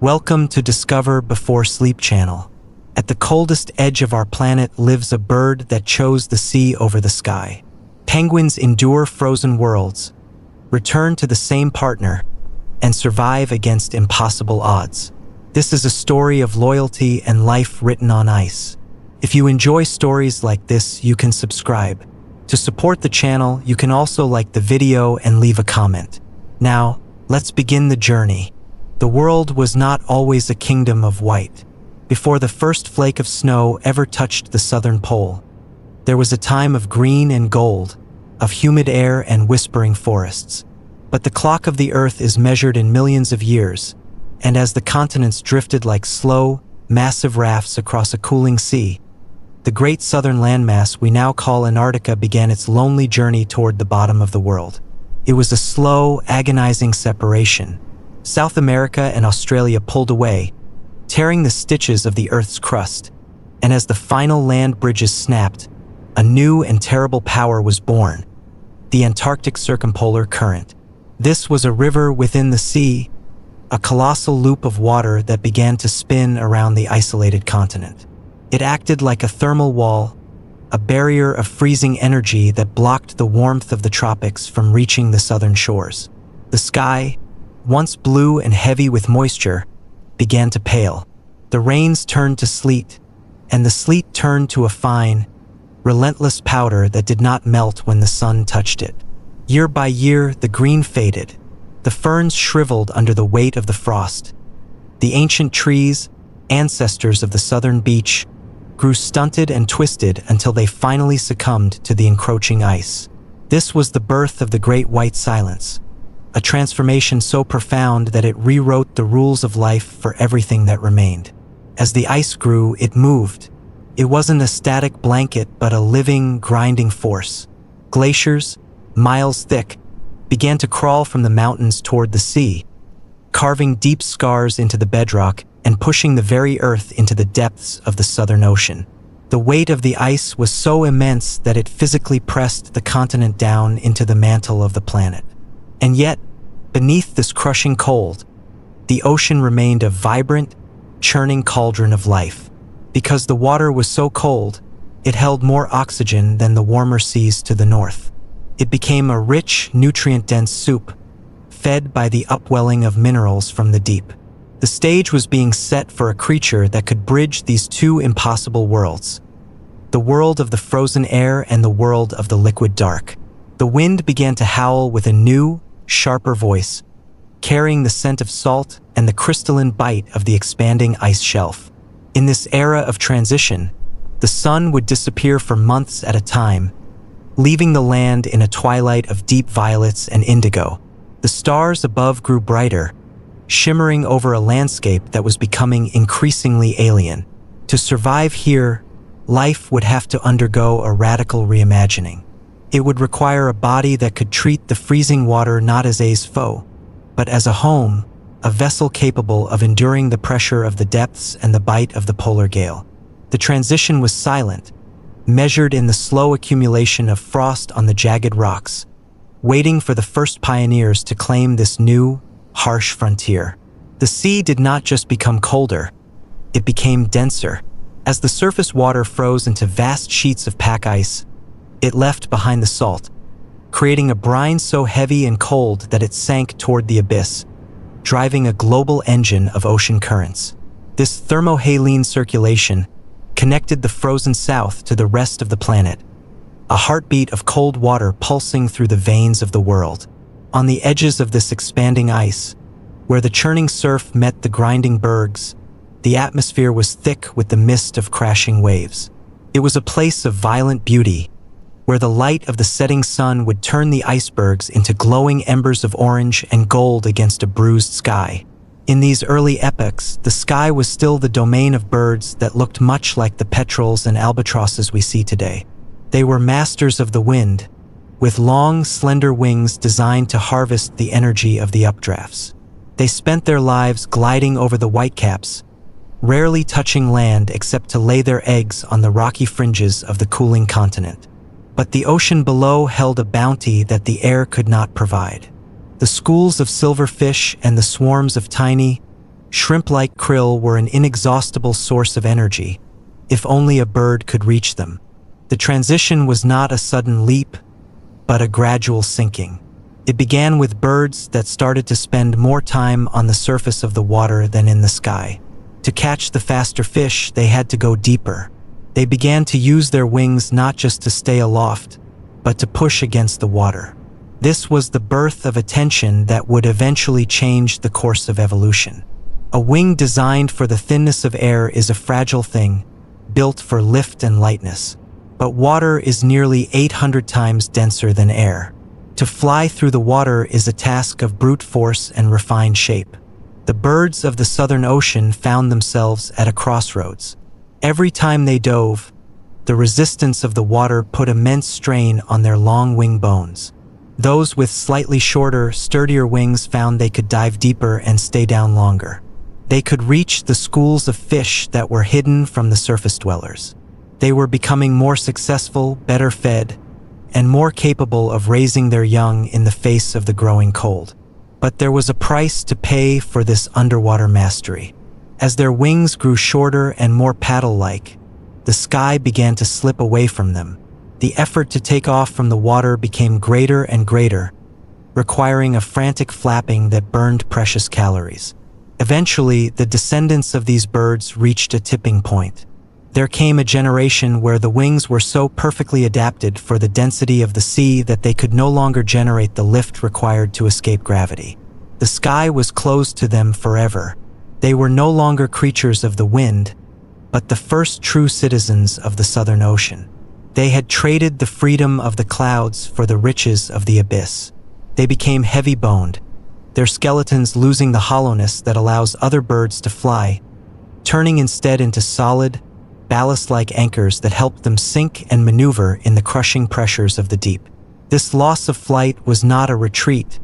Welcome to Discover Before Sleep channel. At the coldest edge of our planet lives a bird that chose the sea over the sky. Penguins endure frozen worlds, return to the same partner, and survive against impossible odds. This is a story of loyalty and life written on ice. If you enjoy stories like this, you can subscribe. To support the channel, you can also like the video and leave a comment. Now, let's begin the journey. The world was not always a kingdom of white. Before the first flake of snow ever touched the southern pole, there was a time of green and gold, of humid air and whispering forests. But the clock of the earth is measured in millions of years, and as the continents drifted like slow, massive rafts across a cooling sea, the great southern landmass we now call Antarctica began its lonely journey toward the bottom of the world. It was a slow, agonizing separation. South America and Australia pulled away, tearing the stitches of the Earth's crust, and as the final land bridges snapped, a new and terrible power was born: the Antarctic Circumpolar Current. This was a river within the sea, a colossal loop of water that began to spin around the isolated continent. It acted like a thermal wall, a barrier of freezing energy that blocked the warmth of the tropics from reaching the southern shores. The sky, once blue and heavy with moisture, began to pale. The rains turned to sleet, and the sleet turned to a fine, relentless powder that did not melt when the sun touched it. Year by year, the green faded. The ferns shriveled under the weight of the frost. The ancient trees, ancestors of the southern beach, grew stunted and twisted until they finally succumbed to the encroaching ice. This was the birth of the Great White Silence, a transformation so profound that it rewrote the rules of life for everything that remained. As the ice grew, it moved. It wasn't a static blanket, but a living, grinding force. Glaciers, miles thick, began to crawl from the mountains toward the sea, carving deep scars into the bedrock and pushing the very earth into the depths of the Southern Ocean. The weight of the ice was so immense that it physically pressed the continent down into the mantle of the planet. And yet, beneath this crushing cold, the ocean remained a vibrant, churning cauldron of life. Because the water was so cold, it held more oxygen than the warmer seas to the north. It became a rich, nutrient-dense soup, fed by the upwelling of minerals from the deep. The stage was being set for a creature that could bridge these two impossible worlds: the world of the frozen air and the world of the liquid dark. The wind began to howl with a new, sharper voice, carrying the scent of salt and the crystalline bite of the expanding ice shelf. In this era of transition, the sun would disappear for months at a time, leaving the land in a twilight of deep violets and indigo. The stars above grew brighter, shimmering over a landscape that was becoming increasingly alien. To survive here, life would have to undergo a radical reimagining. It would require a body that could treat the freezing water not as a foe, but as a home, a vessel capable of enduring the pressure of the depths and the bite of the polar gale. The transition was silent, measured in the slow accumulation of frost on the jagged rocks, waiting for the first pioneers to claim this new, harsh frontier. The sea did not just become colder, it became denser. As the surface water froze into vast sheets of pack ice, it left behind the salt, creating a brine so heavy and cold that it sank toward the abyss, driving a global engine of ocean currents. This thermohaline circulation connected the frozen south to the rest of the planet, a heartbeat of cold water pulsing through the veins of the world. On the edges of this expanding ice, where the churning surf met the grinding bergs, the atmosphere was thick with the mist of crashing waves. It was a place of violent beauty, where the light of the setting sun would turn the icebergs into glowing embers of orange and gold against a bruised sky. In these early epochs, the sky was still the domain of birds that looked much like the petrels and albatrosses we see today. They were masters of the wind, with long, slender wings designed to harvest the energy of the updrafts. They spent their lives gliding over the whitecaps, rarely touching land except to lay their eggs on the rocky fringes of the cooling continent. But the ocean below held a bounty that the air could not provide. The schools of silverfish and the swarms of tiny, Shrimp-like krill were an inexhaustible source of energy, if only a bird could reach them. The transition was not a sudden leap, but a gradual sinking. It began with birds that started to spend more time on the surface of the water than in the sky. To catch the faster fish, they had to go deeper. They began to use their wings not just to stay aloft, but to push against the water. This was the birth of a tension that would eventually change the course of evolution. A wing designed for the thinness of air is a fragile thing, built for lift and lightness. But water is nearly 800 times denser than air. To fly through the water is a task of brute force and refined shape. The birds of the Southern Ocean found themselves at a crossroads. Every time they dove, the resistance of the water put immense strain on their long wing bones. Those with slightly shorter, sturdier wings found they could dive deeper and stay down longer. They could reach the schools of fish that were hidden from the surface dwellers. They were becoming more successful, better fed, and more capable of raising their young in the face of the growing cold. But there was a price to pay for this underwater mastery. As their wings grew shorter and more paddle-like, the sky began to slip away from them. The effort to take off from the water became greater and greater, requiring a frantic flapping that burned precious calories. Eventually, the descendants of these birds reached a tipping point. There came a generation where the wings were so perfectly adapted for the density of the sea that they could no longer generate the lift required to escape gravity. The sky was closed to them forever. They were no longer creatures of the wind, but the first true citizens of the Southern Ocean. They had traded the freedom of the clouds for the riches of the abyss. They became heavy-boned, their skeletons losing the hollowness that allows other birds to fly, turning instead into solid, ballast-like anchors that helped them sink and maneuver in the crushing pressures of the deep. This loss of flight was not a retreat,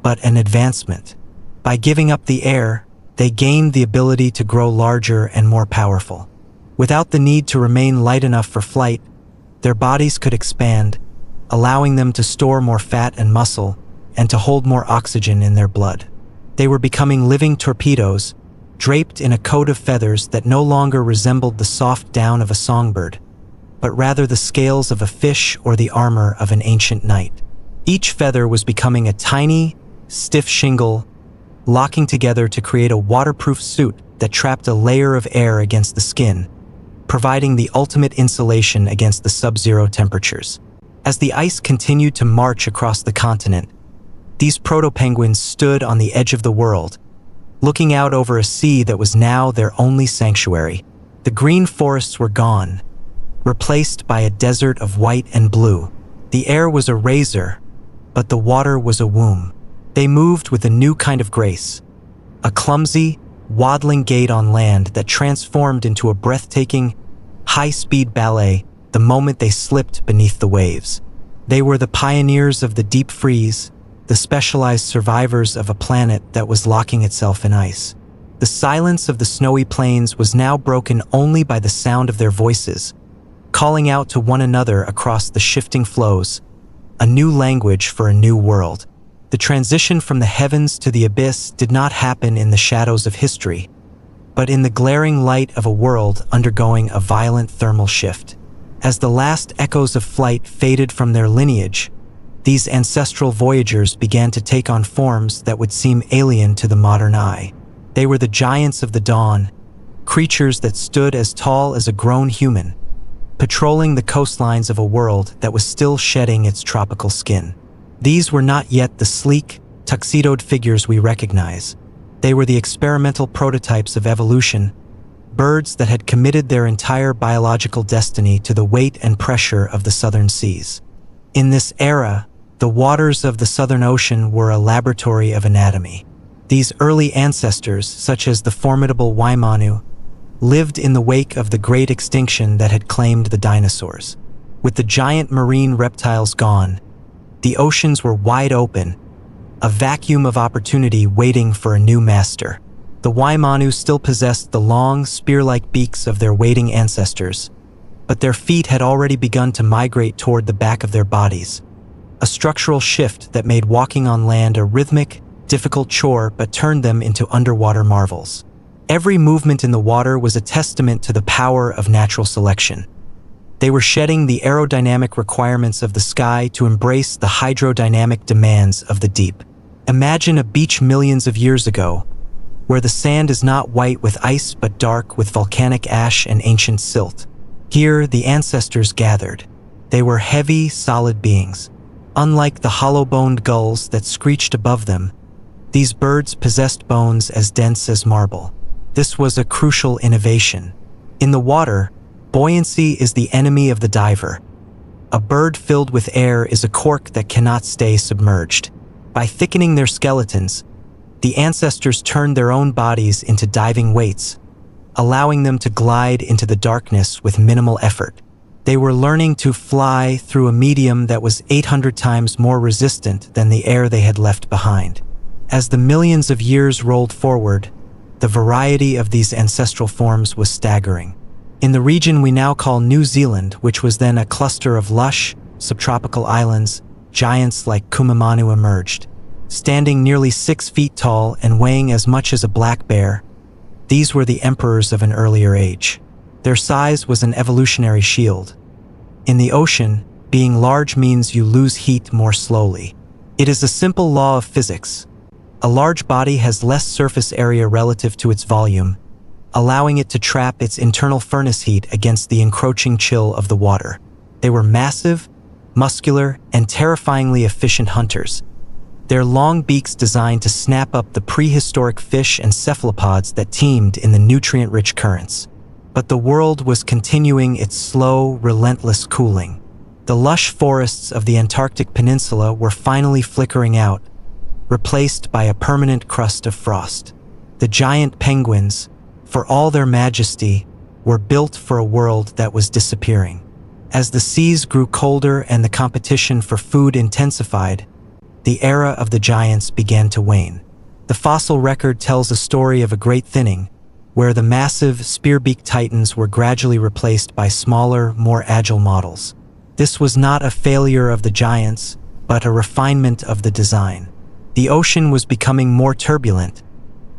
but an advancement. By giving up the air, they gained the ability to grow larger and more powerful. Without the need to remain light enough for flight, their bodies could expand, allowing them to store more fat and muscle and to hold more oxygen in their blood. They were becoming living torpedoes, draped in a coat of feathers that no longer resembled the soft down of a songbird, but rather the scales of a fish or the armor of an ancient knight. Each feather was becoming a tiny, stiff shingle, locking together to create a waterproof suit that trapped a layer of air against the skin, providing the ultimate insulation against the sub-zero temperatures. As the ice continued to march across the continent, these proto-penguins stood on the edge of the world, looking out over a sea that was now their only sanctuary. The green forests were gone, replaced by a desert of white and blue. The air was a razor, but the water was a womb. They moved with a new kind of grace, a clumsy, waddling gait on land that transformed into a breathtaking, high-speed ballet the moment they slipped beneath the waves. They were the pioneers of the deep freeze, the specialized survivors of a planet that was locking itself in ice. The silence of the snowy plains was now broken only by the sound of their voices, calling out to one another across the shifting flows, a new language for a new world. The transition from the heavens to the abyss did not happen in the shadows of history, but in the glaring light of a world undergoing a violent thermal shift. As the last echoes of flight faded from their lineage, these ancestral voyagers began to take on forms that would seem alien to the modern eye. They were the giants of the dawn, creatures that stood as tall as a grown human, patrolling the coastlines of a world that was still shedding its tropical skin. These were not yet the sleek, tuxedoed figures we recognize. They were the experimental prototypes of evolution, birds that had committed their entire biological destiny to the weight and pressure of the southern seas. In this era, the waters of the Southern Ocean were a laboratory of anatomy. These early ancestors, such as the formidable Waimanu, lived in the wake of the great extinction that had claimed the dinosaurs. With the giant marine reptiles gone, the oceans were wide open, a vacuum of opportunity waiting for a new master. The Waimanu still possessed the long, spear-like beaks of their waiting ancestors, but their feet had already begun to migrate toward the back of their bodies, a structural shift that made walking on land a rhythmic, difficult chore but turned them into underwater marvels. Every movement in the water was a testament to the power of natural selection. They were shedding the aerodynamic requirements of the sky to embrace the hydrodynamic demands of the deep. Imagine a beach millions of years ago, where the sand is not white with ice but dark with volcanic ash and ancient silt. Here, the ancestors gathered. They were heavy, solid beings. Unlike the hollow-boned gulls that screeched above them, these birds possessed bones as dense as marble. This was a crucial innovation. In the water, buoyancy is the enemy of the diver. A bird filled with air is a cork that cannot stay submerged. By thickening their skeletons, the ancestors turned their own bodies into diving weights, allowing them to glide into the darkness with minimal effort. They were learning to fly through a medium that was 800 times more resistant than the air they had left behind. As the millions of years rolled forward, the variety of these ancestral forms was staggering. In the region we now call New Zealand, which was then a cluster of lush, subtropical islands, giants like Kumamanu emerged. Standing nearly 6 feet tall and weighing as much as a black bear, these were the emperors of an earlier age. Their size was an evolutionary shield. In the ocean, being large means you lose heat more slowly. It is a simple law of physics. A large body has less surface area relative to its volume, allowing it to trap its internal furnace heat against the encroaching chill of the water. They were massive, muscular, and terrifyingly efficient hunters. Their long beaks designed to snap up the prehistoric fish and cephalopods that teemed in the nutrient-rich currents. But the world was continuing its slow, relentless cooling. The lush forests of the Antarctic Peninsula were finally flickering out, replaced by a permanent crust of frost. The giant penguins, for all their majesty, were built for a world that was disappearing. As the seas grew colder and the competition for food intensified, the era of the giants began to wane. The fossil record tells a story of a great thinning, where the massive spear-beaked titans were gradually replaced by smaller, more agile models. This was not a failure of the giants, but a refinement of the design. The ocean was becoming more turbulent,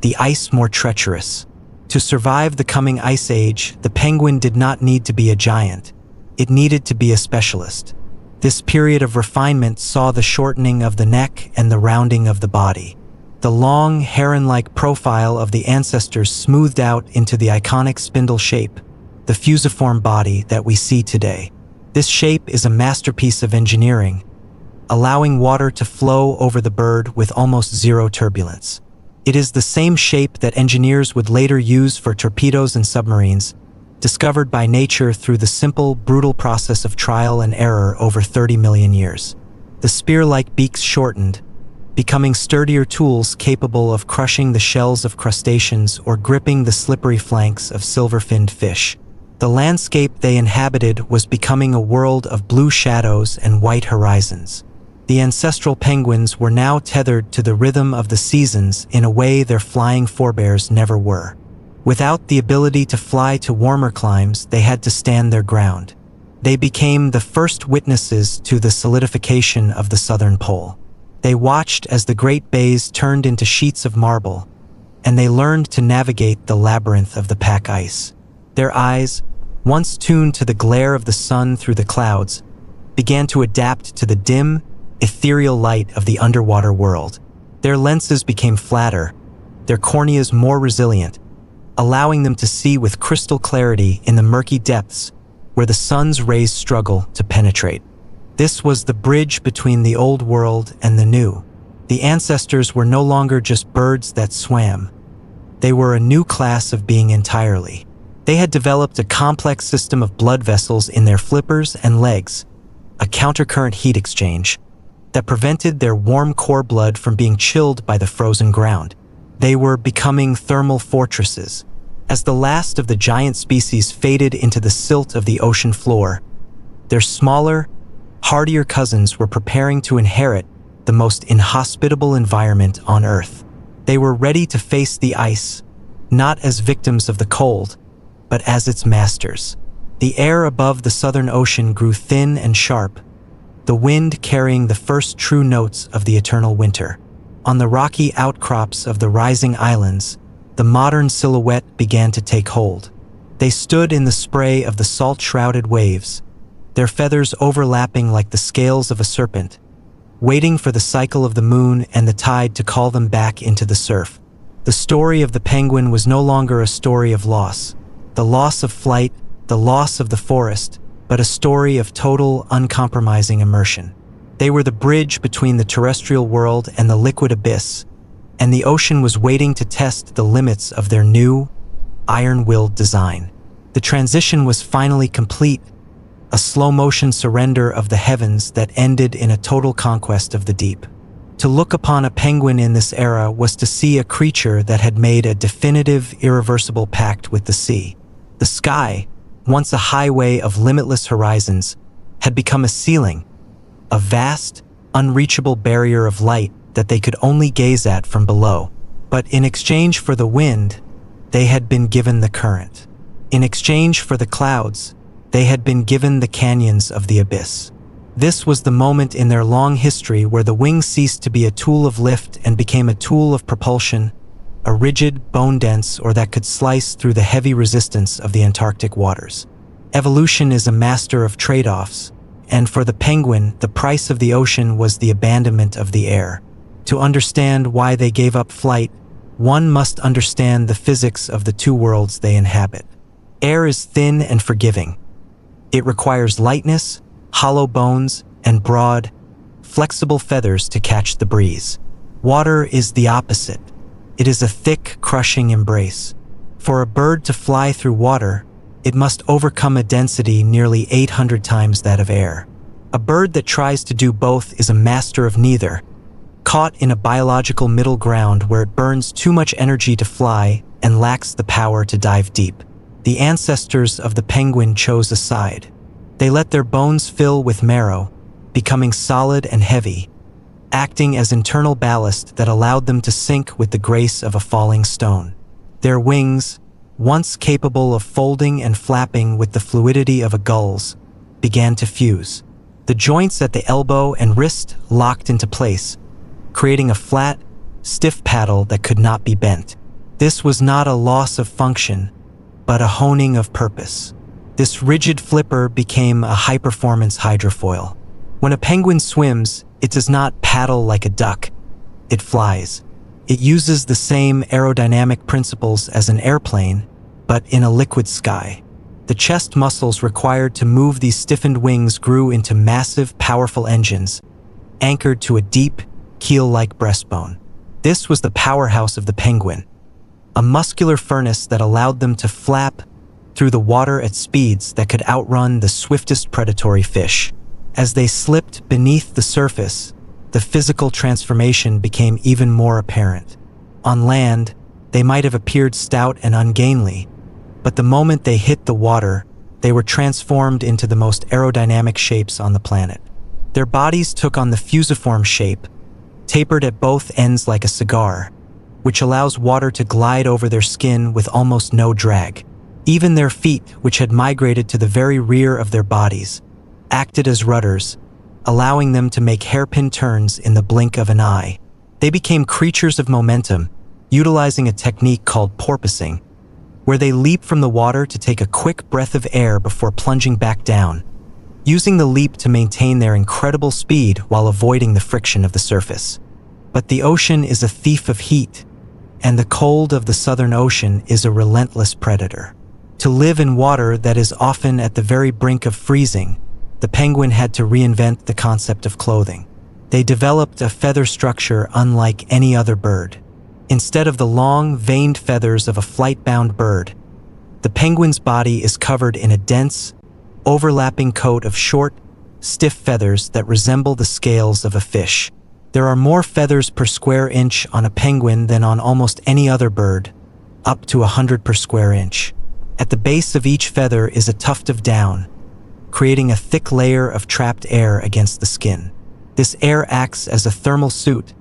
the ice more treacherous. To survive the coming ice age, the penguin did not need to be a giant. It needed to be a specialist. This period of refinement saw the shortening of the neck and the rounding of the body. The long, heron-like profile of the ancestors smoothed out into the iconic spindle shape, the fusiform body that we see today. This shape is a masterpiece of engineering, allowing water to flow over the bird with almost zero turbulence. It is the same shape that engineers would later use for torpedoes and submarines, discovered by nature through the simple, brutal process of trial and error over 30 million years. The spear-like beaks shortened, becoming sturdier tools capable of crushing the shells of crustaceans or gripping the slippery flanks of silver-finned fish. The landscape they inhabited was becoming a world of blue shadows and white horizons. The ancestral penguins were now tethered to the rhythm of the seasons in a way their flying forebears never were. Without the ability to fly to warmer climes, they had to stand their ground. They became the first witnesses to the solidification of the southern pole. They watched as the Great Bays turned into sheets of marble, and they learned to navigate the labyrinth of the pack ice. Their eyes, once tuned to the glare of the sun through the clouds, began to adapt to the dim, ethereal light of the underwater world. Their lenses became flatter, their corneas more resilient, allowing them to see with crystal clarity in the murky depths where the sun's rays struggle to penetrate. This was the bridge between the old world and the new. The ancestors were no longer just birds that swam. They were a new class of being entirely. They had developed a complex system of blood vessels in their flippers and legs, a countercurrent heat exchange that prevented their warm core blood from being chilled by the frozen ground. They were becoming thermal fortresses. As the last of the giant species faded into the silt of the ocean floor, their smaller, hardier cousins were preparing to inherit the most inhospitable environment on Earth. They were ready to face the ice, not as victims of the cold, but as its masters. The air above the Southern Ocean grew thin and sharp, the wind carrying the first true notes of the eternal winter. On the rocky outcrops of the rising islands, the modern silhouette began to take hold. They stood in the spray of the salt-shrouded waves, their feathers overlapping like the scales of a serpent, waiting for the cycle of the moon and the tide to call them back into the surf. The story of the penguin was no longer a story of loss, the loss of flight, the loss of the forest, but a story of total, uncompromising immersion. They were the bridge between the terrestrial world and the liquid abyss, and the ocean was waiting to test the limits of their new, iron-willed design. The transition was finally complete, a slow-motion surrender of the heavens that ended in a total conquest of the deep. To look upon a penguin in this era was to see a creature that had made a definitive, irreversible pact with the sea. The sky, once a highway of limitless horizons, had become a ceiling, a vast, unreachable barrier of light that they could only gaze at from below. But in exchange for the wind, they had been given the current. In exchange for the clouds, they had been given the canyons of the abyss. This was the moment in their long history where the wing ceased to be a tool of lift and became a tool of propulsion, a rigid, bone-dense, or that could slice through the heavy resistance of the Antarctic waters. Evolution is a master of trade-offs, and for the penguin, the price of the ocean was the abandonment of the air. To understand why they gave up flight, one must understand the physics of the two worlds they inhabit. Air is thin and forgiving. It requires lightness, hollow bones, and broad, flexible feathers to catch the breeze. Water is the opposite. It is a thick, crushing embrace. For a bird to fly through water, it must overcome a density nearly 800 times that of air. A bird that tries to do both is a master of neither, caught in a biological middle ground where it burns too much energy to fly and lacks the power to dive deep. The ancestors of the penguin chose a side. They let their bones fill with marrow, becoming solid and heavy, acting as internal ballast that allowed them to sink with the grace of a falling stone. Their wings, once capable of folding and flapping with the fluidity of a gull's, began to fuse. The joints at the elbow and wrist locked into place, creating a flat, stiff paddle that could not be bent. This was not a loss of function, but a honing of purpose. This rigid flipper became a high-performance hydrofoil. When a penguin swims, it does not paddle like a duck. It flies. It uses the same aerodynamic principles as an airplane, but in a liquid sky. The chest muscles required to move these stiffened wings grew into massive, powerful engines, anchored to a deep, keel-like breastbone. This was the powerhouse of the penguin, a muscular furnace that allowed them to flap through the water at speeds that could outrun the swiftest predatory fish. As they slipped beneath the surface, the physical transformation became even more apparent. On land, they might have appeared stout and ungainly, but the moment they hit the water, they were transformed into the most aerodynamic shapes on the planet. Their bodies took on the fusiform shape, tapered at both ends like a cigar, which allows water to glide over their skin with almost no drag. Even their feet, which had migrated to the very rear of their bodies, acted as rudders, allowing them to make hairpin turns in the blink of an eye. They became creatures of momentum, utilizing a technique called porpoising, where they leap from the water to take a quick breath of air before plunging back down, using the leap to maintain their incredible speed while avoiding the friction of the surface. But the ocean is a thief of heat, and the cold of the Southern Ocean is a relentless predator. To live in water that is often at the very brink of freezing, the penguin had to reinvent the concept of clothing. They developed a feather structure unlike any other bird. Instead of the long, veined feathers of a flight-bound bird, the penguin's body is covered in a dense, overlapping coat of short, stiff feathers that resemble the scales of a fish. There are more feathers per square inch on a penguin than on almost any other bird, up to 100 per square inch. At the base of each feather is a tuft of down, creating a thick layer of trapped air against the skin. This air acts as a thermal suit,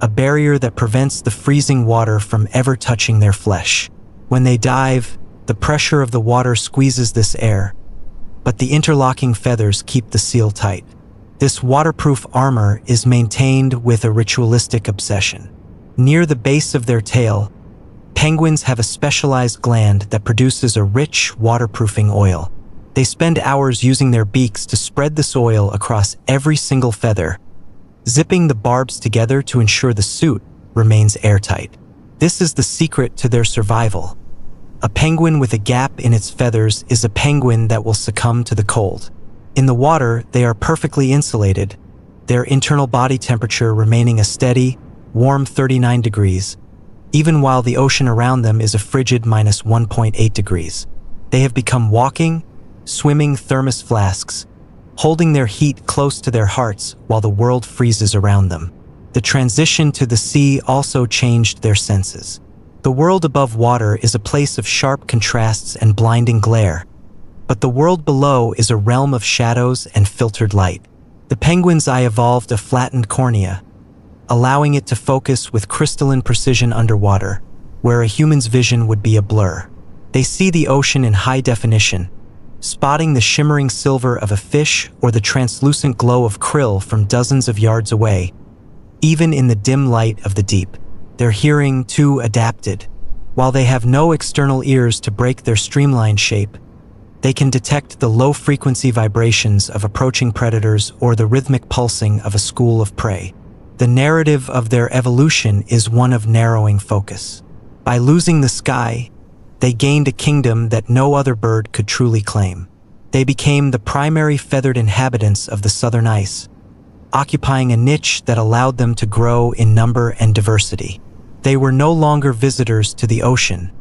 a barrier that prevents the freezing water from ever touching their flesh. When they dive, the pressure of the water squeezes this air, but the interlocking feathers keep the seal tight. This waterproof armor is maintained with a ritualistic obsession. Near the base of their tail, penguins have a specialized gland that produces a rich, waterproofing oil. They spend hours using their beaks to spread this oil across every single feather, zipping the barbs together to ensure the suit remains airtight. This is the secret to their survival. A penguin with a gap in its feathers is a penguin that will succumb to the cold. In the water, they are perfectly insulated, their internal body temperature remaining a steady, warm 39 degrees, even while the ocean around them is a frigid minus 1.8 degrees. They have become walking, swimming thermos flasks, holding their heat close to their hearts while the world freezes around them. The transition to the sea also changed their senses. The world above water is a place of sharp contrasts and blinding glare, but the world below is a realm of shadows and filtered light. The penguin's eye evolved a flattened cornea, allowing it to focus with crystalline precision underwater, where a human's vision would be a blur. They see the ocean in high definition, spotting the shimmering silver of a fish or the translucent glow of krill from dozens of yards away. Even in the dim light of the deep, their hearing, too, adapted. While they have no external ears to break their streamlined shape, they can detect the low-frequency vibrations of approaching predators or the rhythmic pulsing of a school of prey. The narrative of their evolution is one of narrowing focus. By losing the sky, they gained a kingdom that no other bird could truly claim. They became the primary feathered inhabitants of the southern ice, occupying a niche that allowed them to grow in number and diversity. They were no longer visitors to the ocean.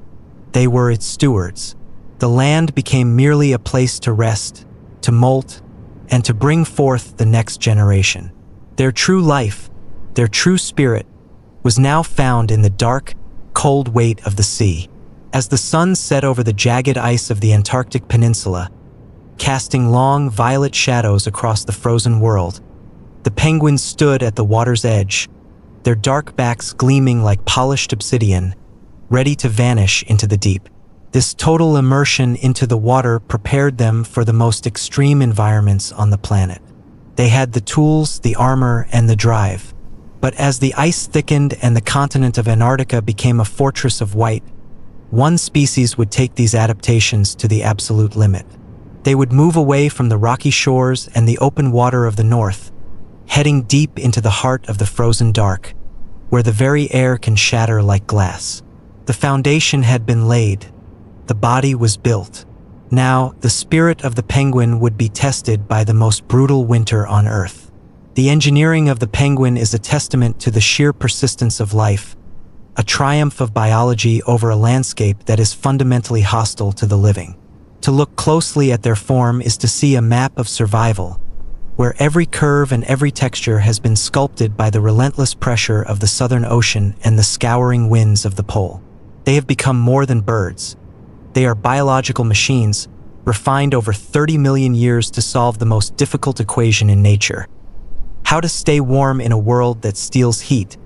They were its stewards. The land became merely a place to rest, to molt, and to bring forth the next generation. Their true life, their true spirit, was now found in the dark, cold weight of the sea. As the sun set over the jagged ice of the Antarctic Peninsula, casting long, violet shadows across the frozen world, the penguins stood at the water's edge, their dark backs gleaming like polished obsidian, ready to vanish into the deep. This total immersion into the water prepared them for the most extreme environments on the planet. They had the tools, the armor, and the drive. But as the ice thickened and the continent of Antarctica became a fortress of white, one species would take these adaptations to the absolute limit. They would move away from the rocky shores and the open water of the north, heading deep into the heart of the frozen dark, where the very air can shatter like glass. The foundation had been laid. The body was built. Now, the spirit of the penguin would be tested by the most brutal winter on Earth. The engineering of the penguin is a testament to the sheer persistence of life, a triumph of biology over a landscape that is fundamentally hostile to the living. To look closely at their form is to see a map of survival, where every curve and every texture has been sculpted by the relentless pressure of the Southern Ocean and the scouring winds of the pole. They have become more than birds. They are biological machines, refined over 30 million years to solve the most difficult equation in nature: how to stay warm in a world that steals heat,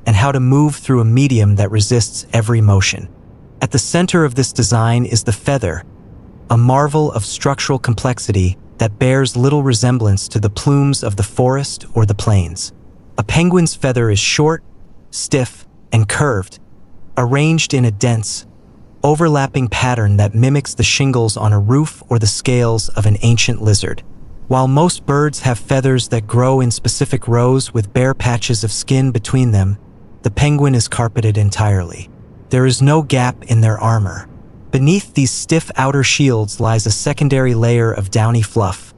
and how to move through a medium that resists every motion. At the center of this design is the feather, a marvel of structural complexity that bears little resemblance to the plumes of the forest or the plains. A penguin's feather is short, stiff, and curved, arranged in a dense, overlapping pattern that mimics the shingles on a roof or the scales of an ancient lizard. While most birds have feathers that grow in specific rows with bare patches of skin between them, the penguin is carpeted entirely. There is no gap in their armor. Beneath these stiff outer shields lies a secondary layer of downy fluff,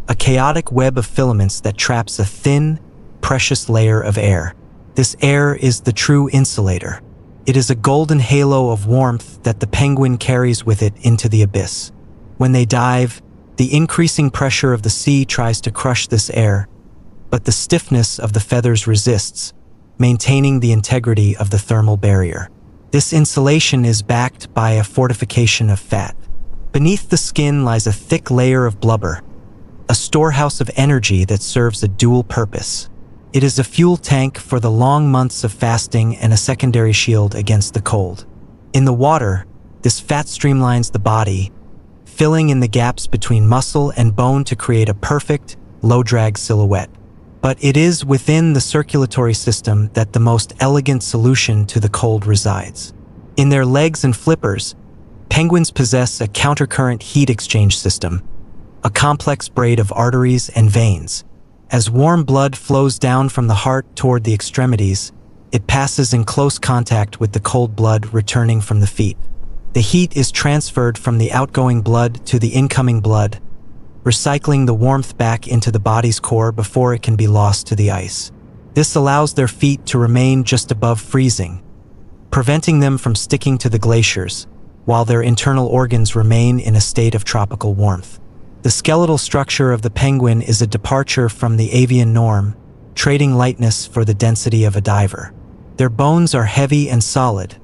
a chaotic web of filaments that traps a thin, precious layer of air. This air is the true insulator. It is a golden halo of warmth that the penguin carries with it into the abyss. When they dive, the increasing pressure of the sea tries to crush this air, but the stiffness of the feathers resists, maintaining the integrity of the thermal barrier. This insulation is backed by a fortification of fat. Beneath the skin lies a thick layer of blubber, a storehouse of energy that serves a dual purpose. It is a fuel tank for the long months of fasting and a secondary shield against the cold. In the water, this fat streamlines the body, filling in the gaps between muscle and bone to create a perfect, low-drag silhouette. But it is within the circulatory system that the most elegant solution to the cold resides. In their legs and flippers, penguins possess a countercurrent heat exchange system, a complex braid of arteries and veins. As warm blood flows down from the heart toward the extremities, it passes in close contact with the cold blood returning from the feet. The heat is transferred from the outgoing blood to the incoming blood, recycling the warmth back into the body's core before it can be lost to the ice. This allows their feet to remain just above freezing, preventing them from sticking to the glaciers, while their internal organs remain in a state of tropical warmth. The skeletal structure of the penguin is a departure from the avian norm, trading lightness for the density of a diver. Their bones are heavy and solid,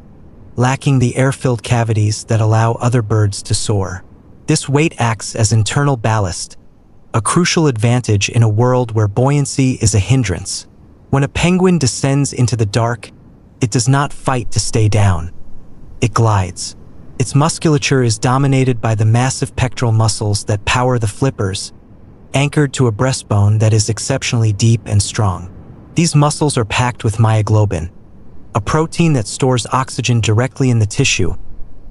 lacking the air-filled cavities that allow other birds to soar. This weight acts as internal ballast, a crucial advantage in a world where buoyancy is a hindrance. When a penguin descends into the dark, it does not fight to stay down. It glides. Its musculature is dominated by the massive pectoral muscles that power the flippers, anchored to a breastbone that is exceptionally deep and strong. These muscles are packed with myoglobin, a protein that stores oxygen directly in the tissue,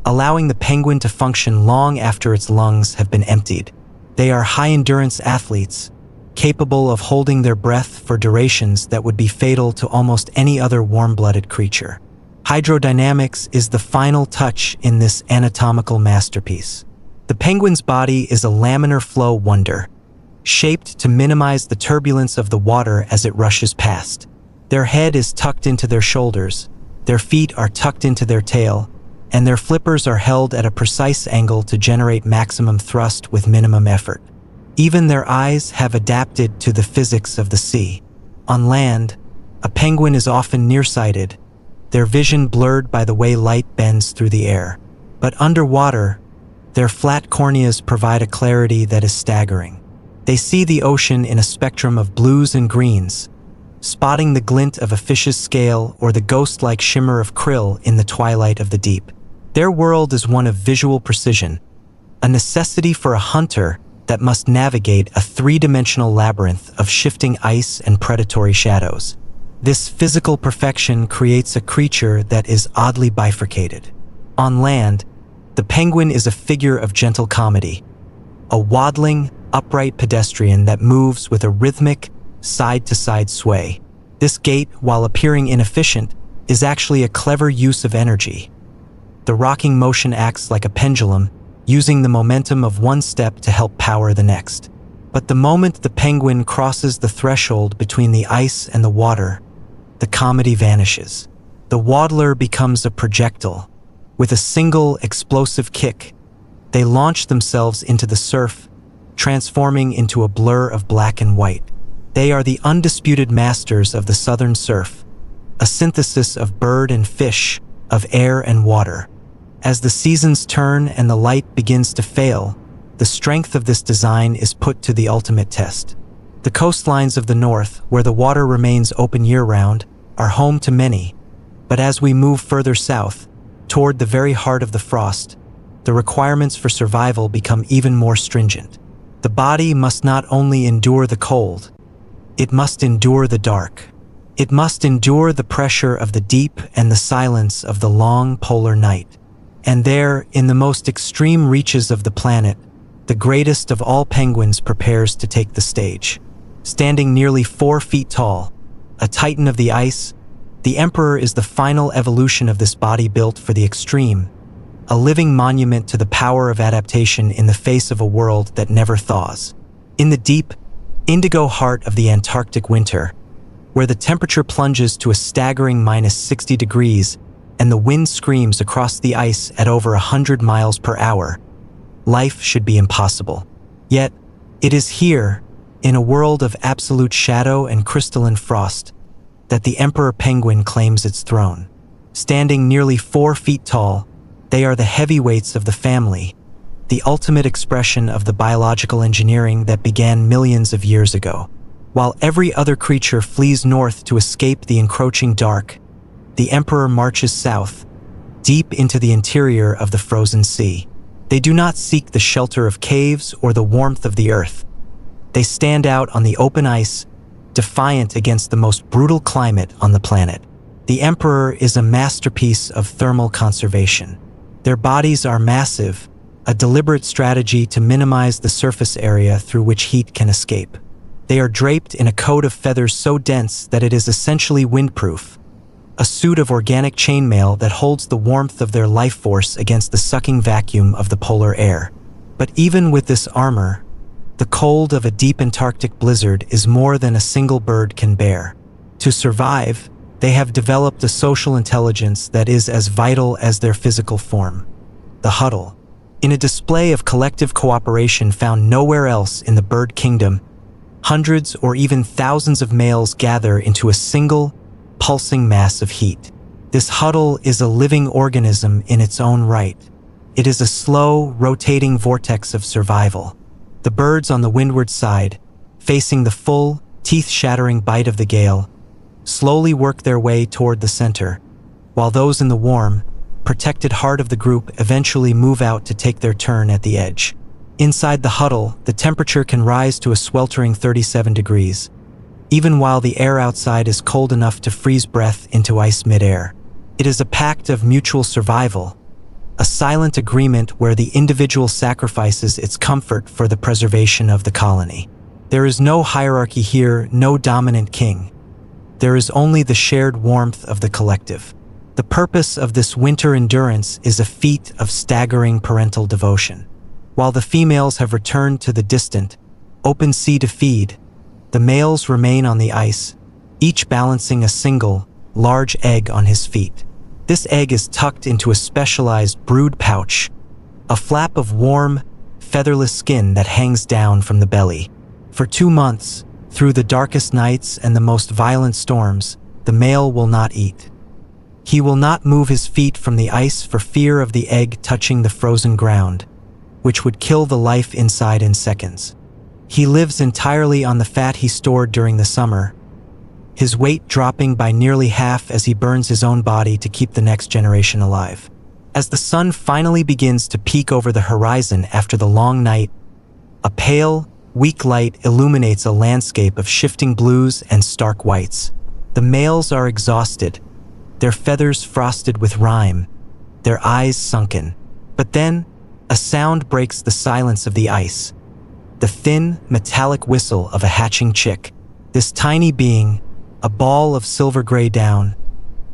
allowing the penguin to function long after its lungs have been emptied. They are high-endurance athletes, capable of holding their breath for durations that would be fatal to almost any other warm-blooded creature. Hydrodynamics is the final touch in this anatomical masterpiece. The penguin's body is a laminar flow wonder, shaped to minimize the turbulence of the water as it rushes past. Their head is tucked into their shoulders, their feet are tucked into their tail, and their flippers are held at a precise angle to generate maximum thrust with minimum effort. Even their eyes have adapted to the physics of the sea. On land, a penguin is often nearsighted, their vision blurred by the way light bends through the air. But underwater, their flat corneas provide a clarity that is staggering. They see the ocean in a spectrum of blues and greens, spotting the glint of a fish's scale or the ghost-like shimmer of krill in the twilight of the deep. Their world is one of visual precision, a necessity for a hunter that must navigate a three-dimensional labyrinth of shifting ice and predatory shadows. This physical perfection creates a creature that is oddly bifurcated. On land, the penguin is a figure of gentle comedy, a waddling, upright pedestrian that moves with a rhythmic, side-to-side sway. This gait, while appearing inefficient, is actually a clever use of energy. The rocking motion acts like a pendulum, using the momentum of one step to help power the next. But the moment the penguin crosses the threshold between the ice and the water, the comedy vanishes. The waddler becomes a projectile. With a single explosive kick, they launch themselves into the surf, transforming into a blur of black and white. They are the undisputed masters of the southern surf, a synthesis of bird and fish, of air and water. As the seasons turn and the light begins to fail, the strength of this design is put to the ultimate test. The coastlines of the north, where the water remains open year-round, are home to many, but as we move further south, toward the very heart of the frost, the requirements for survival become even more stringent. The body must not only endure the cold, it must endure the dark. It must endure the pressure of the deep and the silence of the long polar night. And there, in the most extreme reaches of the planet, the greatest of all penguins prepares to take the stage. Standing nearly 4 feet tall, a titan of the ice, the emperor is the final evolution of this body built for the extreme, a living monument to the power of adaptation in the face of a world that never thaws. In the deep, indigo heart of the Antarctic winter, where the temperature plunges to a staggering -60 degrees and the wind screams across the ice at over 100 miles per hour, life should be impossible. Yet, it is here, in a world of absolute shadow and crystalline frost, that the emperor penguin claims its throne. Standing nearly 4 feet tall, they are the heavyweights of the family, the ultimate expression of the biological engineering that began millions of years ago. While every other creature flees north to escape the encroaching dark, the emperor marches south, deep into the interior of the frozen sea. They do not seek the shelter of caves or the warmth of the earth. They stand out on the open ice, defiant against the most brutal climate on the planet. The Emperor is a masterpiece of thermal conservation. Their bodies are massive, a deliberate strategy to minimize the surface area through which heat can escape. They are draped in a coat of feathers so dense that it is essentially windproof, a suit of organic chainmail that holds the warmth of their life force against the sucking vacuum of the polar air. But even with this armor, the cold of a deep Antarctic blizzard is more than a single bird can bear. To survive, they have developed a social intelligence that is as vital as their physical form. The huddle. In a display of collective cooperation found nowhere else in the bird kingdom, hundreds or even thousands of males gather into a single, pulsing mass of heat. This huddle is a living organism in its own right. It is a slow, rotating vortex of survival. The birds on the windward side, facing the full, teeth-shattering bite of the gale, slowly work their way toward the center, while those in the warm, protected heart of the group eventually move out to take their turn at the edge. Inside the huddle, the temperature can rise to a sweltering 37 degrees, even while the air outside is cold enough to freeze breath into ice midair. It is a pact of mutual survival, a silent agreement where the individual sacrifices its comfort for the preservation of the colony. There is no hierarchy here, no dominant king. There is only the shared warmth of the collective. The purpose of this winter endurance is a feat of staggering parental devotion. While the females have returned to the distant, open sea to feed, the males remain on the ice, each balancing a single, large egg on his feet. This egg is tucked into a specialized brood pouch, a flap of warm, featherless skin that hangs down from the belly. For 2 months, through the darkest nights and the most violent storms, the male will not eat. He will not move his feet from the ice for fear of the egg touching the frozen ground, which would kill the life inside in seconds. He lives entirely on the fat he stored during the summer, his weight dropping by nearly half as he burns his own body to keep the next generation alive. As the sun finally begins to peek over the horizon after the long night, a pale, weak light illuminates a landscape of shifting blues and stark whites. The males are exhausted, their feathers frosted with rime, their eyes sunken. But then, a sound breaks the silence of the ice. The thin, metallic whistle of a hatching chick. This tiny being, a ball of silver-gray down,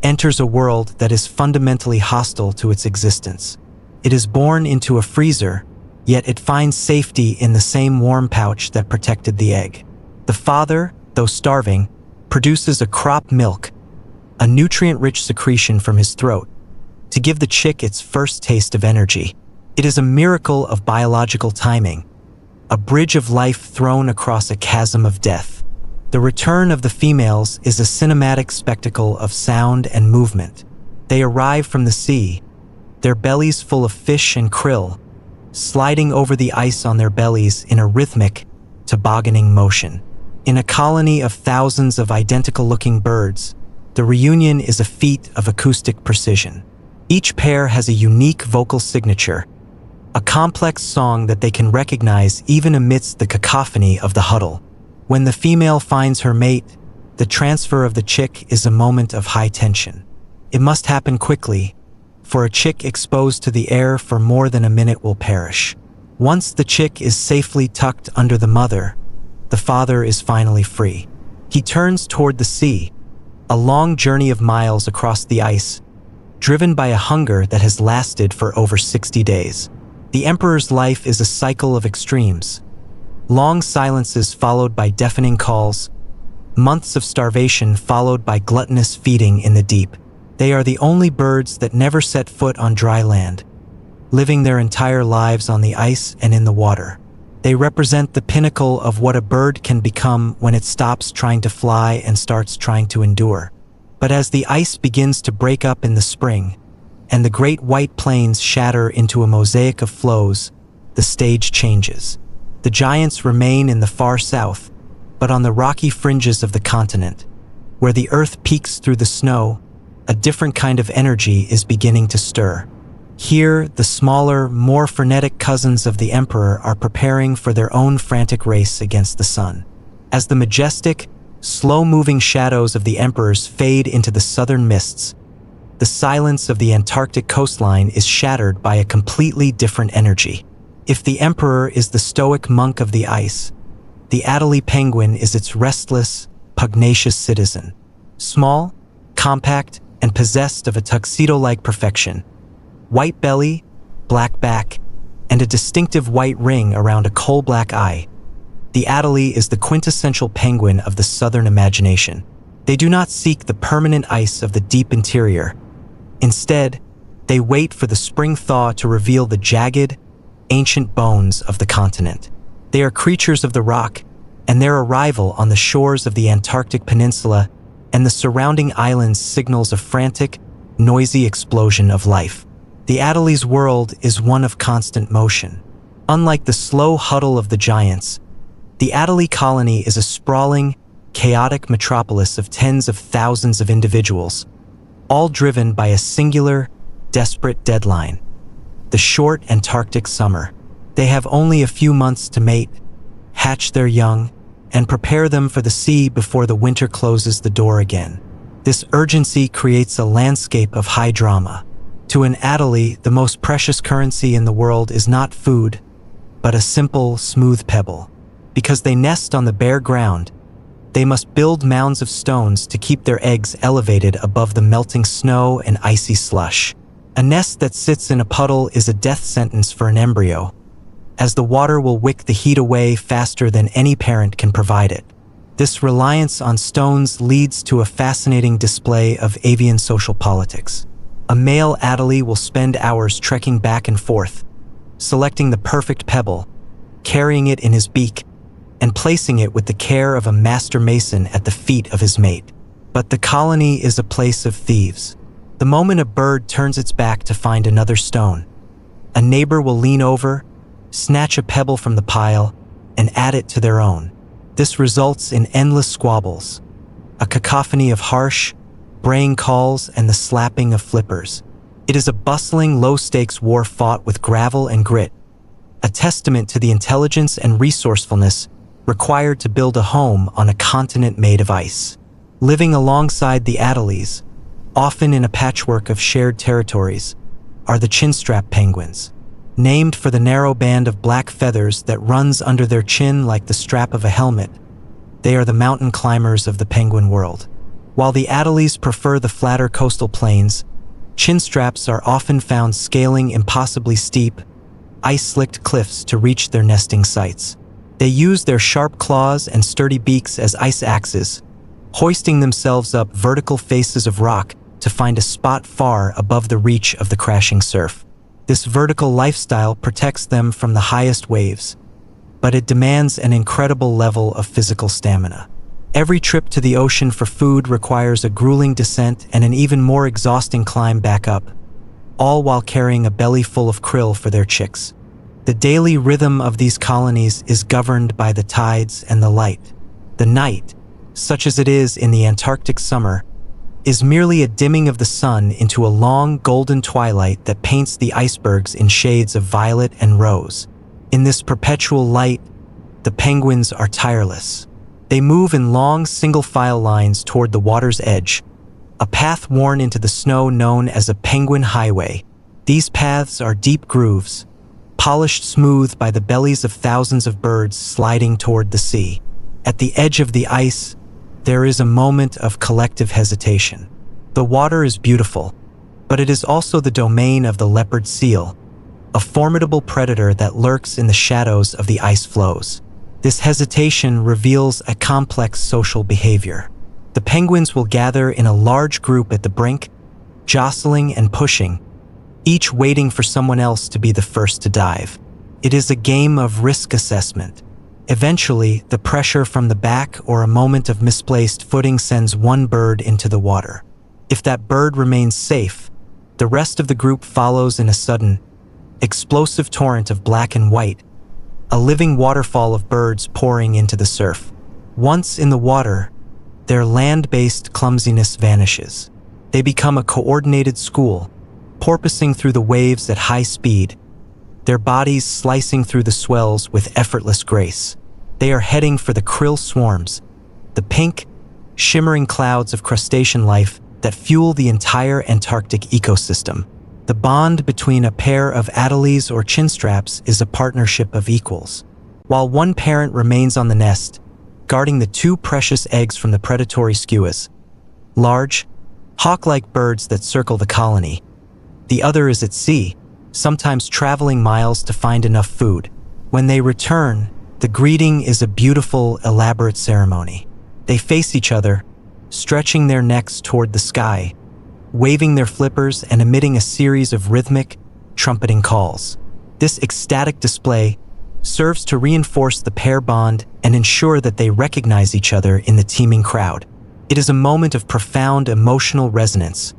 enters a world that is fundamentally hostile to its existence. It is born into a freezer, yet it finds safety in the same warm pouch that protected the egg. The father, though starving, produces a crop milk, a nutrient-rich secretion from his throat, to give the chick its first taste of energy. It is a miracle of biological timing, a bridge of life thrown across a chasm of death. The return of the females is a cinematic spectacle of sound and movement. They arrive from the sea, their bellies full of fish and krill, sliding over the ice on their bellies in a rhythmic, tobogganing motion. In a colony of thousands of identical-looking birds, the reunion is a feat of acoustic precision. Each pair has a unique vocal signature, a complex song that they can recognize even amidst the cacophony of the huddle. When the female finds her mate, the transfer of the chick is a moment of high tension. It must happen quickly, for a chick exposed to the air for more than a minute will perish. Once the chick is safely tucked under the mother, the father is finally free. He turns toward the sea, a long journey of miles across the ice, driven by a hunger that has lasted for over 60 days. The Emperor's life is a cycle of extremes. Long silences followed by deafening calls, months of starvation followed by gluttonous feeding in the deep. They are the only birds that never set foot on dry land, living their entire lives on the ice and in the water. They represent the pinnacle of what a bird can become when it stops trying to fly and starts trying to endure. But as the ice begins to break up in the spring, and the great white plains shatter into a mosaic of floes, the stage changes. The giants remain in the far south, but on the rocky fringes of the continent, where the earth peeks through the snow, a different kind of energy is beginning to stir. Here, the smaller, more frenetic cousins of the emperor are preparing for their own frantic race against the sun. As the majestic, slow-moving shadows of the emperors fade into the southern mists, the silence of the Antarctic coastline is shattered by a completely different energy. If the emperor is the stoic monk of the ice, the Adelie penguin is its restless, pugnacious citizen. Small, compact, and possessed of a tuxedo-like perfection. White belly, black back, and a distinctive white ring around a coal-black eye. The Adelie is the quintessential penguin of the southern imagination. They do not seek the permanent ice of the deep interior. Instead, they wait for the spring thaw to reveal the jagged, ancient bones of the continent. They are creatures of the rock, and their arrival on the shores of the Antarctic Peninsula and the surrounding islands signals a frantic, noisy explosion of life. The Adelie's world is one of constant motion. Unlike the slow huddle of the giants, the Adelie colony is a sprawling, chaotic metropolis of tens of thousands of individuals, all driven by a singular, desperate deadline: the short Antarctic summer. They have only a few months to mate, hatch their young, and prepare them for the sea before the winter closes the door again. This urgency creates a landscape of high drama. To an Adelie, the most precious currency in the world is not food, but a simple, smooth pebble. Because they nest on the bare ground, they must build mounds of stones to keep their eggs elevated above the melting snow and icy slush. A nest that sits in a puddle is a death sentence for an embryo, as the water will wick the heat away faster than any parent can provide it. This reliance on stones leads to a fascinating display of avian social politics. A male Adelie will spend hours trekking back and forth, selecting the perfect pebble, carrying it in his beak, and placing it with the care of a master mason at the feet of his mate. But the colony is a place of thieves. The moment a bird turns its back to find another stone, a neighbor will lean over, snatch a pebble from the pile, and add it to their own. This results in endless squabbles, a cacophony of harsh, braying calls, and the slapping of flippers. It is a bustling, low-stakes war fought with gravel and grit, a testament to the intelligence and resourcefulness required to build a home on a continent made of ice. Living alongside the Adelies, often in a patchwork of shared territories, are the chinstrap penguins. Named for the narrow band of black feathers that runs under their chin like the strap of a helmet, they are the mountain climbers of the penguin world. While the Adelies prefer the flatter coastal plains, chinstraps are often found scaling impossibly steep, ice-slicked cliffs to reach their nesting sites. They use their sharp claws and sturdy beaks as ice axes, hoisting themselves up vertical faces of rock to find a spot far above the reach of the crashing surf. This vertical lifestyle protects them from the highest waves, but it demands an incredible level of physical stamina. Every trip to the ocean for food requires a grueling descent and an even more exhausting climb back up, all while carrying a belly full of krill for their chicks. The daily rhythm of these colonies is governed by the tides and the light. The night, such as it is in the Antarctic summer, is merely a dimming of the sun into a long golden twilight that paints the icebergs in shades of violet and rose. In this perpetual light, the penguins are tireless. They move in long single-file lines toward the water's edge, a path worn into the snow known as a penguin highway. These paths are deep grooves, polished smooth by the bellies of thousands of birds sliding toward the sea. At the edge of the ice, there is a moment of collective hesitation. The water is beautiful, but it is also the domain of the leopard seal, a formidable predator that lurks in the shadows of the ice floes. This hesitation reveals a complex social behavior. The penguins will gather in a large group at the brink, jostling and pushing, each waiting for someone else to be the first to dive. It is a game of risk assessment. Eventually, the pressure from the back or a moment of misplaced footing sends one bird into the water. If that bird remains safe, the rest of the group follows in a sudden, explosive torrent of black and white, a living waterfall of birds pouring into the surf. Once in the water, their land-based clumsiness vanishes. They become a coordinated school, porpoising through the waves at high speed, their bodies slicing through the swells with effortless grace. They are heading for the krill swarms, the pink, shimmering clouds of crustacean life that fuel the entire Antarctic ecosystem. The bond between a pair of adelies or chinstraps is a partnership of equals. While one parent remains on the nest, guarding the two precious eggs from the predatory skuas, large, hawk-like birds that circle the colony, the other is at sea, sometimes traveling miles to find enough food. When they return, the greeting is a beautiful, elaborate ceremony. They face each other, stretching their necks toward the sky, waving their flippers and emitting a series of rhythmic, trumpeting calls. This ecstatic display serves to reinforce the pair bond and ensure that they recognize each other in the teeming crowd. It is a moment of profound emotional resonance,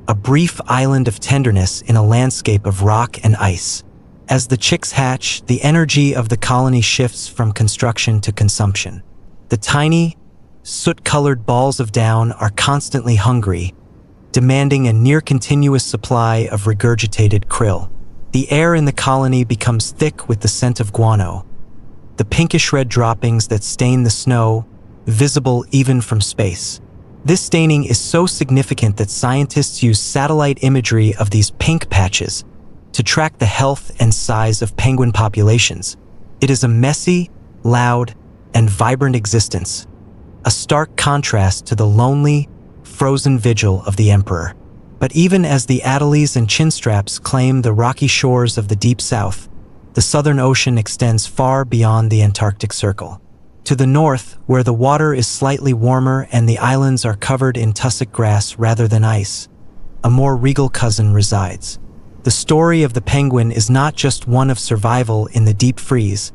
a brief island of tenderness in a landscape of rock and ice. As the chicks hatch, the energy of the colony shifts from construction to consumption. The tiny, soot-colored balls of down are constantly hungry, demanding a near-continuous supply of regurgitated krill. The air in the colony becomes thick with the scent of guano, the pinkish-red droppings that stain the snow, visible even from space. This staining is so significant that scientists use satellite imagery of these pink patches to track the health and size of penguin populations. It is a messy, loud, and vibrant existence, a stark contrast to the lonely, frozen vigil of the emperor. But even as the adelies and chinstraps claim the rocky shores of the deep south, the Southern Ocean extends far beyond the Antarctic Circle. To the north, where the water is slightly warmer and the islands are covered in tussock grass rather than ice, a more regal cousin resides. The story of the penguin is not just one of survival in the deep freeze,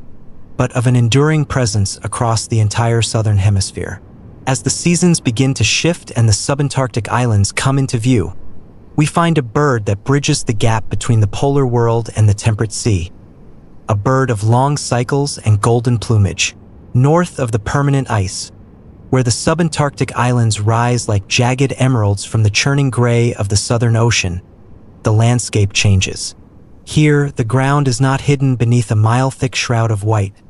but of an enduring presence across the entire southern hemisphere. As the seasons begin to shift and the subantarctic islands come into view, we find a bird that bridges the gap between the polar world and the temperate sea. A bird of long cycles and golden plumage. North of the permanent ice, where the subantarctic islands rise like jagged emeralds from the churning gray of the Southern Ocean, the landscape changes. Here, the ground is not hidden beneath a mile-thick shroud of white,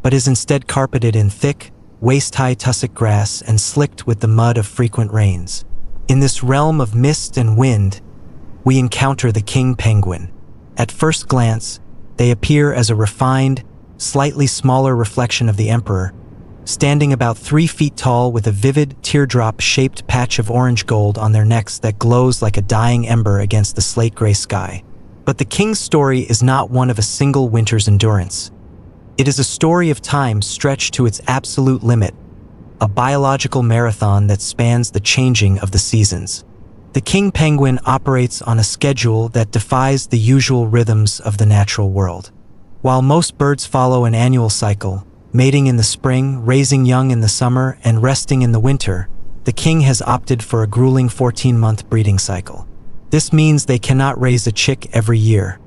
but is instead carpeted in thick, waist-high tussock grass and slicked with the mud of frequent rains. In this realm of mist and wind, we encounter the king penguin. At first glance, they appear as a refined, slightly smaller reflection of the emperor, standing about 3 feet tall with a vivid, teardrop-shaped patch of orange gold on their necks that glows like a dying ember against the slate-gray sky. But the king's story is not one of a single winter's endurance. It is a story of time stretched to its absolute limit, a biological marathon that spans the changing of the seasons. The king penguin operates on a schedule that defies the usual rhythms of the natural world. While most birds follow an annual cycle, mating in the spring, raising young in the summer, and resting in the winter, the king has opted for a grueling 14-month breeding cycle. This means they cannot raise a chick every year.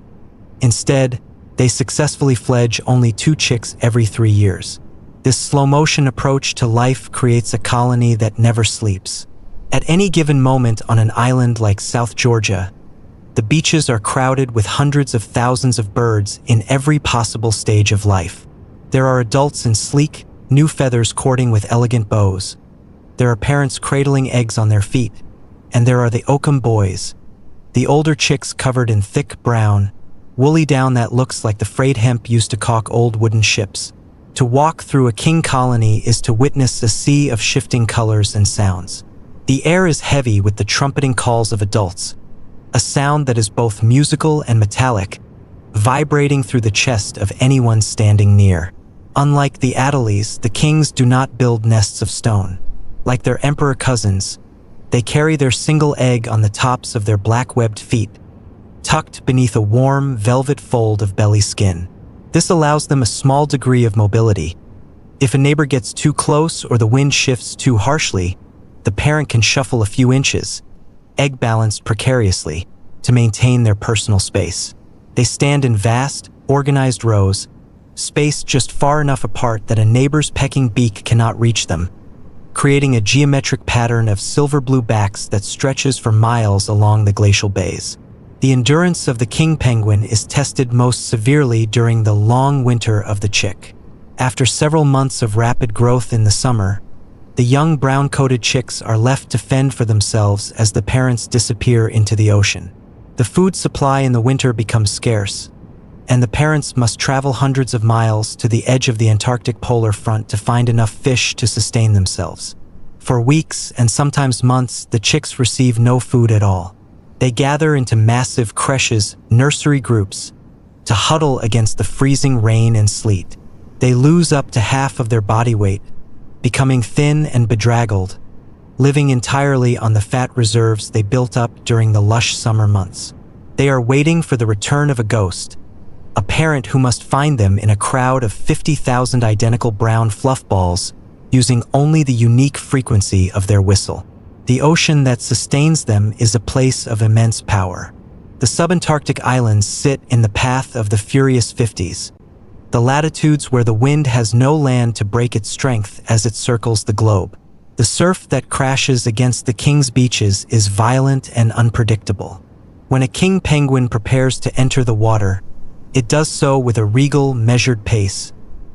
Instead, they successfully fledge only 2 chicks every 3 years. This slow-motion approach to life creates a colony that never sleeps. At any given moment on an island like South Georgia, the beaches are crowded with hundreds of thousands of birds in every possible stage of life. There are adults in sleek, new feathers courting with elegant bows. There are parents cradling eggs on their feet. And there are the oakum boys, the older chicks covered in thick brown, woolly down that looks like the frayed hemp used to caulk old wooden ships. To walk through a king colony is to witness a sea of shifting colors and sounds. The air is heavy with the trumpeting calls of adults, a sound that is both musical and metallic, vibrating through the chest of anyone standing near. Unlike the adelies, the kings do not build nests of stone. Like their emperor cousins, they carry their single egg on the tops of their black-webbed feet, tucked beneath a warm, velvet fold of belly skin. This allows them a small degree of mobility. If a neighbor gets too close or the wind shifts too harshly, the parent can shuffle a few inches, egg-balanced precariously, to maintain their personal space. They stand in vast, organized rows, spaced just far enough apart that a neighbor's pecking beak cannot reach them, creating a geometric pattern of silver-blue backs that stretches for miles along the glacial bays. The endurance of the king penguin is tested most severely during the long winter of the chick. After several months of rapid growth in the summer, the young brown-coated chicks are left to fend for themselves as the parents disappear into the ocean. The food supply in the winter becomes scarce, and the parents must travel hundreds of miles to the edge of the Antarctic polar front to find enough fish to sustain themselves. For weeks and sometimes months, the chicks receive no food at all. They gather into massive creches, nursery groups, to huddle against the freezing rain and sleet. They lose up to half of their body weight, becoming thin and bedraggled, living entirely on the fat reserves they built up during the lush summer months. They are waiting for the return of a ghost, a parent who must find them in a crowd of 50,000 identical brown fluff balls, using only the unique frequency of their whistle. The ocean that sustains them is a place of immense power. The subantarctic islands sit in the path of the furious 50s, the latitudes where the wind has no land to break its strength as it circles the globe. The surf that crashes against the king's beaches is violent and unpredictable. When a king penguin prepares to enter the water, it does so with a regal, measured pace,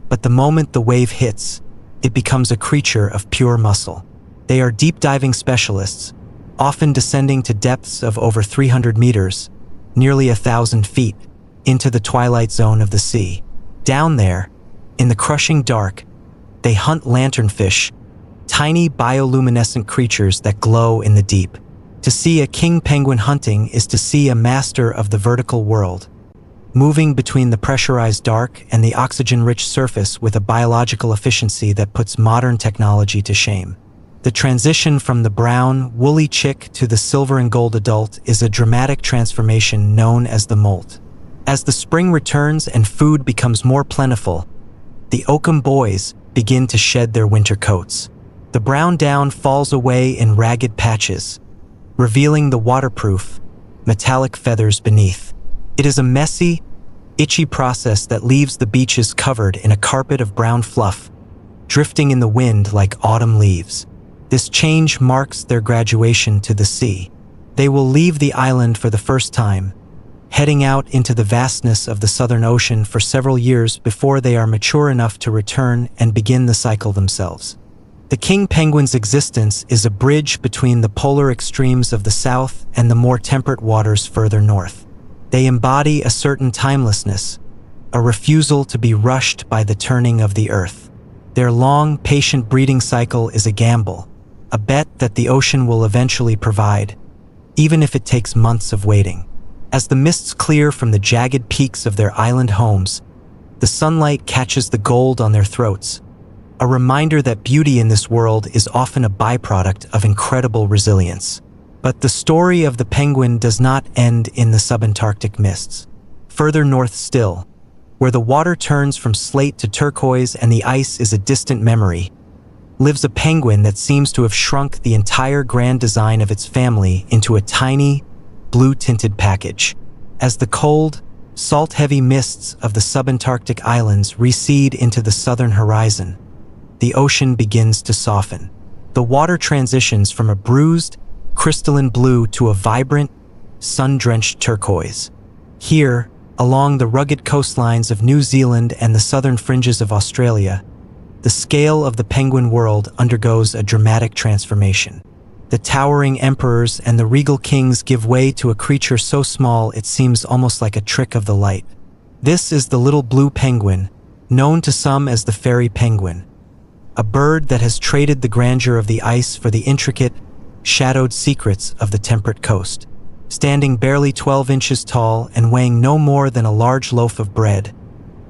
but the moment the wave hits, it becomes a creature of pure muscle. They are deep diving specialists, often descending to depths of over 300 meters, nearly 1,000 feet, into the twilight zone of the sea. Down there, in the crushing dark, they hunt lanternfish, tiny bioluminescent creatures that glow in the deep. To see a king penguin hunting is to see a master of the vertical world, moving between the pressurized dark and the oxygen-rich surface with a biological efficiency that puts modern technology to shame. The transition from the brown, woolly chick to the silver and gold adult is a dramatic transformation known as the molt. As the spring returns and food becomes more plentiful, the oakum boys begin to shed their winter coats. The brown down falls away in ragged patches, revealing the waterproof, metallic feathers beneath. It is a messy, itchy process that leaves the beaches covered in a carpet of brown fluff, drifting in the wind like autumn leaves. This change marks their graduation to the sea. They will leave the island for the first time, heading out into the vastness of the Southern Ocean for several years before they are mature enough to return and begin the cycle themselves. The king penguin's existence is a bridge between the polar extremes of the south and the more temperate waters further north. They embody a certain timelessness, a refusal to be rushed by the turning of the earth. Their long, patient breeding cycle is a gamble, a bet that the ocean will eventually provide, even if it takes months of waiting. As the mists clear from the jagged peaks of their island homes, the sunlight catches the gold on their throats, a reminder that beauty in this world is often a byproduct of incredible resilience. But the story of the penguin does not end in the subantarctic mists. Further north still, where the water turns from slate to turquoise and the ice is a distant memory, lives a penguin that seems to have shrunk the entire grand design of its family into a tiny, blue-tinted package. As the cold, salt-heavy mists of the subantarctic islands recede into the southern horizon, the ocean begins to soften. The water transitions from a bruised, crystalline blue to a vibrant, sun-drenched turquoise. Here, along the rugged coastlines of New Zealand and the southern fringes of Australia, the scale of the penguin world undergoes a dramatic transformation. The towering emperors and the regal kings give way to a creature so small it seems almost like a trick of the light. This is the little blue penguin, known to some as the fairy penguin, a bird that has traded the grandeur of the ice for the intricate, shadowed secrets of the temperate coast. Standing barely 12 inches tall and weighing no more than a large loaf of bread,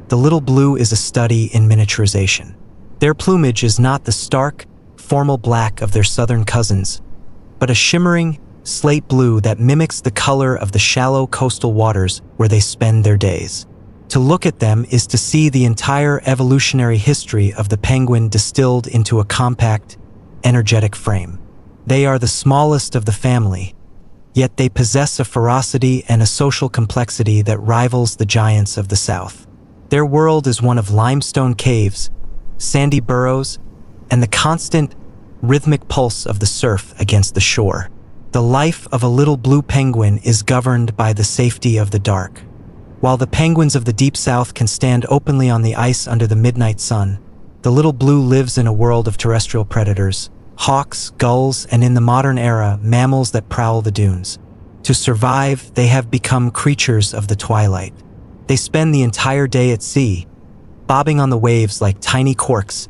the little blue is a study in miniaturization. Their plumage is not the stark, formal black of their southern cousins, but a shimmering, slate blue that mimics the color of the shallow coastal waters where they spend their days. To look at them is to see the entire evolutionary history of the penguin distilled into a compact, energetic frame. They are the smallest of the family, yet they possess a ferocity and a social complexity that rivals the giants of the south. Their world is one of limestone caves, sandy burrows, and the constant, rhythmic pulse of the surf against the shore. The life of a little blue penguin is governed by the safety of the dark. While the penguins of the deep south can stand openly on the ice under the midnight sun, the little blue lives in a world of terrestrial predators, hawks, gulls, and in the modern era, mammals that prowl the dunes. To survive, they have become creatures of the twilight. They spend the entire day at sea, bobbing on the waves like tiny corks,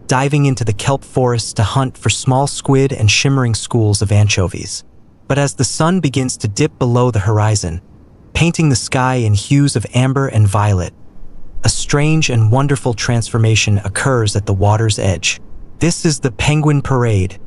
diving into the kelp forests to hunt for small squid and shimmering schools of anchovies. But as the sun begins to dip below the horizon, painting the sky in hues of amber and violet, a strange and wonderful transformation occurs at the water's edge. This is the Penguin Parade,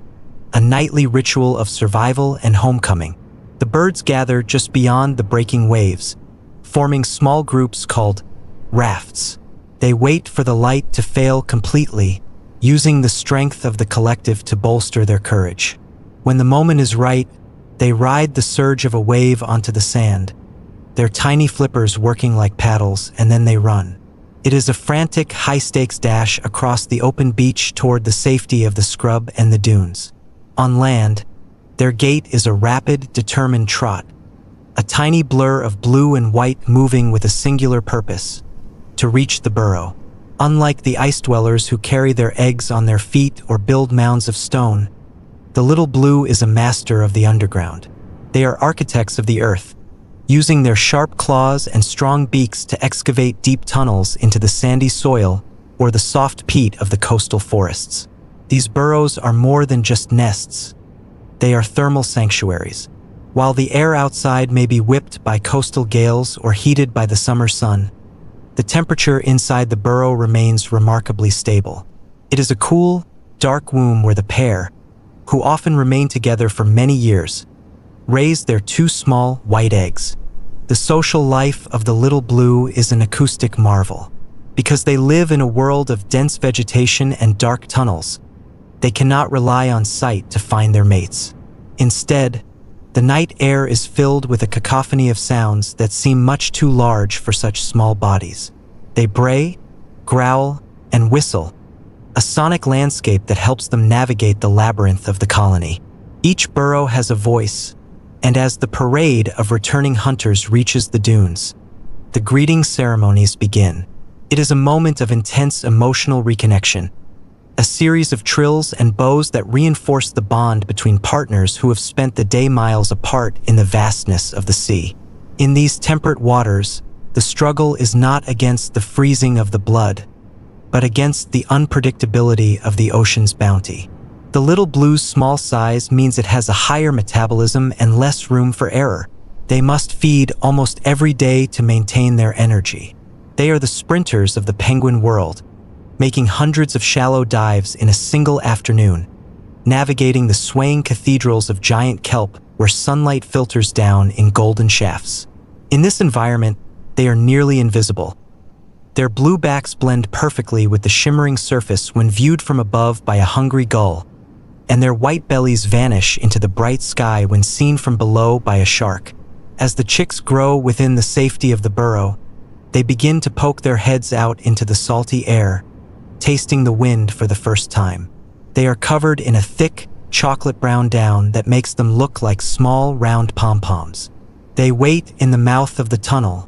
a nightly ritual of survival and homecoming. The birds gather just beyond the breaking waves, forming small groups called rafts. They wait for the light to fail completely, using the strength of the collective to bolster their courage. When the moment is right, they ride the surge of a wave onto the sand, their tiny flippers working like paddles, and then they run. It is a frantic, high-stakes dash across the open beach toward the safety of the scrub and the dunes. On land, their gait is a rapid, determined trot, a tiny blur of blue and white moving with a singular purpose: to reach the burrow. Unlike the ice dwellers who carry their eggs on their feet or build mounds of stone, the little blue is a master of the underground. They are architects of the earth, using their sharp claws and strong beaks to excavate deep tunnels into the sandy soil or the soft peat of the coastal forests. These burrows are more than just nests. They are thermal sanctuaries. While the air outside may be whipped by coastal gales or heated by the summer sun, the temperature inside the burrow remains remarkably stable. It is a cool, dark womb where the pair, who often remain together for many years, raise their two small, white eggs. The social life of the little blue is an acoustic marvel. Because they live in a world of dense vegetation and dark tunnels, they cannot rely on sight to find their mates. Instead, the night air is filled with a cacophony of sounds that seem much too large for such small bodies. They bray, growl, and whistle, a sonic landscape that helps them navigate the labyrinth of the colony. Each burrow has a voice, and as the parade of returning hunters reaches the dunes, the greeting ceremonies begin. It is a moment of intense emotional reconnection, a series of trills and bows that reinforce the bond between partners who have spent the day miles apart in the vastness of the sea. In these temperate waters, the struggle is not against the freezing of the blood, but against the unpredictability of the ocean's bounty. The little blue's small size means it has a higher metabolism and less room for error. They must feed almost every day to maintain their energy. They are the sprinters of the penguin world, making hundreds of shallow dives in a single afternoon, navigating the swaying cathedrals of giant kelp where sunlight filters down in golden shafts. In this environment, they are nearly invisible. Their blue backs blend perfectly with the shimmering surface when viewed from above by a hungry gull, and their white bellies vanish into the bright sky when seen from below by a shark. As the chicks grow within the safety of the burrow, they begin to poke their heads out into the salty air, tasting the wind for the first time. They are covered in a thick, chocolate-brown down that makes them look like small, round pom-poms. They wait in the mouth of the tunnel,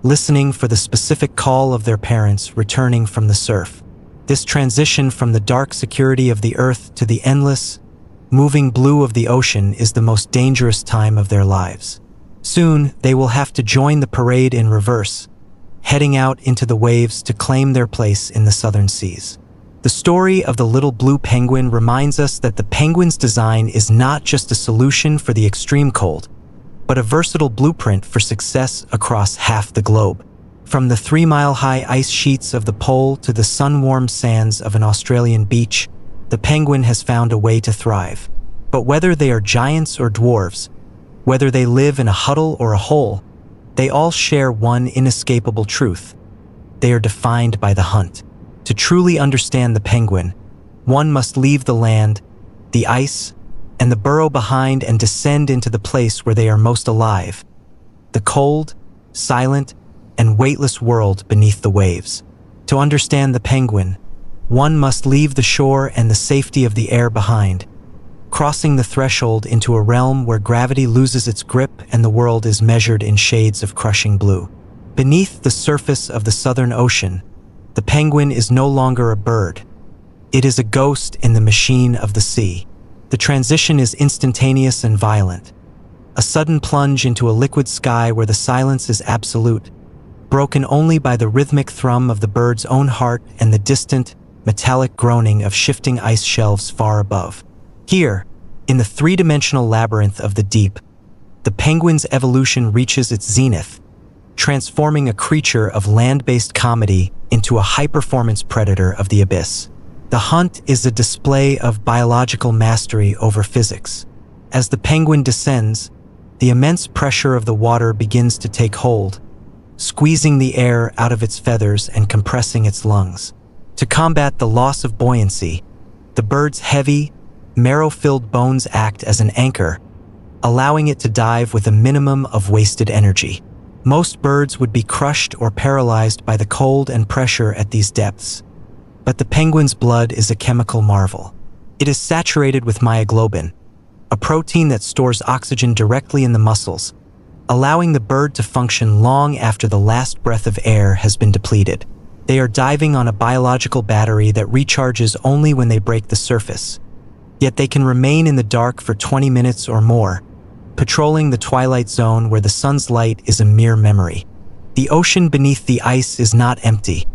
listening for the specific call of their parents returning from the surf. This transition from the dark security of the earth to the endless, moving blue of the ocean is the most dangerous time of their lives. Soon, they will have to join the parade in reverse, heading out into the waves to claim their place in the southern seas. The story of the little blue penguin reminds us that the penguin's design is not just a solution for the extreme cold, but a versatile blueprint for success across half the globe. From the 3-mile-high ice sheets of the pole to the sun-warmed sands of an Australian beach, the penguin has found a way to thrive. But whether they are giants or dwarves, whether they live in a huddle or a hole, they all share one inescapable truth: they are defined by the hunt. To truly understand the penguin, one must leave the land, the ice, and the burrow behind and descend into the place where they are most alive: the cold, silent, and weightless world beneath the waves. To understand the penguin, one must leave the shore and the safety of the air behind, crossing the threshold into a realm where gravity loses its grip and the world is measured in shades of crushing blue. Beneath the surface of the Southern Ocean, the penguin is no longer a bird. It is a ghost in the machine of the sea. The transition is instantaneous and violent. A sudden plunge into a liquid sky where the silence is absolute, broken only by the rhythmic thrum of the bird's own heart and the distant, metallic groaning of shifting ice shelves far above. Here, in the three-dimensional labyrinth of the deep, the penguin's evolution reaches its zenith, transforming a creature of land-based comedy into a high-performance predator of the abyss. The hunt is a display of biological mastery over physics. As the penguin descends, the immense pressure of the water begins to take hold, squeezing the air out of its feathers and compressing its lungs. To combat the loss of buoyancy, the bird's heavy, marrow-filled bones act as an anchor, allowing it to dive with a minimum of wasted energy. Most birds would be crushed or paralyzed by the cold and pressure at these depths. But the penguin's blood is a chemical marvel. It is saturated with myoglobin, a protein that stores oxygen directly in the muscles, allowing the bird to function long after the last breath of air has been depleted. They are diving on a biological battery that recharges only when they break the surface. Yet they can remain in the dark for 20 minutes or more, patrolling the twilight zone where the sun's light is a mere memory. The ocean beneath the ice is not empty.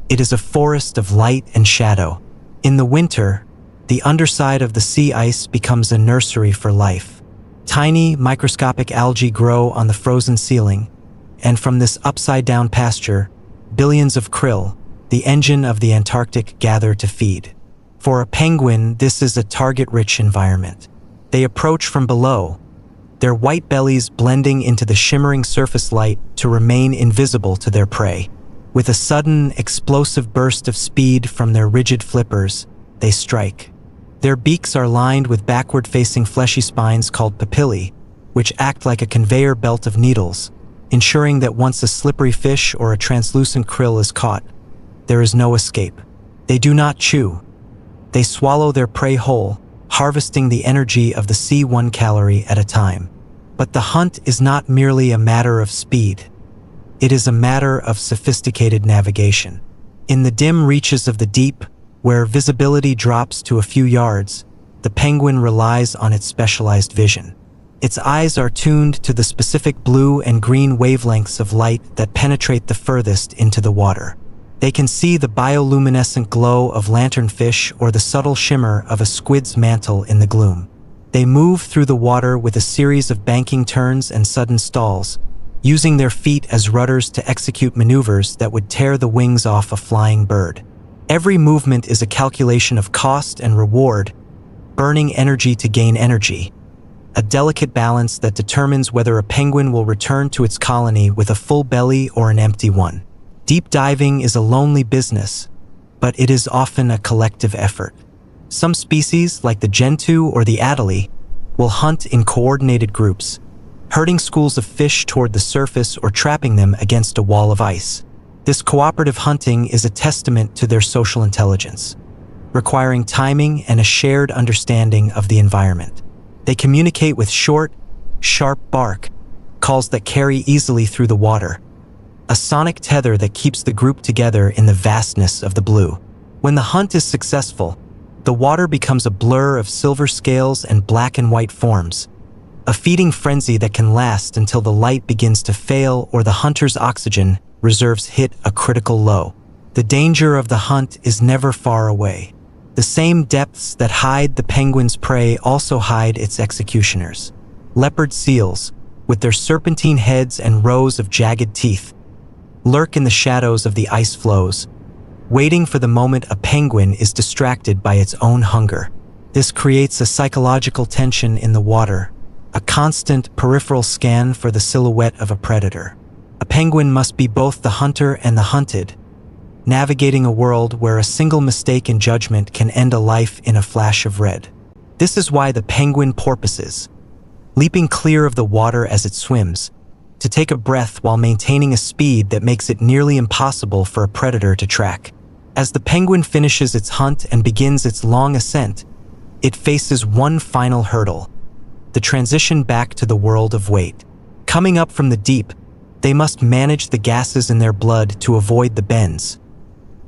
It is a forest of light and shadow. In the winter, the underside of the sea ice becomes a nursery for life. Tiny, microscopic algae grow on the frozen ceiling, and from this upside-down pasture, billions of krill, the engine of the Antarctic, gather to feed. For a penguin, this is a target-rich environment. They approach from below, their white bellies blending into the shimmering surface light to remain invisible to their prey. With a sudden, explosive burst of speed from their rigid flippers, they strike. Their beaks are lined with backward-facing fleshy spines called papillae, which act like a conveyor belt of needles, ensuring that once a slippery fish or a translucent krill is caught, there is no escape. They do not chew. They swallow their prey whole, harvesting the energy of the sea 1 calorie at a time. But the hunt is not merely a matter of speed. It is a matter of sophisticated navigation. In the dim reaches of the deep, where visibility drops to a few yards, the penguin relies on its specialized vision. Its eyes are tuned to the specific blue and green wavelengths of light that penetrate the furthest into the water. They can see the bioluminescent glow of lanternfish or the subtle shimmer of a squid's mantle in the gloom. They move through the water with a series of banking turns and sudden stalls, using their feet as rudders to execute maneuvers that would tear the wings off a flying bird. Every movement is a calculation of cost and reward, burning energy to gain energy, a delicate balance that determines whether a penguin will return to its colony with a full belly or an empty one. Deep diving is a lonely business, but it is often a collective effort. Some species, like the gentoo or the adelie, will hunt in coordinated groups, herding schools of fish toward the surface or trapping them against a wall of ice. This cooperative hunting is a testament to their social intelligence, requiring timing and a shared understanding of the environment. They communicate with short, sharp bark, calls that carry easily through the water, a sonic tether that keeps the group together in the vastness of the blue. When the hunt is successful, the water becomes a blur of silver scales and black and white forms, a feeding frenzy that can last until the light begins to fail or the hunter's oxygen reserves hit a critical low. The danger of the hunt is never far away. The same depths that hide the penguin's prey also hide its executioners. Leopard seals, with their serpentine heads and rows of jagged teeth, lurk in the shadows of the ice floes, waiting for the moment a penguin is distracted by its own hunger. This creates a psychological tension in the water, a constant peripheral scan for the silhouette of a predator. A penguin must be both the hunter and the hunted, navigating a world where a single mistake in judgment can end a life in a flash of red. This is why the penguin porpoises, leaping clear of the water as it swims, to take a breath while maintaining a speed that makes it nearly impossible for a predator to track. As the penguin finishes its hunt and begins its long ascent, it faces one final hurdle: the transition back to the world of weight. Coming up from the deep, they must manage the gases in their blood to avoid the bends,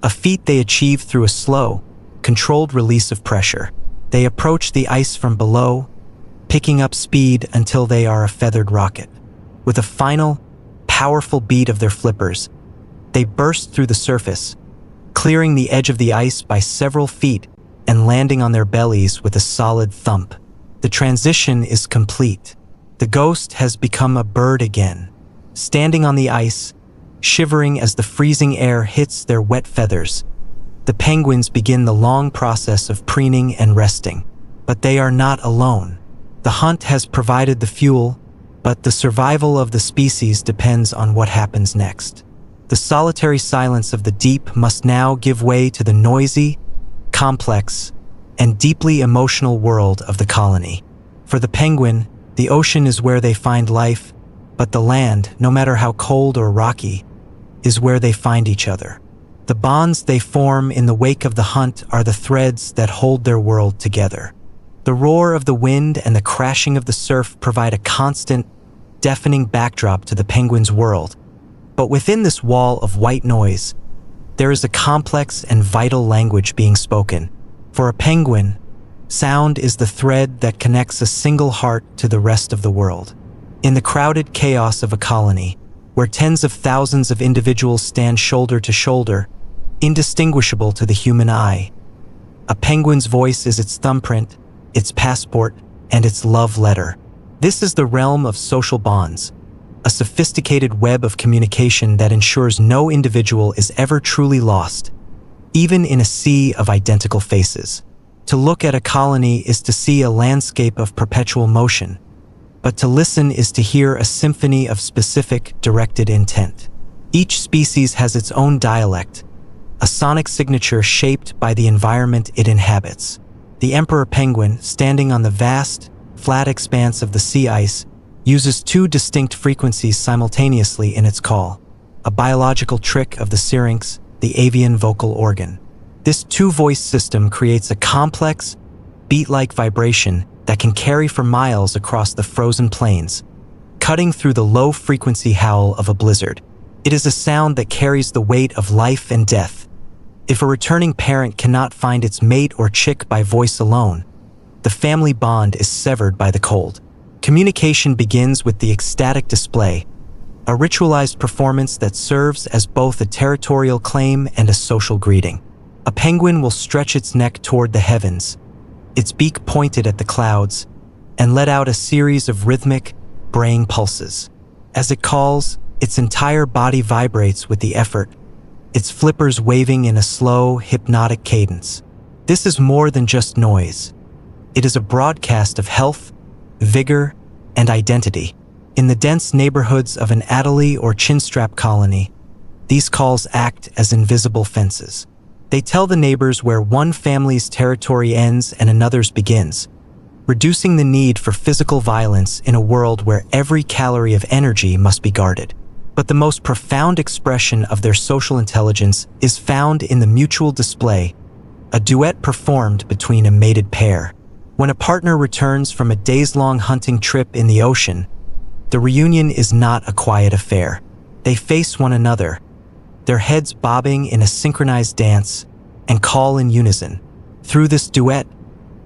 a feat they achieve through a slow, controlled release of pressure. They approach the ice from below, picking up speed until they are a feathered rocket. With a final, powerful beat of their flippers, they burst through the surface, clearing the edge of the ice by several feet and landing on their bellies with a solid thump. The transition is complete. The ghost has become a bird again, standing on the ice, shivering as the freezing air hits their wet feathers. The penguins begin the long process of preening and resting. But they are not alone. The hunt has provided the fuel, but the survival of the species depends on what happens next. The solitary silence of the deep must now give way to the noisy, complex, and deeply emotional world of the colony. For the penguin, the ocean is where they find life, but the land, no matter how cold or rocky, is where they find each other. The bonds they form in the wake of the hunt are the threads that hold their world together. The roar of the wind and the crashing of the surf provide a constant, deafening backdrop to the penguin's world. But within this wall of white noise, there is a complex and vital language being spoken. For a penguin, sound is the thread that connects a single heart to the rest of the world. In the crowded chaos of a colony, where tens of thousands of individuals stand shoulder to shoulder, indistinguishable to the human eye, a penguin's voice is its thumbprint, its passport, and its love letter. This is the realm of social bonds, a sophisticated web of communication that ensures no individual is ever truly lost, even in a sea of identical faces. To look at a colony is to see a landscape of perpetual motion, but to listen is to hear a symphony of specific, directed intent. Each species has its own dialect, a sonic signature shaped by the environment it inhabits. The emperor penguin, standing on the vast, flat expanse of the sea ice, uses two distinct frequencies simultaneously in its call, a biological trick of the syrinx, the avian vocal organ. This two-voice system creates a complex, beat-like vibration that can carry for miles across the frozen plains, cutting through the low-frequency howl of a blizzard. It is a sound that carries the weight of life and death. If a returning parent cannot find its mate or chick by voice alone, the family bond is severed by the cold. Communication begins with the ecstatic display, a ritualized performance that serves as both a territorial claim and a social greeting. A penguin will stretch its neck toward the heavens, its beak pointed at the clouds, and let out a series of rhythmic, braying pulses. As it calls, its entire body vibrates with the effort, its flippers waving in a slow, hypnotic cadence. This is more than just noise. It is a broadcast of health, vigor, and identity. In the dense neighborhoods of an Adelie or chinstrap colony, these calls act as invisible fences. They tell the neighbors where one family's territory ends and another's begins, reducing the need for physical violence in a world where every calorie of energy must be guarded. But the most profound expression of their social intelligence is found in the mutual display, a duet performed between a mated pair. When a partner returns from a days-long hunting trip in the ocean, the reunion is not a quiet affair. They face one another, their heads bobbing in a synchronized dance, and call in unison. Through this duet,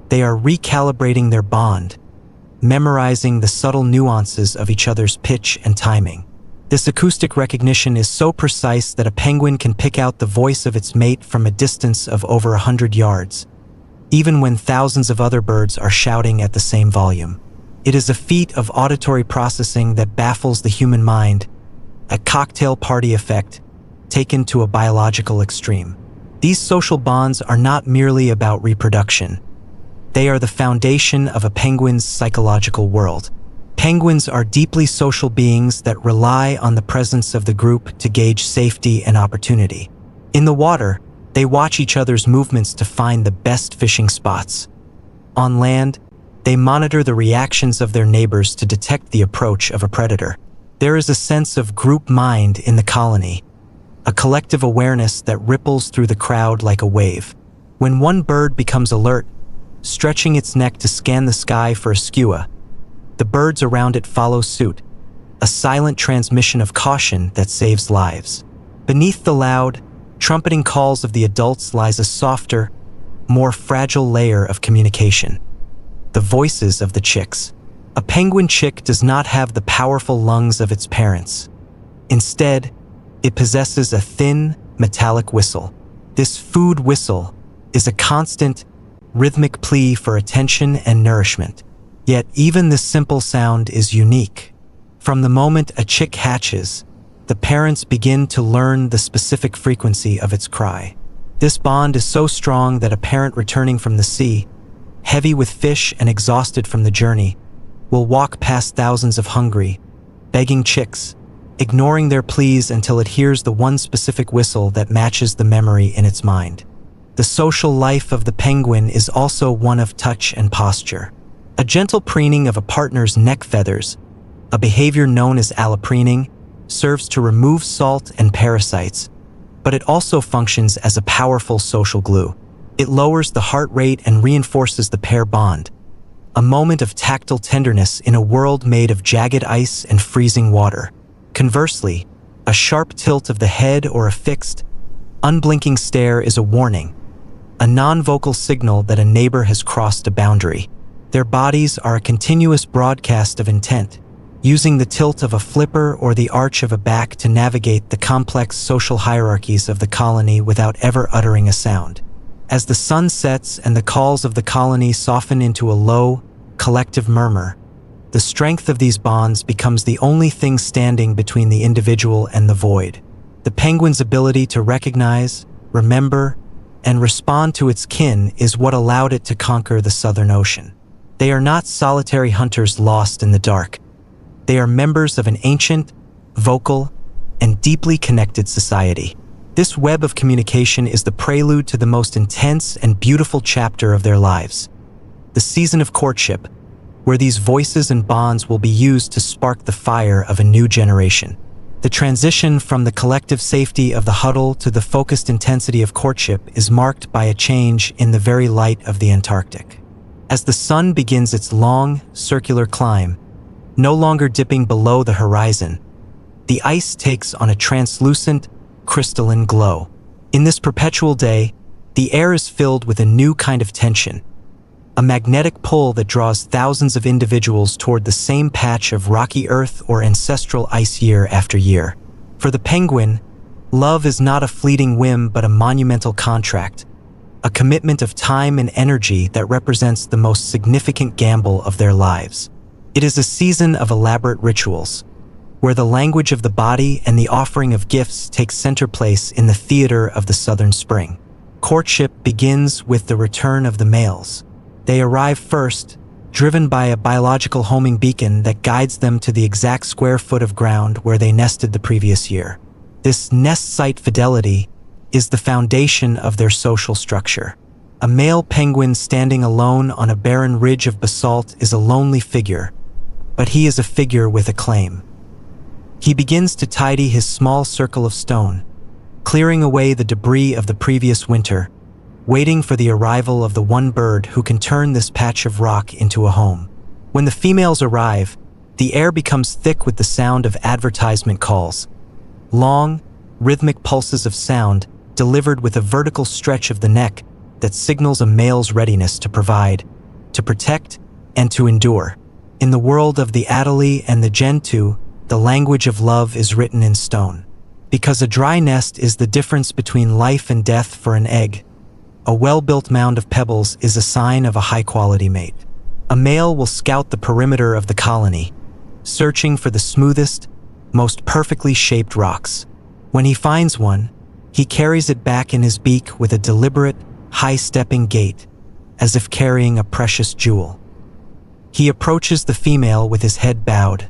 they are recalibrating their bond, memorizing the subtle nuances of each other's pitch and timing. This acoustic recognition is so precise that a penguin can pick out the voice of its mate from a distance of over 100 yards, even when thousands of other birds are shouting at the same volume. It is a feat of auditory processing that baffles the human mind, a cocktail party effect taken to a biological extreme. These social bonds are not merely about reproduction. They are the foundation of a penguin's psychological world. Penguins are deeply social beings that rely on the presence of the group to gauge safety and opportunity. In the water, they watch each other's movements to find the best fishing spots. On land, they monitor the reactions of their neighbors to detect the approach of a predator. There is a sense of group mind in the colony, a collective awareness that ripples through the crowd like a wave. When one bird becomes alert, stretching its neck to scan the sky for a skua. The birds around it follow suit, a silent transmission of caution that saves lives. Beneath the loud, trumpeting calls of the adults lies a softer, more fragile layer of communication. The voices of the chicks. A penguin chick does not have the powerful lungs of its parents. Instead, it possesses a thin, metallic whistle. This food whistle is a constant, rhythmic plea for attention and nourishment. Yet even this simple sound is unique. From the moment a chick hatches, the parents begin to learn the specific frequency of its cry. This bond is so strong that a parent returning from the sea, heavy with fish and exhausted from the journey, will walk past thousands of hungry, begging chicks, ignoring their pleas until it hears the one specific whistle that matches the memory in its mind. The social life of the penguin is also one of touch and posture. A gentle preening of a partner's neck feathers, a behavior known as allopreening, serves to remove salt and parasites, but it also functions as a powerful social glue. It lowers the heart rate and reinforces the pair bond, a moment of tactile tenderness in a world made of jagged ice and freezing water. Conversely, a sharp tilt of the head or a fixed, unblinking stare is a warning, a non-vocal signal that a neighbor has crossed a boundary. Their bodies are a continuous broadcast of intent, using the tilt of a flipper or the arch of a back to navigate the complex social hierarchies of the colony without ever uttering a sound. As the sun sets and the calls of the colony soften into a low, collective murmur, the strength of these bonds becomes the only thing standing between the individual and the void. The penguin's ability to recognize, remember, and respond to its kin is what allowed it to conquer the Southern Ocean. They are not solitary hunters lost in the dark. They are members of an ancient, vocal, and deeply connected society. This web of communication is the prelude to the most intense and beautiful chapter of their lives, the season of courtship, where these voices and bonds will be used to spark the fire of a new generation. The transition from the collective safety of the huddle to the focused intensity of courtship is marked by a change in the very light of the Antarctic. As the sun begins its long, circular climb, no longer dipping below the horizon, the ice takes on a translucent, crystalline glow. In this perpetual day, the air is filled with a new kind of tension, a magnetic pull that draws thousands of individuals toward the same patch of rocky earth or ancestral ice year after year. For the penguin, love is not a fleeting whim but a monumental contract, a commitment of time and energy that represents the most significant gamble of their lives. It is a season of elaborate rituals, where the language of the body and the offering of gifts take center place in the theater of the southern spring. Courtship begins with the return of the males. They arrive first, driven by a biological homing beacon that guides them to the exact square foot of ground where they nested the previous year. This nest site fidelity is the foundation of their social structure. A male penguin standing alone on a barren ridge of basalt is a lonely figure, but he is a figure with a claim. He begins to tidy his small circle of stone, clearing away the debris of the previous winter, waiting for the arrival of the one bird who can turn this patch of rock into a home. When the females arrive, the air becomes thick with the sound of advertisement calls, long, rhythmic pulses of sound delivered with a vertical stretch of the neck that signals a male's readiness to provide, to protect, and to endure. In the world of the Adelie and the Gentoo, the language of love is written in stone. Because a dry nest is the difference between life and death for an egg, a well-built mound of pebbles is a sign of a high-quality mate. A male will scout the perimeter of the colony, searching for the smoothest, most perfectly shaped rocks. When he finds one, he carries it back in his beak with a deliberate, high-stepping gait, as if carrying a precious jewel. He approaches the female with his head bowed,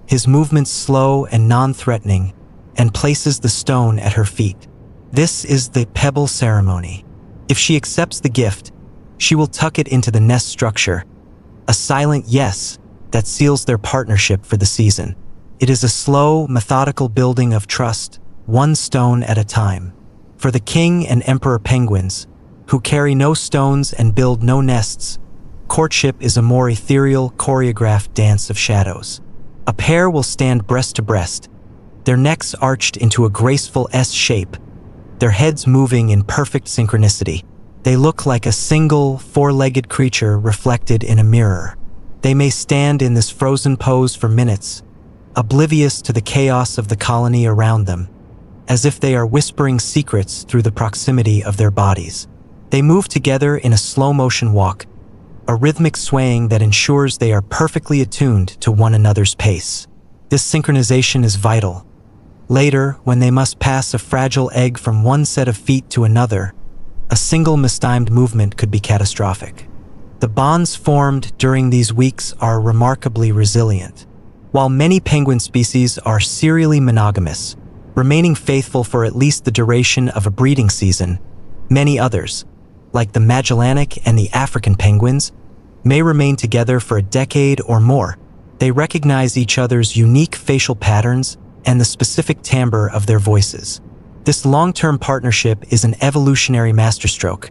his movements slow and non-threatening, and places the stone at her feet. This is the pebble ceremony. If she accepts the gift, she will tuck it into the nest structure, a silent yes that seals their partnership for the season. It is a slow, methodical building of trust, one stone at a time. For the king and emperor penguins, who carry no stones and build no nests. Courtship is a more ethereal, choreographed dance of shadows. A pair will stand breast to breast, their necks arched into a graceful S shape, their heads moving in perfect synchronicity. They look like a single, four-legged creature reflected in a mirror. They may stand in this frozen pose for minutes, oblivious to the chaos of the colony around them, as if they are whispering secrets through the proximity of their bodies. They move together in a slow-motion walk, a rhythmic swaying that ensures they are perfectly attuned to one another's pace. This synchronization is vital. Later, when they must pass a fragile egg from one set of feet to another, a single mistimed movement could be catastrophic. The bonds formed during these weeks are remarkably resilient. While many penguin species are serially monogamous, remaining faithful for at least the duration of a breeding season, many others, like the Magellanic and the African penguins, may remain together for a decade or more. They recognize each other's unique facial patterns and the specific timbre of their voices. This long-term partnership is an evolutionary masterstroke.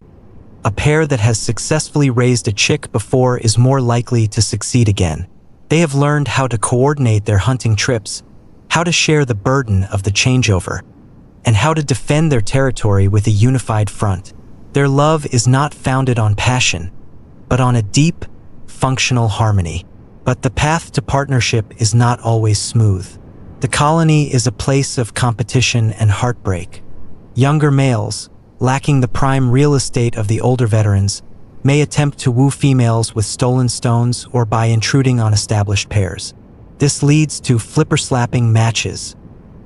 A pair that has successfully raised a chick before is more likely to succeed again. They have learned how to coordinate their hunting trips, how to share the burden of the changeover, and how to defend their territory with a unified front. Their love is not founded on passion, but on a deep, functional harmony. But the path to partnership is not always smooth. The colony is a place of competition and heartbreak. Younger males, lacking the prime real estate of the older veterans, may attempt to woo females with stolen stones or by intruding on established pairs. This leads to flipper-slapping matches,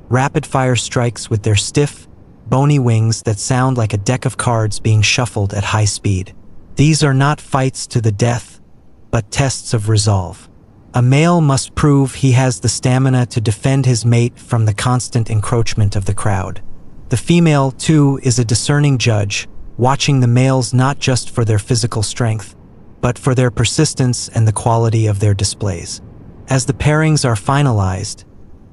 rapid-fire strikes with their stiff, bony wings that sound like a deck of cards being shuffled at high speed. These are not fights to the death, but tests of resolve. A male must prove he has the stamina to defend his mate from the constant encroachment of the crowd. The female, too, is a discerning judge, watching the males not just for their physical strength, but for their persistence and the quality of their displays. As the pairings are finalized,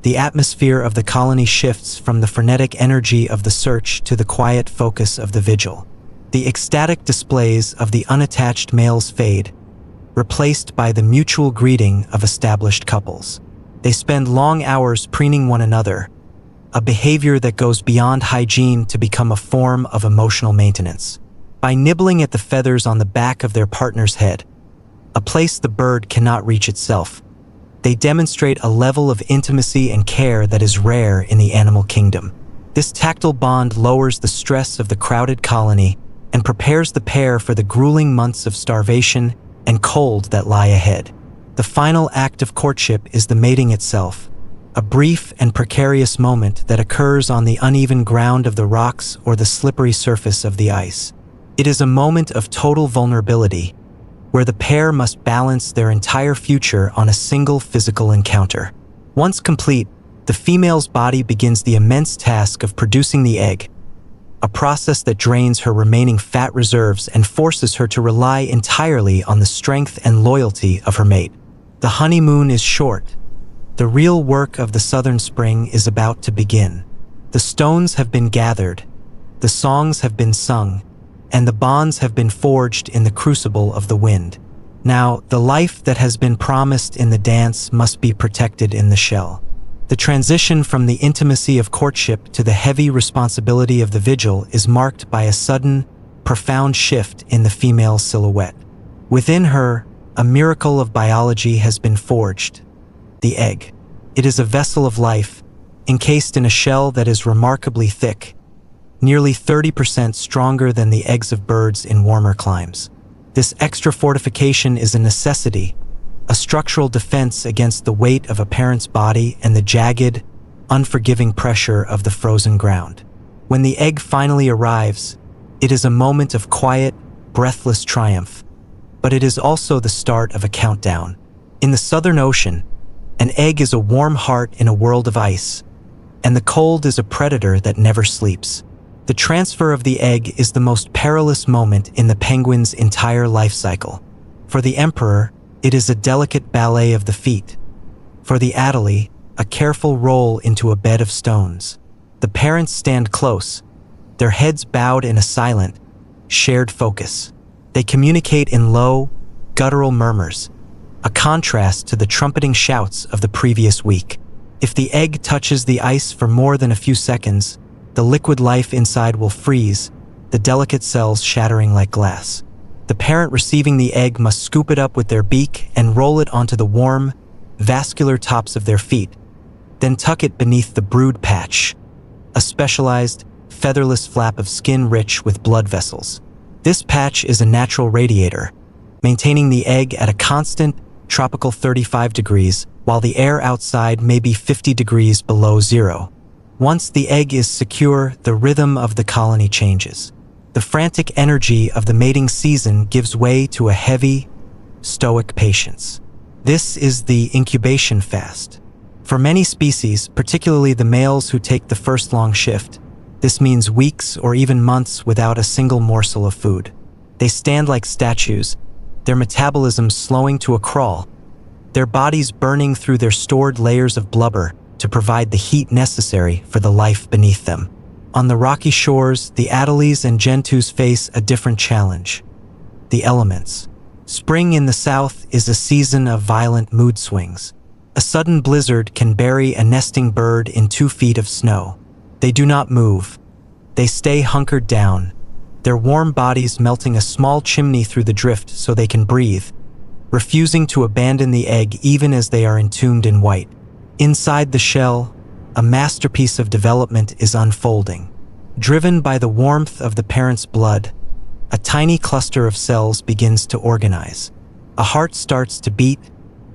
the atmosphere of the colony shifts from the frenetic energy of the search to the quiet focus of the vigil. The ecstatic displays of the unattached males fade, replaced by the mutual greeting of established couples. They spend long hours preening one another, a behavior that goes beyond hygiene to become a form of emotional maintenance. By nibbling at the feathers on the back of their partner's head, a place the bird cannot reach itself, they demonstrate a level of intimacy and care that is rare in the animal kingdom. This tactile bond lowers the stress of the crowded colony and prepares the pair for the grueling months of starvation and cold that lie ahead. The final act of courtship is the mating itself, a brief and precarious moment that occurs on the uneven ground of the rocks or the slippery surface of the ice. It is a moment of total vulnerability, where the pair must balance their entire future on a single physical encounter. Once complete, the female's body begins the immense task of producing the egg, a process that drains her remaining fat reserves and forces her to rely entirely on the strength and loyalty of her mate. The honeymoon is short. The real work of the southern spring is about to begin. The stones have been gathered, the songs have been sung, and the bonds have been forged in the crucible of the wind. Now, the life that has been promised in the dance must be protected in the shell. The transition from the intimacy of courtship to the heavy responsibility of the vigil is marked by a sudden, profound shift in the female's silhouette. Within her, a miracle of biology has been forged: the egg. It is a vessel of life, encased in a shell that is remarkably thick, nearly 30% stronger than the eggs of birds in warmer climes. This extra fortification is a necessity, a structural defense against the weight of a parent's body and the jagged, unforgiving pressure of the frozen ground. When the egg finally arrives, it is a moment of quiet, breathless triumph, but it is also the start of a countdown. In the Southern Ocean, an egg is a warm heart in a world of ice, and the cold is a predator that never sleeps. The transfer of the egg is the most perilous moment in the penguin's entire life cycle. For the emperor, it is a delicate ballet of the feet. For the adelie, a careful roll into a bed of stones. The parents stand close, their heads bowed in a silent, shared focus. They communicate in low, guttural murmurs, a contrast to the trumpeting shouts of the previous week. If the egg touches the ice for more than a few seconds, the liquid life inside will freeze, the delicate cells shattering like glass. The parent receiving the egg must scoop it up with their beak and roll it onto the warm, vascular tops of their feet, then tuck it beneath the brood patch, a specialized, featherless flap of skin rich with blood vessels. This patch is a natural radiator, maintaining the egg at a constant, tropical 35 degrees, while the air outside may be 50 degrees below zero. Once the egg is secure, the rhythm of the colony changes. The frantic energy of the mating season gives way to a heavy, stoic patience. This is the incubation fast. For many species, particularly the males who take the first long shift, this means weeks or even months without a single morsel of food. They stand like statues, their metabolism slowing to a crawl, their bodies burning through their stored layers of blubber to provide the heat necessary for the life beneath them. On the rocky shores, the adelies and gentoos face a different challenge: the elements. Spring in the south is a season of violent mood swings. A sudden blizzard can bury a nesting bird in 2 feet of snow. They do not move. They stay hunkered down, their warm bodies melting a small chimney through the drift so they can breathe, refusing to abandon the egg even as they are entombed in white. Inside the shell, a masterpiece of development is unfolding. Driven by the warmth of the parent's blood, a tiny cluster of cells begins to organize. A heart starts to beat,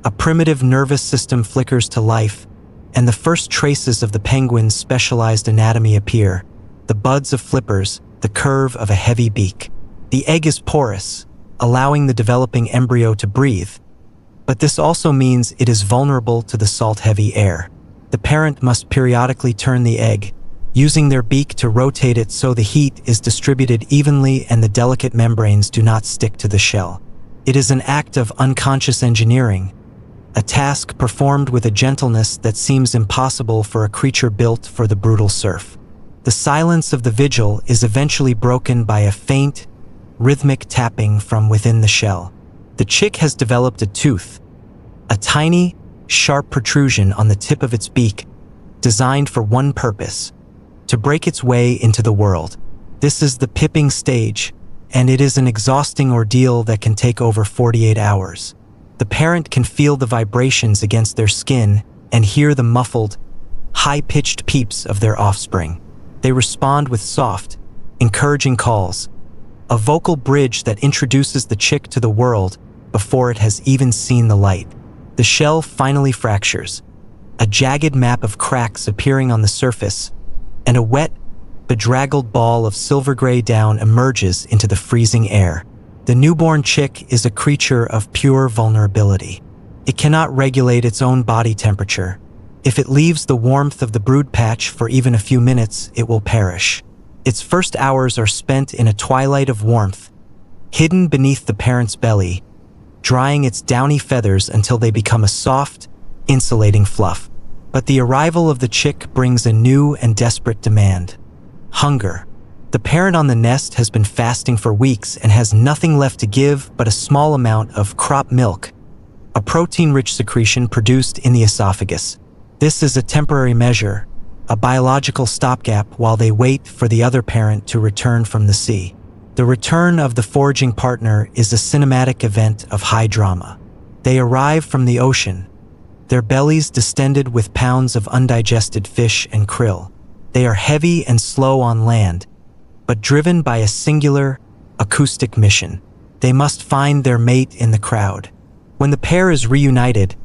a primitive nervous system flickers to life, and the first traces of the penguin's specialized anatomy appear: the buds of flippers, the curve of a heavy beak. The egg is porous, allowing the developing embryo to breathe, but this also means it is vulnerable to the salt-heavy air. The parent must periodically turn the egg, using their beak to rotate it so the heat is distributed evenly and the delicate membranes do not stick to the shell. It is an act of unconscious engineering, a task performed with a gentleness that seems impossible for a creature built for the brutal surf. The silence of the vigil is eventually broken by a faint, rhythmic tapping from within the shell. The chick has developed a tooth, a tiny, sharp protrusion on the tip of its beak, designed for one purpose: to break its way into the world. This is the pipping stage, and it is an exhausting ordeal that can take over 48 hours. The parent can feel the vibrations against their skin and hear the muffled, high-pitched peeps of their offspring. They respond with soft, encouraging calls, a vocal bridge that introduces the chick to the world before it has even seen the light. The shell finally fractures, a jagged map of cracks appearing on the surface, and a wet, bedraggled ball of silver-gray down emerges into the freezing air. The newborn chick is a creature of pure vulnerability. It cannot regulate its own body temperature. If it leaves the warmth of the brood patch for even a few minutes, it will perish. Its first hours are spent in a twilight of warmth, hidden beneath the parent's belly, drying its downy feathers until they become a soft, insulating fluff. But the arrival of the chick brings a new and desperate demand: hunger. The parent on the nest has been fasting for weeks and has nothing left to give but a small amount of crop milk, a protein-rich secretion produced in the esophagus. This is a temporary measure, a biological stopgap while they wait for the other parent to return from the sea. The return of the foraging partner is a cinematic event of high drama. They arrive from the ocean, their bellies distended with pounds of undigested fish and krill. They are heavy and slow on land, but driven by a singular, acoustic mission. They must find their mate in the crowd. When the pair is reunited,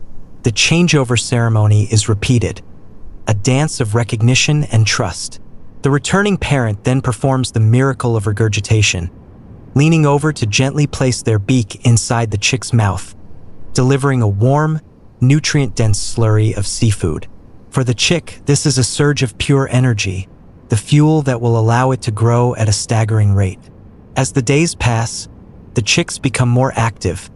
the changeover ceremony is repeated, a dance of recognition and trust. The returning parent then performs the miracle of regurgitation, leaning over to gently place their beak inside the chick's mouth, delivering a warm, nutrient-dense slurry of seafood. For the chick, this is a surge of pure energy, the fuel that will allow it to grow at a staggering rate. As the days pass, the chicks become more active,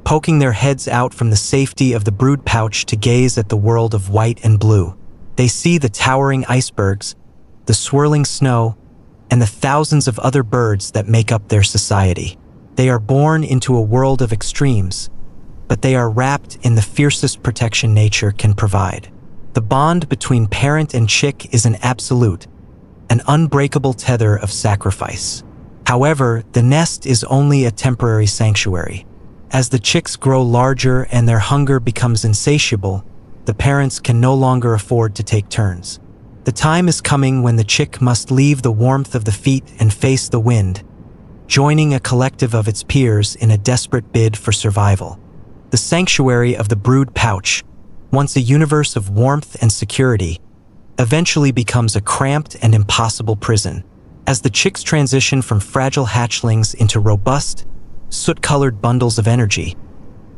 poking their heads out from the safety of the brood pouch to gaze at the world of white and blue. They see the towering icebergs, the swirling snow, and the thousands of other birds that make up their society. They are born into a world of extremes, but they are wrapped in the fiercest protection nature can provide. The bond between parent and chick is an absolute, an unbreakable tether of sacrifice. However, the nest is only a temporary sanctuary. As the chicks grow larger and their hunger becomes insatiable, the parents can no longer afford to take turns. The time is coming when the chick must leave the warmth of the feet and face the wind, joining a collective of its peers in a desperate bid for survival. The sanctuary of the brood pouch, once a universe of warmth and security, eventually becomes a cramped and impossible prison. As the chicks transition from fragile hatchlings into robust, soot-colored bundles of energy,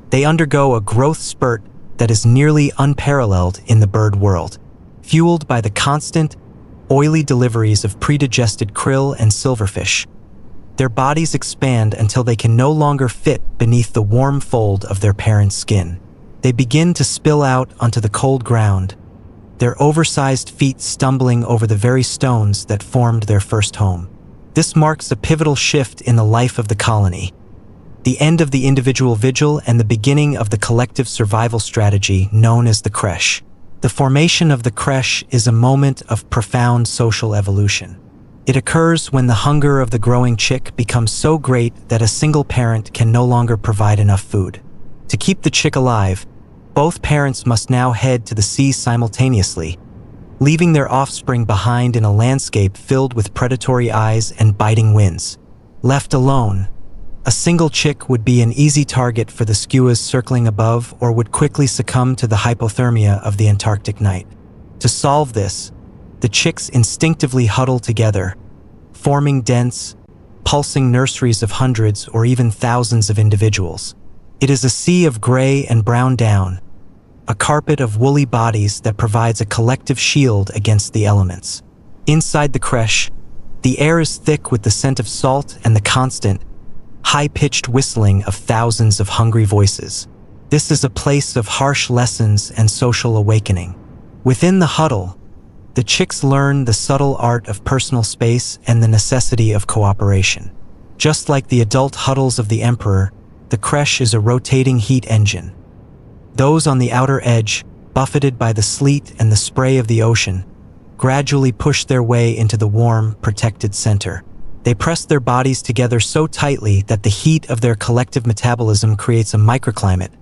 they undergo a growth spurt that is nearly unparalleled in the bird world. Fueled by the constant, oily deliveries of pre-digested krill and silverfish, their bodies expand until they can no longer fit beneath the warm fold of their parents' skin. They begin to spill out onto the cold ground, their oversized feet stumbling over the very stones that formed their first home. This marks a pivotal shift in the life of the colony, the end of the individual vigil and the beginning of the collective survival strategy known as the creche. The formation of the creche is a moment of profound social evolution. It occurs when the hunger of the growing chick becomes so great that a single parent can no longer provide enough food. To keep the chick alive, both parents must now head to the sea simultaneously, leaving their offspring behind in a landscape filled with predatory eyes and biting winds. Left alone, a single chick would be an easy target for the skuas circling above or would quickly succumb to the hypothermia of the Antarctic night. To solve this, the chicks instinctively huddle together, forming dense, pulsing nurseries of hundreds or even thousands of individuals. It is a sea of gray and brown down, a carpet of woolly bodies that provides a collective shield against the elements. Inside the creche, the air is thick with the scent of salt and the constant, high-pitched whistling of thousands of hungry voices. This is a place of harsh lessons and social awakening. Within the huddle, the chicks learn the subtle art of personal space and the necessity of cooperation. Just like the adult huddles of the emperor, the creche is a rotating heat engine. Those on the outer edge, buffeted by the sleet and the spray of the ocean, gradually push their way into the warm, protected center. They press their bodies together so tightly that the heat of their collective metabolism creates a microclimate,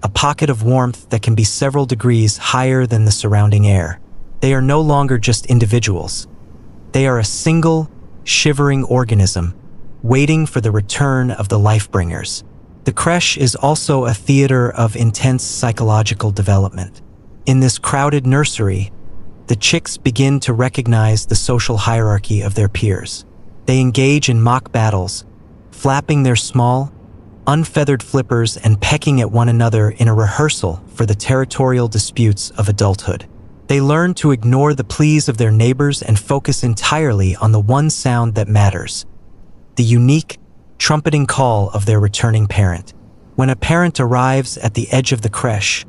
a pocket of warmth that can be several degrees higher than the surrounding air. They are no longer just individuals. They are a single, shivering organism, waiting for the return of the life-bringers. The creche is also a theater of intense psychological development. In this crowded nursery, the chicks begin to recognize the social hierarchy of their peers. They engage in mock battles, flapping their small, unfeathered flippers and pecking at one another in a rehearsal for the territorial disputes of adulthood. They learn to ignore the pleas of their neighbors and focus entirely on the one sound that matters, the unique, trumpeting call of their returning parent. When a parent arrives at the edge of the creche,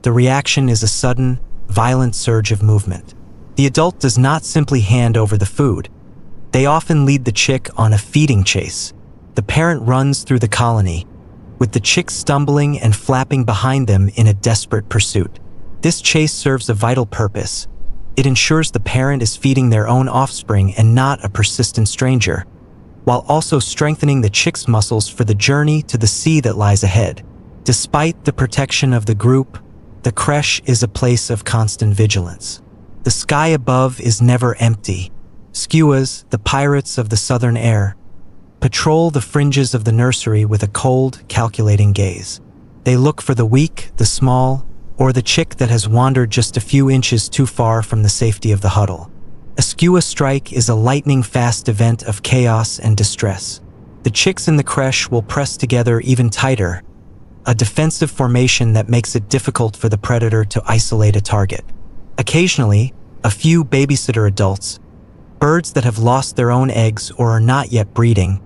the reaction is a sudden, violent surge of movement. The adult does not simply hand over the food. They often lead the chick on a feeding chase. The parent runs through the colony, with the chick stumbling and flapping behind them in a desperate pursuit. This chase serves a vital purpose. It ensures the parent is feeding their own offspring and not a persistent stranger, while also strengthening the chick's muscles for the journey to the sea that lies ahead. Despite the protection of the group, the creche is a place of constant vigilance. The sky above is never empty. Skuas, the pirates of the southern air, patrol the fringes of the nursery with a cold, calculating gaze. They look for the weak, the small, or the chick that has wandered just a few inches too far from the safety of the huddle. A skua strike is a lightning-fast event of chaos and distress. The chicks in the creche will press together even tighter, a defensive formation that makes it difficult for the predator to isolate a target. Occasionally, a few babysitter adults, birds that have lost their own eggs or are not yet breeding,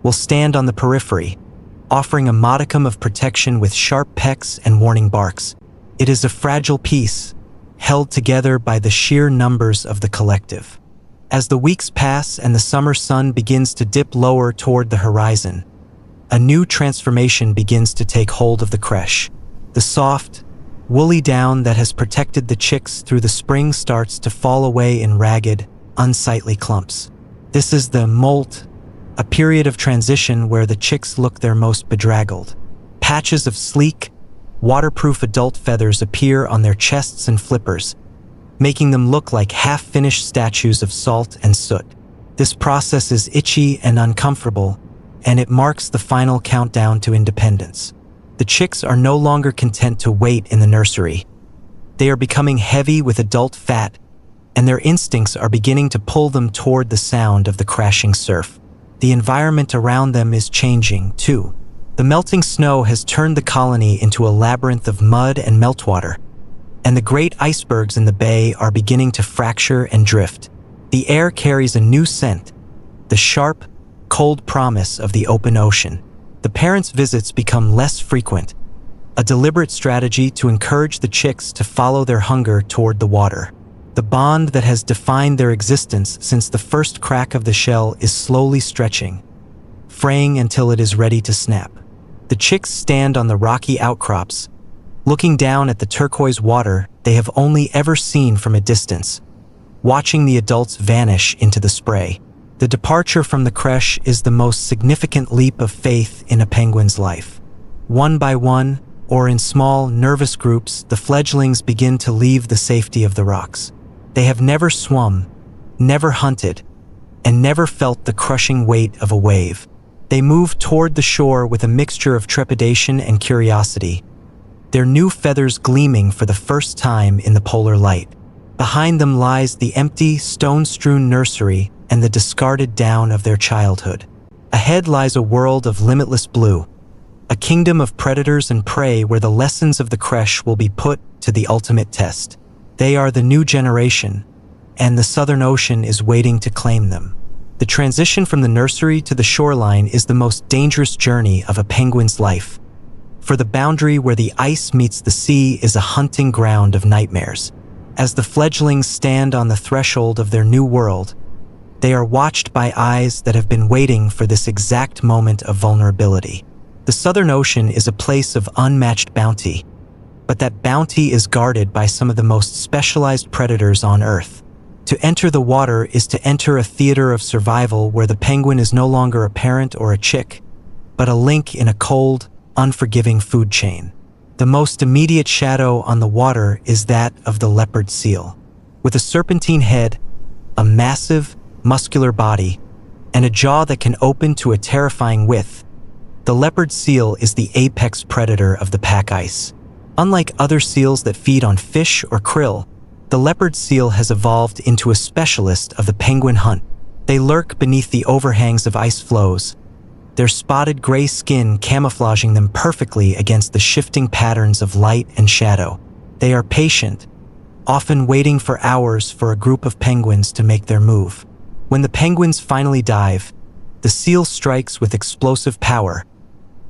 will stand on the periphery, offering a modicum of protection with sharp pecks and warning barks. It is a fragile piece, held together by the sheer numbers of the collective. As the weeks pass and the summer sun begins to dip lower toward the horizon, a new transformation begins to take hold of the creche. The soft, woolly down that has protected the chicks through the spring starts to fall away in ragged, unsightly clumps. This is the molt, a period of transition where the chicks look their most bedraggled. Patches of sleek, waterproof adult feathers appear on their chests and flippers, making them look like half-finished statues of salt and soot. This process is itchy and uncomfortable, and it marks the final countdown to independence. The chicks are no longer content to wait in the nursery. They are becoming heavy with adult fat, and their instincts are beginning to pull them toward the sound of the crashing surf. The environment around them is changing, too. The melting snow has turned the colony into a labyrinth of mud and meltwater, and the great icebergs in the bay are beginning to fracture and drift. The air carries a new scent, the sharp, cold promise of the open ocean. The parents' visits become less frequent, a deliberate strategy to encourage the chicks to follow their hunger toward the water. The bond that has defined their existence since the first crack of the shell is slowly stretching, fraying until it is ready to snap. The chicks stand on the rocky outcrops, looking down at the turquoise water they have only ever seen from a distance, watching the adults vanish into the spray. The departure from the creche is the most significant leap of faith in a penguin's life. One by one, or in small, nervous groups, the fledglings begin to leave the safety of the rocks. They have never swum, never hunted, and never felt the crushing weight of a wave. They move toward the shore with a mixture of trepidation and curiosity, their new feathers gleaming for the first time in the polar light. Behind them lies the empty, stone-strewn nursery and the discarded down of their childhood. Ahead lies a world of limitless blue, a kingdom of predators and prey where the lessons of the creche will be put to the ultimate test. They are the new generation, and the Southern Ocean is waiting to claim them. The transition from the nursery to the shoreline is the most dangerous journey of a penguin's life, for the boundary where the ice meets the sea is a hunting ground of nightmares. As the fledglings stand on the threshold of their new world, they are watched by eyes that have been waiting for this exact moment of vulnerability. The Southern Ocean is a place of unmatched bounty, but that bounty is guarded by some of the most specialized predators on Earth. To enter the water is to enter a theater of survival where the penguin is no longer a parent or a chick, but a link in a cold, unforgiving food chain. The most immediate shadow on the water is that of the leopard seal. With a serpentine head, a massive, muscular body, and a jaw that can open to a terrifying width, the leopard seal is the apex predator of the pack ice. Unlike other seals that feed on fish or krill, the leopard seal has evolved into a specialist of the penguin hunt. They lurk beneath the overhangs of ice floes, their spotted gray skin camouflaging them perfectly against the shifting patterns of light and shadow. They are patient, often waiting for hours for a group of penguins to make their move. When the penguins finally dive, the seal strikes with explosive power,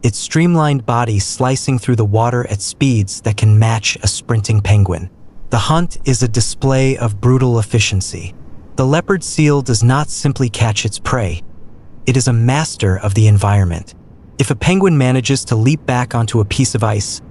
its streamlined body slicing through the water at speeds that can match a sprinting penguin. The hunt is a display of brutal efficiency. The leopard seal does not simply catch its prey. It is a master of the environment. If a penguin manages to leap back onto a piece of ice,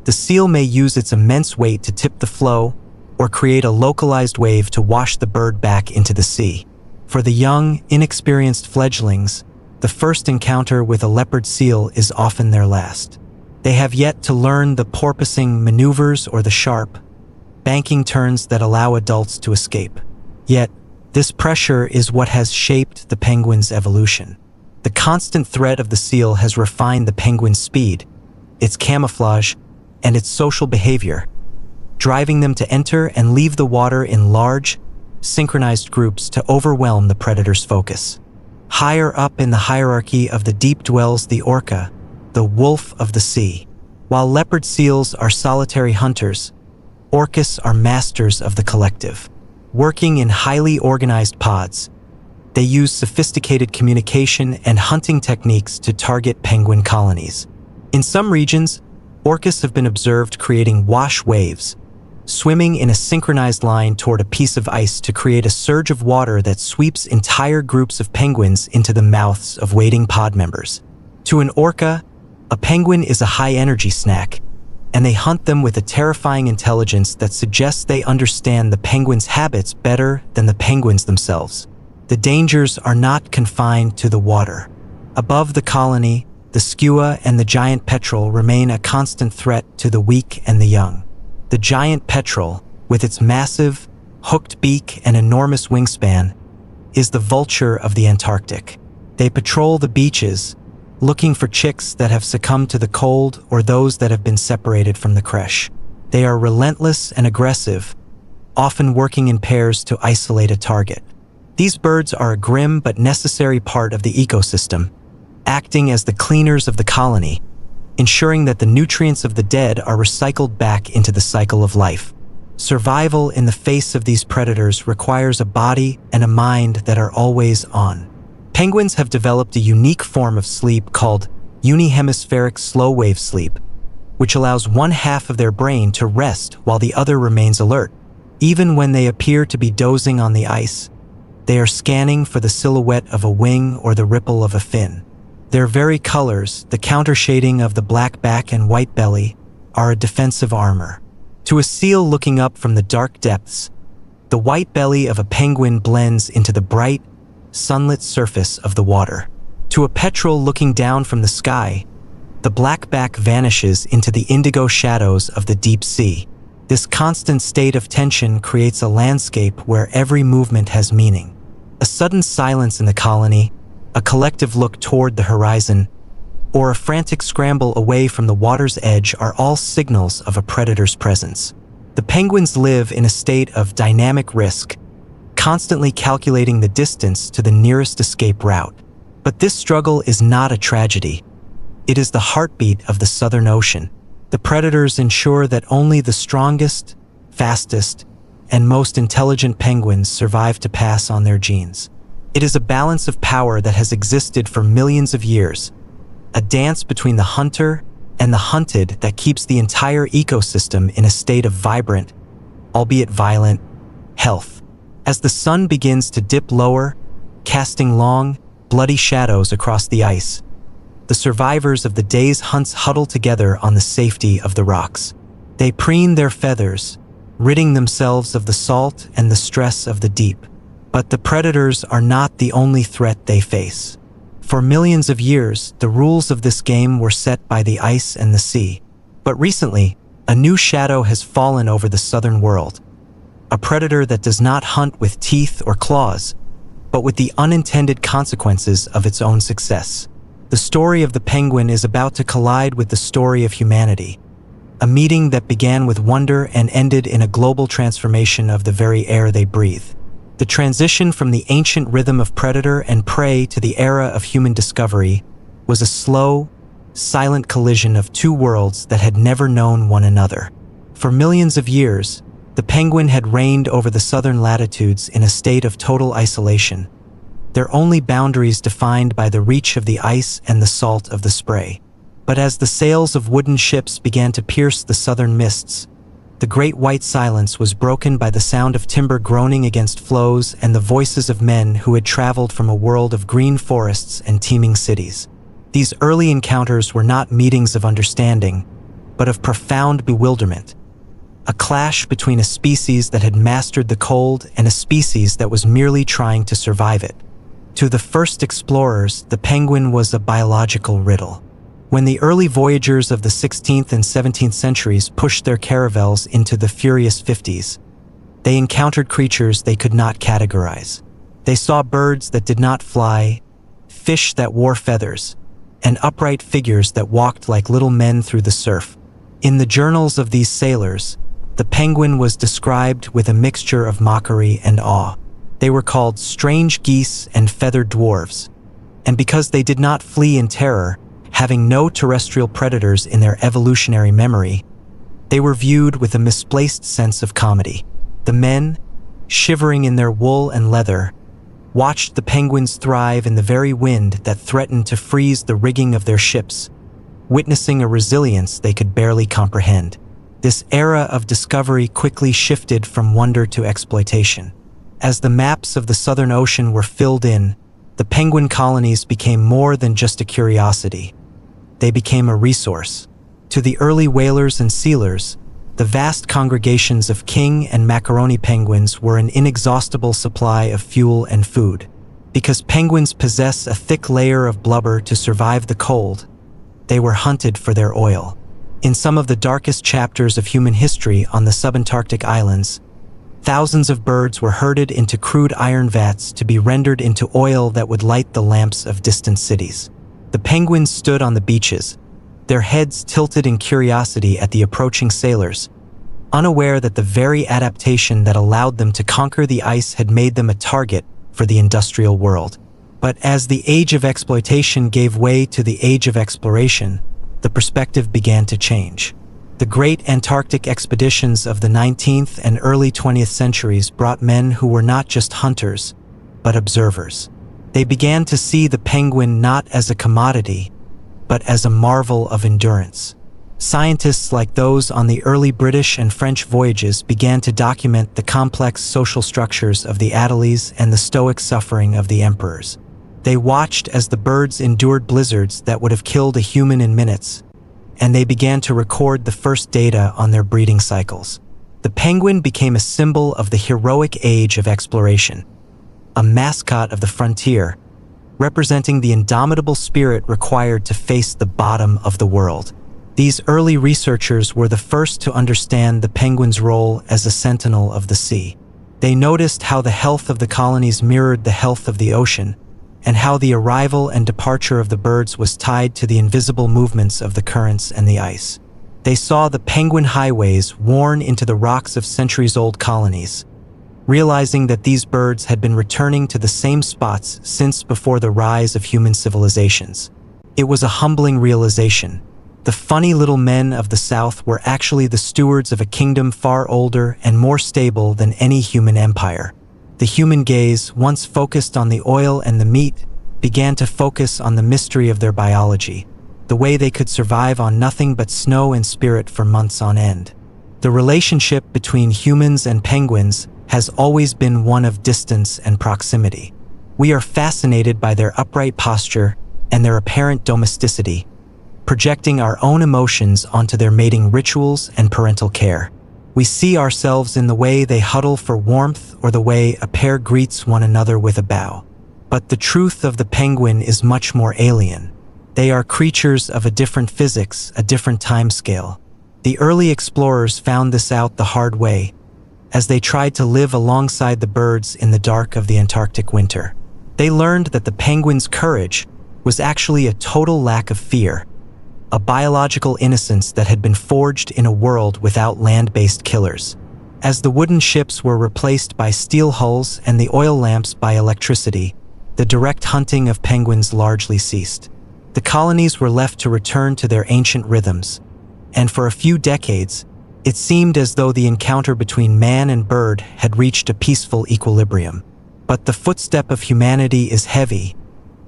the seal may use its immense weight to tip the flow or create a localized wave to wash the bird back into the sea. For the young, inexperienced fledglings, the first encounter with a leopard seal is often their last. They have yet to learn the porpoising maneuvers or the sharp, banking turns that allow adults to escape. Yet, this pressure is what has shaped the penguin's evolution. The constant threat of the seal has refined the penguin's speed, its camouflage, and its social behavior, driving them to enter and leave the water in large, synchronized groups to overwhelm the predator's focus. Higher up in the hierarchy of the deep dwells the orca, the wolf of the sea. While leopard seals are solitary hunters, orcas are masters of the collective. Working in highly organized pods, they use sophisticated communication and hunting techniques to target penguin colonies. In some regions, orcas have been observed creating wash waves, swimming in a synchronized line toward a piece of ice to create a surge of water that sweeps entire groups of penguins into the mouths of waiting pod members. To an orca, a penguin is a high-energy snack, and they hunt them with a terrifying intelligence that suggests they understand the penguins' habits better than the penguins themselves. The dangers are not confined to the water. Above the colony, the skua and the giant petrel remain a constant threat to the weak and the young. The giant petrel, with its massive, hooked beak and enormous wingspan, is the vulture of the Antarctic. They patrol the beaches, looking for chicks that have succumbed to the cold or those that have been separated from the creche. They are relentless and aggressive, often working in pairs to isolate a target. These birds are a grim but necessary part of the ecosystem, acting as the cleaners of the colony, ensuring that the nutrients of the dead are recycled back into the cycle of life. Survival in the face of these predators requires a body and a mind that are always on. Penguins have developed a unique form of sleep called unihemispheric slow-wave sleep, which allows one half of their brain to rest while the other remains alert. Even when they appear to be dozing on the ice, they are scanning for the silhouette of a wing or the ripple of a fin. Their very colors, the countershading of the black back and white belly, are a defensive armor. To a seal looking up from the dark depths, the white belly of a penguin blends into the bright, sunlit surface of the water. To a petrel looking down from the sky, the black back vanishes into the indigo shadows of the deep sea. This constant state of tension creates a landscape where every movement has meaning. A sudden silence in the colony, a collective look toward the horizon, or a frantic scramble away from the water's edge are all signals of a predator's presence. The penguins live in a state of dynamic risk, constantly calculating the distance to the nearest escape route. But this struggle is not a tragedy. It is the heartbeat of the Southern Ocean. The predators ensure that only the strongest, fastest, and most intelligent penguins survive to pass on their genes. It is a balance of power that has existed for millions of years, a dance between the hunter and the hunted that keeps the entire ecosystem in a state of vibrant, albeit violent, health. As the sun begins to dip lower, casting long, bloody shadows across the ice, the survivors of the day's hunts huddle together on the safety of the rocks. They preen their feathers, ridding themselves of the salt and the stress of the deep. But the predators are not the only threat they face. For millions of years, the rules of this game were set by the ice and the sea. But recently, a new shadow has fallen over the southern world. A predator that does not hunt with teeth or claws, but with the unintended consequences of its own success. The story of the penguin is about to collide with the story of humanity, a meeting that began with wonder and ended in a global transformation of the very air they breathe. The transition from the ancient rhythm of predator and prey to the era of human discovery was a slow, silent collision of two worlds that had never known one another. For millions of years, the penguin had reigned over the southern latitudes in a state of total isolation, their only boundaries defined by the reach of the ice and the salt of the spray. But as the sails of wooden ships began to pierce the southern mists, the great white silence was broken by the sound of timber groaning against floes and the voices of men who had traveled from a world of green forests and teeming cities. These early encounters were not meetings of understanding, but of profound bewilderment. A clash between a species that had mastered the cold and a species that was merely trying to survive it. To the first explorers, the penguin was a biological riddle. When the early voyagers of the 16th and 17th centuries pushed their caravels into the furious 50s, they encountered creatures they could not categorize. They saw birds that did not fly, fish that wore feathers, and upright figures that walked like little men through the surf. In the journals of these sailors, the penguin was described with a mixture of mockery and awe. They were called strange geese and feathered dwarves, and because they did not flee in terror, having no terrestrial predators in their evolutionary memory, they were viewed with a misplaced sense of comedy. The men, shivering in their wool and leather, watched the penguins thrive in the very wind that threatened to freeze the rigging of their ships, witnessing a resilience they could barely comprehend. This era of discovery quickly shifted from wonder to exploitation. As the maps of the Southern Ocean were filled in, the penguin colonies became more than just a curiosity. They became a resource. To the early whalers and sealers, the vast congregations of king and macaroni penguins were an inexhaustible supply of fuel and food. Because penguins possess a thick layer of blubber to survive the cold, they were hunted for their oil. In some of the darkest chapters of human history on the subantarctic islands, thousands of birds were herded into crude iron vats to be rendered into oil that would light the lamps of distant cities. The penguins stood on the beaches, their heads tilted in curiosity at the approaching sailors, unaware that the very adaptation that allowed them to conquer the ice had made them a target for the industrial world. But as the age of exploitation gave way to the age of exploration, the perspective began to change. The great Antarctic expeditions of the 19th and early 20th centuries brought men who were not just hunters, but observers. They began to see the penguin not as a commodity, but as a marvel of endurance. Scientists like those on the early British and French voyages began to document the complex social structures of the Attalees and the stoic suffering of the emperors. They watched as the birds endured blizzards that would have killed a human in minutes, and they began to record the first data on their breeding cycles. The penguin became a symbol of the heroic age of exploration, a mascot of the frontier, representing the indomitable spirit required to face the bottom of the world. These early researchers were the first to understand the penguin's role as a sentinel of the sea. They noticed how the health of the colonies mirrored the health of the ocean, and how the arrival and departure of the birds was tied to the invisible movements of the currents and the ice. They saw the penguin highways worn into the rocks of centuries-old colonies, realizing that these birds had been returning to the same spots since before the rise of human civilizations. It was a humbling realization. The funny little men of the South were actually the stewards of a kingdom far older and more stable than any human empire. The human gaze, once focused on the oil and the meat, began to focus on the mystery of their biology, the way they could survive on nothing but snow and spirit for months on end. The relationship between humans and penguins has always been one of distance and proximity. We are fascinated by their upright posture and their apparent domesticity, projecting our own emotions onto their mating rituals and parental care. We see ourselves in the way they huddle for warmth or the way a pair greets one another with a bow. But the truth of the penguin is much more alien. They are creatures of a different physics, a different timescale. The early explorers found this out the hard way, as they tried to live alongside the birds in the dark of the Antarctic winter. They learned that the penguin's courage was actually a total lack of fear, a biological innocence that had been forged in a world without land-based killers. As the wooden ships were replaced by steel hulls and the oil lamps by electricity, the direct hunting of penguins largely ceased. The colonies were left to return to their ancient rhythms, and for a few decades, it seemed as though the encounter between man and bird had reached a peaceful equilibrium. But the footstep of humanity is heavy,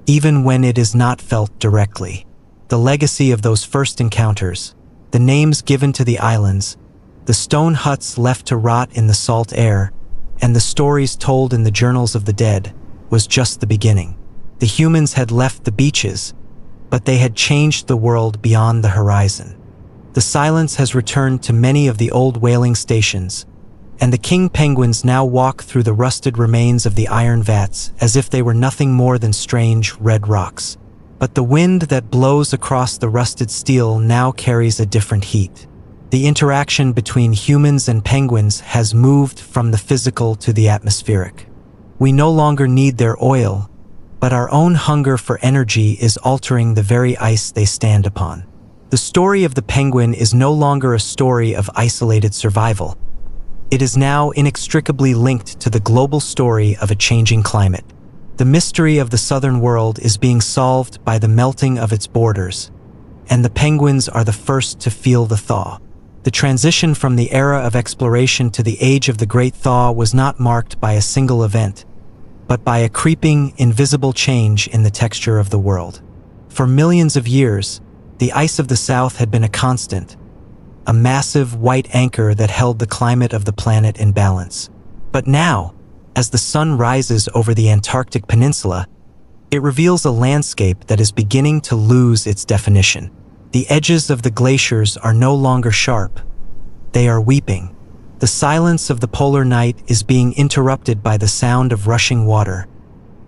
even when it is not felt directly. The legacy of those first encounters, the names given to the islands, the stone huts left to rot in the salt air, and the stories told in the journals of the dead, was just the beginning. The humans had left the beaches, but they had changed the world beyond the horizon. The silence has returned to many of the old whaling stations, and the king penguins now walk through the rusted remains of the iron vats as if they were nothing more than strange red rocks. But the wind that blows across the rusted steel now carries a different heat. The interaction between humans and penguins has moved from the physical to the atmospheric. We no longer need their oil, but our own hunger for energy is altering the very ice they stand upon. The story of the penguin is no longer a story of isolated survival. It is now inextricably linked to the global story of a changing climate. The mystery of the southern world is being solved by the melting of its borders, and the penguins are the first to feel the thaw. The transition from the era of exploration to the age of the Great Thaw was not marked by a single event, but by a creeping, invisible change in the texture of the world. For millions of years, the ice of the South had been a constant, a massive white anchor that held the climate of the planet in balance. But now, as the sun rises over the Antarctic Peninsula, it reveals a landscape that is beginning to lose its definition. The edges of the glaciers are no longer sharp. They are weeping. The silence of the polar night is being interrupted by the sound of rushing water,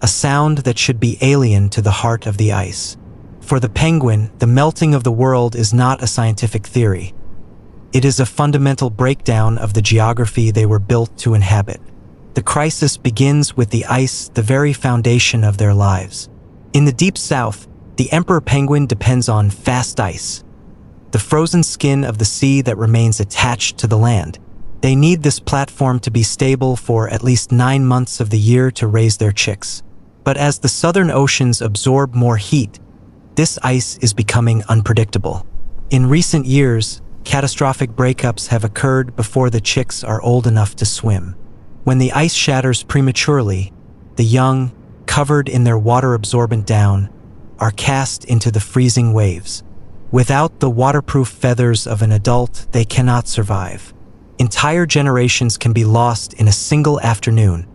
a sound that should be alien to the heart of the ice. For the penguin, the melting of the world is not a scientific theory. It is a fundamental breakdown of the geography they were built to inhabit. The crisis begins with the ice, the very foundation of their lives. In the deep south, the emperor penguin depends on fast ice, the frozen skin of the sea that remains attached to the land. They need this platform to be stable for at least 9 months of the year to raise their chicks. But as the southern oceans absorb more heat, this ice is becoming unpredictable. In recent years, catastrophic breakups have occurred before the chicks are old enough to swim. When the ice shatters prematurely, the young, covered in their water-absorbent down, are cast into the freezing waves. Without the waterproof feathers of an adult, they cannot survive. Entire generations can be lost in a single afternoon,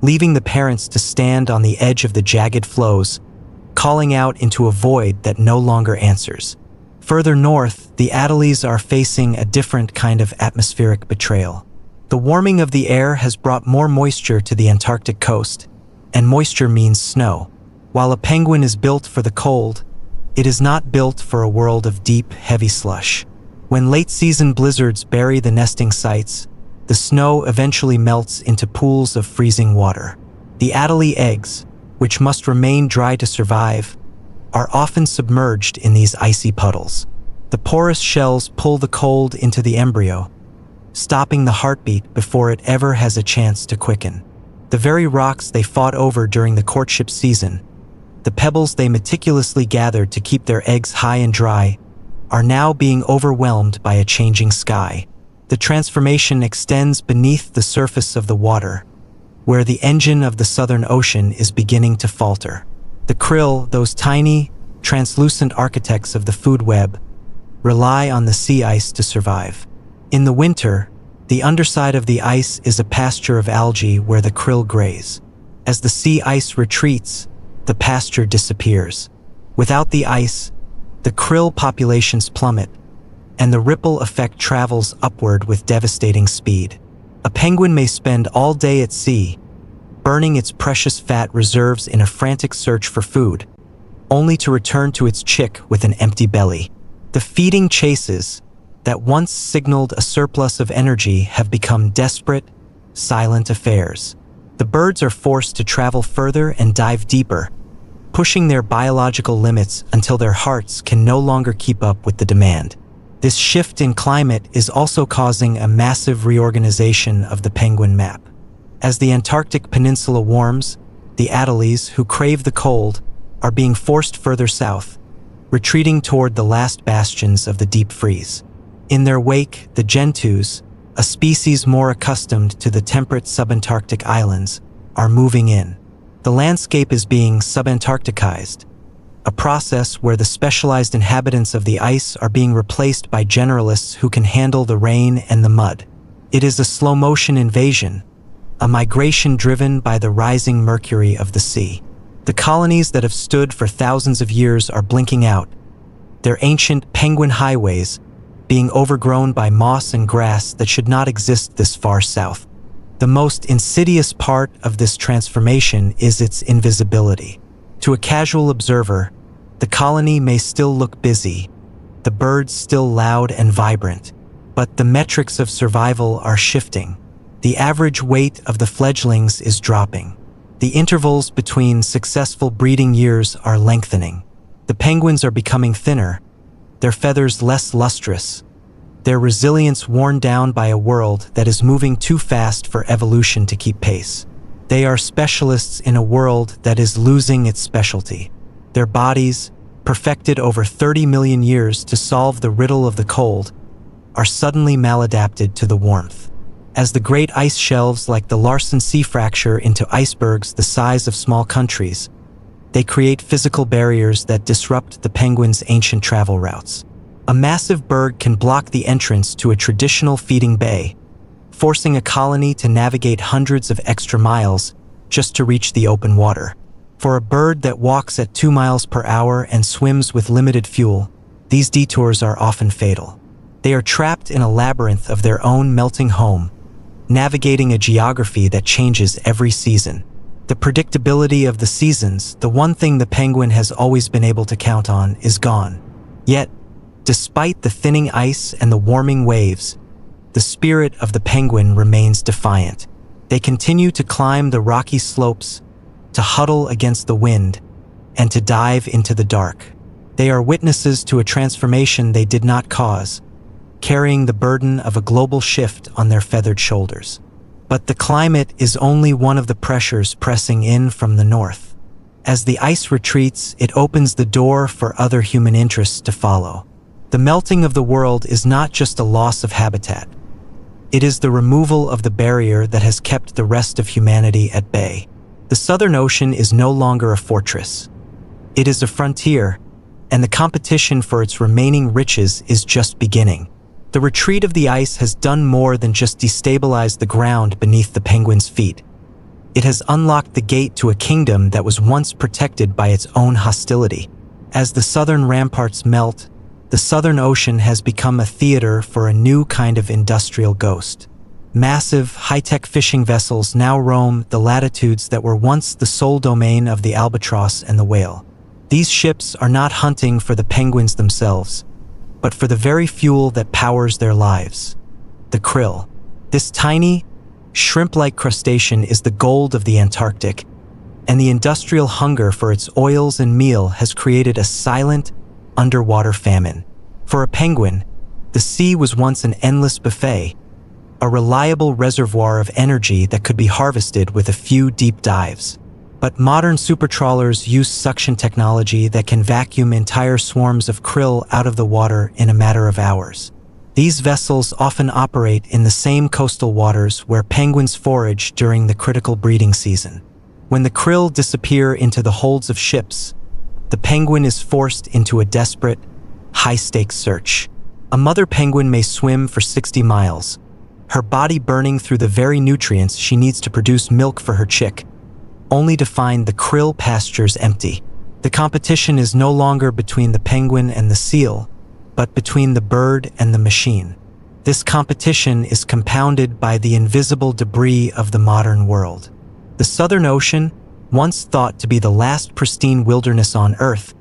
leaving the parents to stand on the edge of the jagged floes, calling out into a void that no longer answers. Further north, the Adelies are facing a different kind of atmospheric betrayal. The warming of the air has brought more moisture to the Antarctic coast, and moisture means snow. While a penguin is built for the cold, it is not built for a world of deep, heavy slush. When late-season blizzards bury the nesting sites, the snow eventually melts into pools of freezing water. The Adelie eggs, which must remain dry to survive, are often submerged in these icy puddles. The porous shells pull the cold into the embryo, stopping the heartbeat before it ever has a chance to quicken. The very rocks they fought over during the courtship season, the pebbles they meticulously gathered to keep their eggs high and dry, are now being overwhelmed by a changing sky. The transformation extends beneath the surface of the water, where the engine of the Southern Ocean is beginning to falter. The krill, those tiny, translucent architects of the food web, rely on the sea ice to survive. In the winter, the underside of the ice is a pasture of algae where the krill graze. As the sea ice retreats, the pasture disappears. Without the ice, the krill populations plummet, and the ripple effect travels upward with devastating speed. A penguin may spend all day at sea, burning its precious fat reserves in a frantic search for food, only to return to its chick with an empty belly. The feeding chases that once signaled a surplus of energy have become desperate, silent affairs. The birds are forced to travel further and dive deeper, pushing their biological limits until their hearts can no longer keep up with the demand. This shift in climate is also causing a massive reorganization of the penguin map. As the Antarctic Peninsula warms, the Adelies, who crave the cold, are being forced further south, retreating toward the last bastions of the deep freeze. In their wake, the Gentoos, a species more accustomed to the temperate subantarctic islands, are moving in. The landscape is being subantarcticized, a process where the specialized inhabitants of the ice are being replaced by generalists who can handle the rain and the mud. It is a slow-motion invasion, a migration driven by the rising mercury of the sea. The colonies that have stood for thousands of years are blinking out, their ancient penguin highways being overgrown by moss and grass that should not exist this far south. The most insidious part of this transformation is its invisibility. To a casual observer, the colony may still look busy, the birds still loud and vibrant, but the metrics of survival are shifting. The average weight of the fledglings is dropping. The intervals between successful breeding years are lengthening. The penguins are becoming thinner, their feathers less lustrous, their resilience worn down by a world that is moving too fast for evolution to keep pace. They are specialists in a world that is losing its specialty. Their bodies, perfected over 30 million years to solve the riddle of the cold, are suddenly maladapted to the warmth. As the great ice shelves like the Larsen Sea fracture into icebergs the size of small countries, they create physical barriers that disrupt the penguins' ancient travel routes. A massive berg can block the entrance to a traditional feeding bay, forcing a colony to navigate hundreds of extra miles just to reach the open water. For a bird that walks at 2 miles per hour and swims with limited fuel, these detours are often fatal. They are trapped in a labyrinth of their own melting home, navigating a geography that changes every season. The predictability of the seasons, the one thing the penguin has always been able to count on, is gone. Yet, despite the thinning ice and the warming waves, the spirit of the penguin remains defiant. They continue to climb the rocky slopes, to huddle against the wind, and to dive into the dark. They are witnesses to a transformation they did not cause, carrying the burden of a global shift on their feathered shoulders. But the climate is only one of the pressures pressing in from the north. As the ice retreats, it opens the door for other human interests to follow. The melting of the world is not just a loss of habitat. It is the removal of the barrier that has kept the rest of humanity at bay. The Southern Ocean is no longer a fortress. It is a frontier, and the competition for its remaining riches is just beginning. The retreat of the ice has done more than just destabilize the ground beneath the penguin's feet. It has unlocked the gate to a kingdom that was once protected by its own hostility. As the southern ramparts melt, the Southern Ocean has become a theater for a new kind of industrial ghost. Massive, high-tech fishing vessels now roam the latitudes that were once the sole domain of the albatross and the whale. These ships are not hunting for the penguins themselves, but for the very fuel that powers their lives: the krill. This tiny, shrimp-like crustacean is the gold of the Antarctic, and the industrial hunger for its oils and meal has created a silent, underwater famine. For a penguin, the sea was once an endless buffet, a reliable reservoir of energy that could be harvested with a few deep dives. But modern supertrawlers use suction technology that can vacuum entire swarms of krill out of the water in a matter of hours. These vessels often operate in the same coastal waters where penguins forage during the critical breeding season. When the krill disappear into the holds of ships, the penguin is forced into a desperate, high-stakes search. A mother penguin may swim for 60 miles, her body burning through the very nutrients she needs to produce milk for her chick, only to find the krill pastures empty. The competition is no longer between the penguin and the seal, but between the bird and the machine. This competition is compounded by the invisible debris of the modern world. The Southern Ocean, once thought to be the last pristine wilderness on Earth,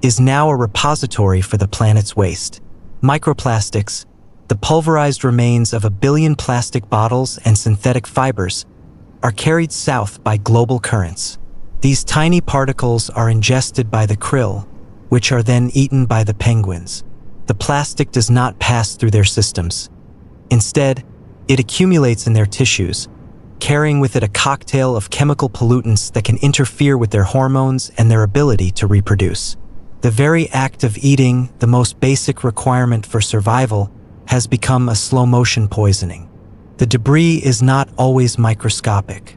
is now a repository for the planet's waste. Microplastics, the pulverized remains of 1 billion plastic bottles and synthetic fibers, are carried south by global currents. These tiny particles are ingested by the krill, which are then eaten by the penguins. The plastic does not pass through their systems. Instead, it accumulates in their tissues, carrying with it a cocktail of chemical pollutants that can interfere with their hormones and their ability to reproduce. The very act of eating, the most basic requirement for survival, has become a slow-motion poisoning. The debris is not always microscopic.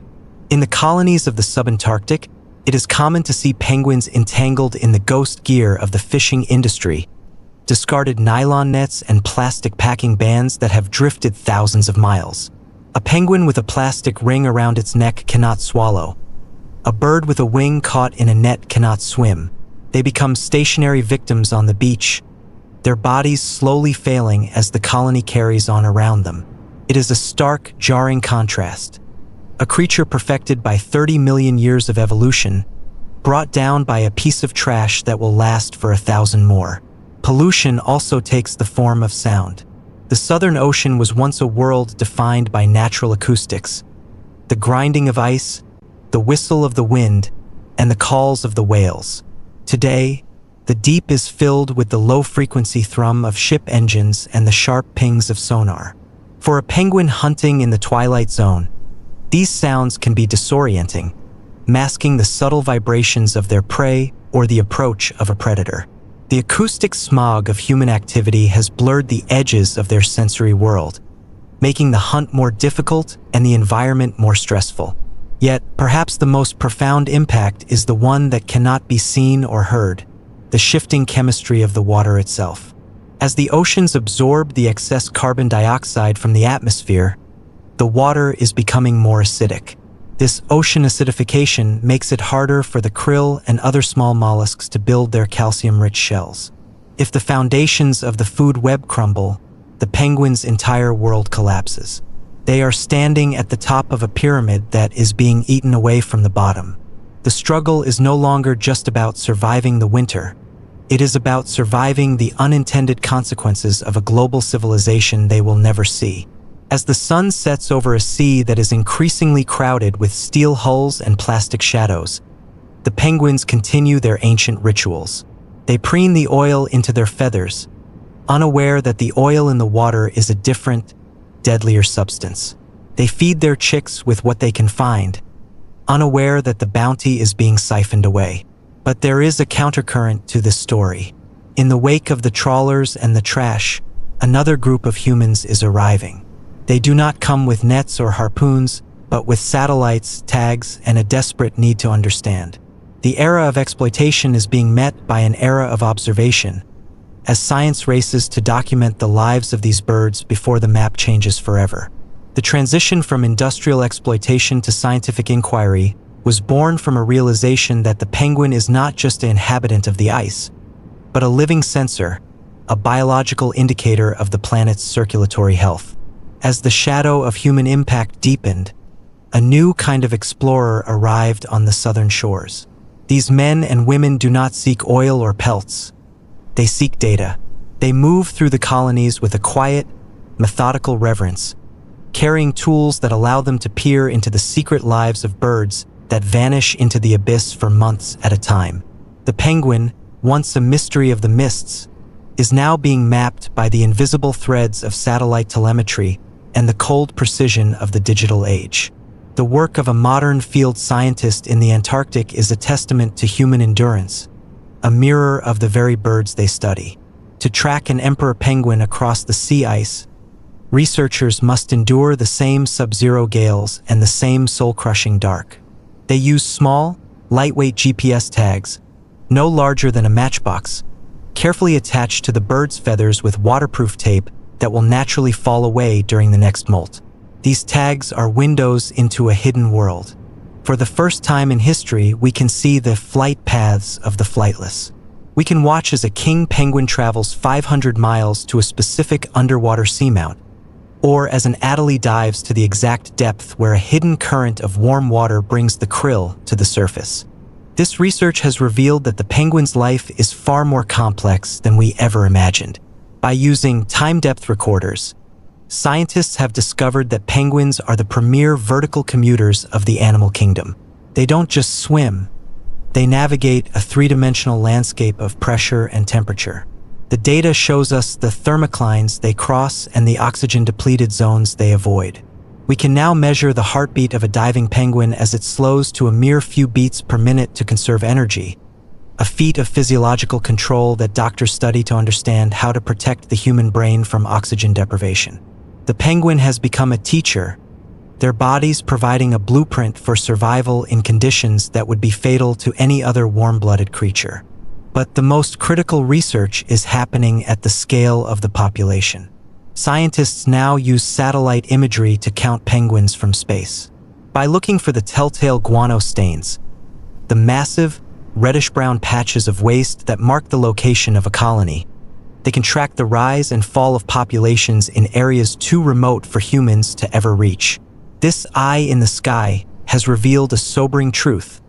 In the colonies of the subantarctic, it is common to see penguins entangled in the ghost gear of the fishing industry, discarded nylon nets and plastic packing bands that have drifted thousands of miles. A penguin with a plastic ring around its neck cannot swallow. A bird with a wing caught in a net cannot swim. They become stationary victims on the beach, their bodies slowly failing as the colony carries on around them. It is a stark, jarring contrast. A creature perfected by 30 million years of evolution, brought down by a piece of trash that will last for 1,000 more. Pollution also takes the form of sound. The Southern Ocean was once a world defined by natural acoustics: the grinding of ice, the whistle of the wind, and the calls of the whales. Today, the deep is filled with the low-frequency thrum of ship engines and the sharp pings of sonar. For a penguin hunting in the twilight zone, these sounds can be disorienting, masking the subtle vibrations of their prey or the approach of a predator. The acoustic smog of human activity has blurred the edges of their sensory world, making the hunt more difficult and the environment more stressful. Yet, perhaps the most profound impact is the one that cannot be seen or heard: the shifting chemistry of the water itself. As the oceans absorb the excess carbon dioxide from the atmosphere, the water is becoming more acidic. This ocean acidification makes it harder for the krill and other small mollusks to build their calcium-rich shells. If the foundations of the food web crumble, the penguin's entire world collapses. They are standing at the top of a pyramid that is being eaten away from the bottom. The struggle is no longer just about surviving the winter. It is about surviving the unintended consequences of a global civilization they will never see. As the sun sets over a sea that is increasingly crowded with steel hulls and plastic shadows, the penguins continue their ancient rituals. They preen the oil into their feathers, unaware that the oil in the water is a different, deadlier substance. They feed their chicks with what they can find, unaware that the bounty is being siphoned away. But there is a countercurrent to this story. In the wake of the trawlers and the trash, another group of humans is arriving. They do not come with nets or harpoons, but with satellites, tags, and a desperate need to understand. The era of exploitation is being met by an era of observation, as science races to document the lives of these birds before the map changes forever. The transition from industrial exploitation to scientific inquiry was born from a realization that the penguin is not just an inhabitant of the ice, but a living sensor, a biological indicator of the planet's circulatory health. As the shadow of human impact deepened, a new kind of explorer arrived on the southern shores. These men and women do not seek oil or pelts. They seek data. They move through the colonies with a quiet, methodical reverence, carrying tools that allow them to peer into the secret lives of birds that vanish into the abyss for months at a time. The penguin, once a mystery of the mists, is now being mapped by the invisible threads of satellite telemetry and the cold precision of the digital age. The work of a modern field scientist in the Antarctic is a testament to human endurance, a mirror of the very birds they study. To track an emperor penguin across the sea ice, researchers must endure the same sub-zero gales and the same soul-crushing dark. They use small, lightweight GPS tags, no larger than a matchbox, carefully attached to the bird's feathers with waterproof tape that will naturally fall away during the next molt. These tags are windows into a hidden world. For the first time in history, we can see the flight paths of the flightless. We can watch as a king penguin travels 500 miles to a specific underwater seamount, or as an Adelie dives to the exact depth where a hidden current of warm water brings the krill to the surface. This research has revealed that the penguin's life is far more complex than we ever imagined. By using time-depth recorders, scientists have discovered that penguins are the premier vertical commuters of the animal kingdom. They don't just swim, they navigate a three-dimensional landscape of pressure and temperature. The data shows us the thermoclines they cross and the oxygen-depleted zones they avoid. We can now measure the heartbeat of a diving penguin as it slows to a mere few beats per minute to conserve energy, a feat of physiological control that doctors study to understand how to protect the human brain from oxygen deprivation. The penguin has become a teacher, their bodies providing a blueprint for survival in conditions that would be fatal to any other warm-blooded creature. But the most critical research is happening at the scale of the population. Scientists now use satellite imagery to count penguins from space. By looking for the telltale guano stains, the massive, reddish-brown patches of waste that mark the location of a colony, they can track the rise and fall of populations in areas too remote for humans to ever reach. This eye in the sky has revealed a sobering truth.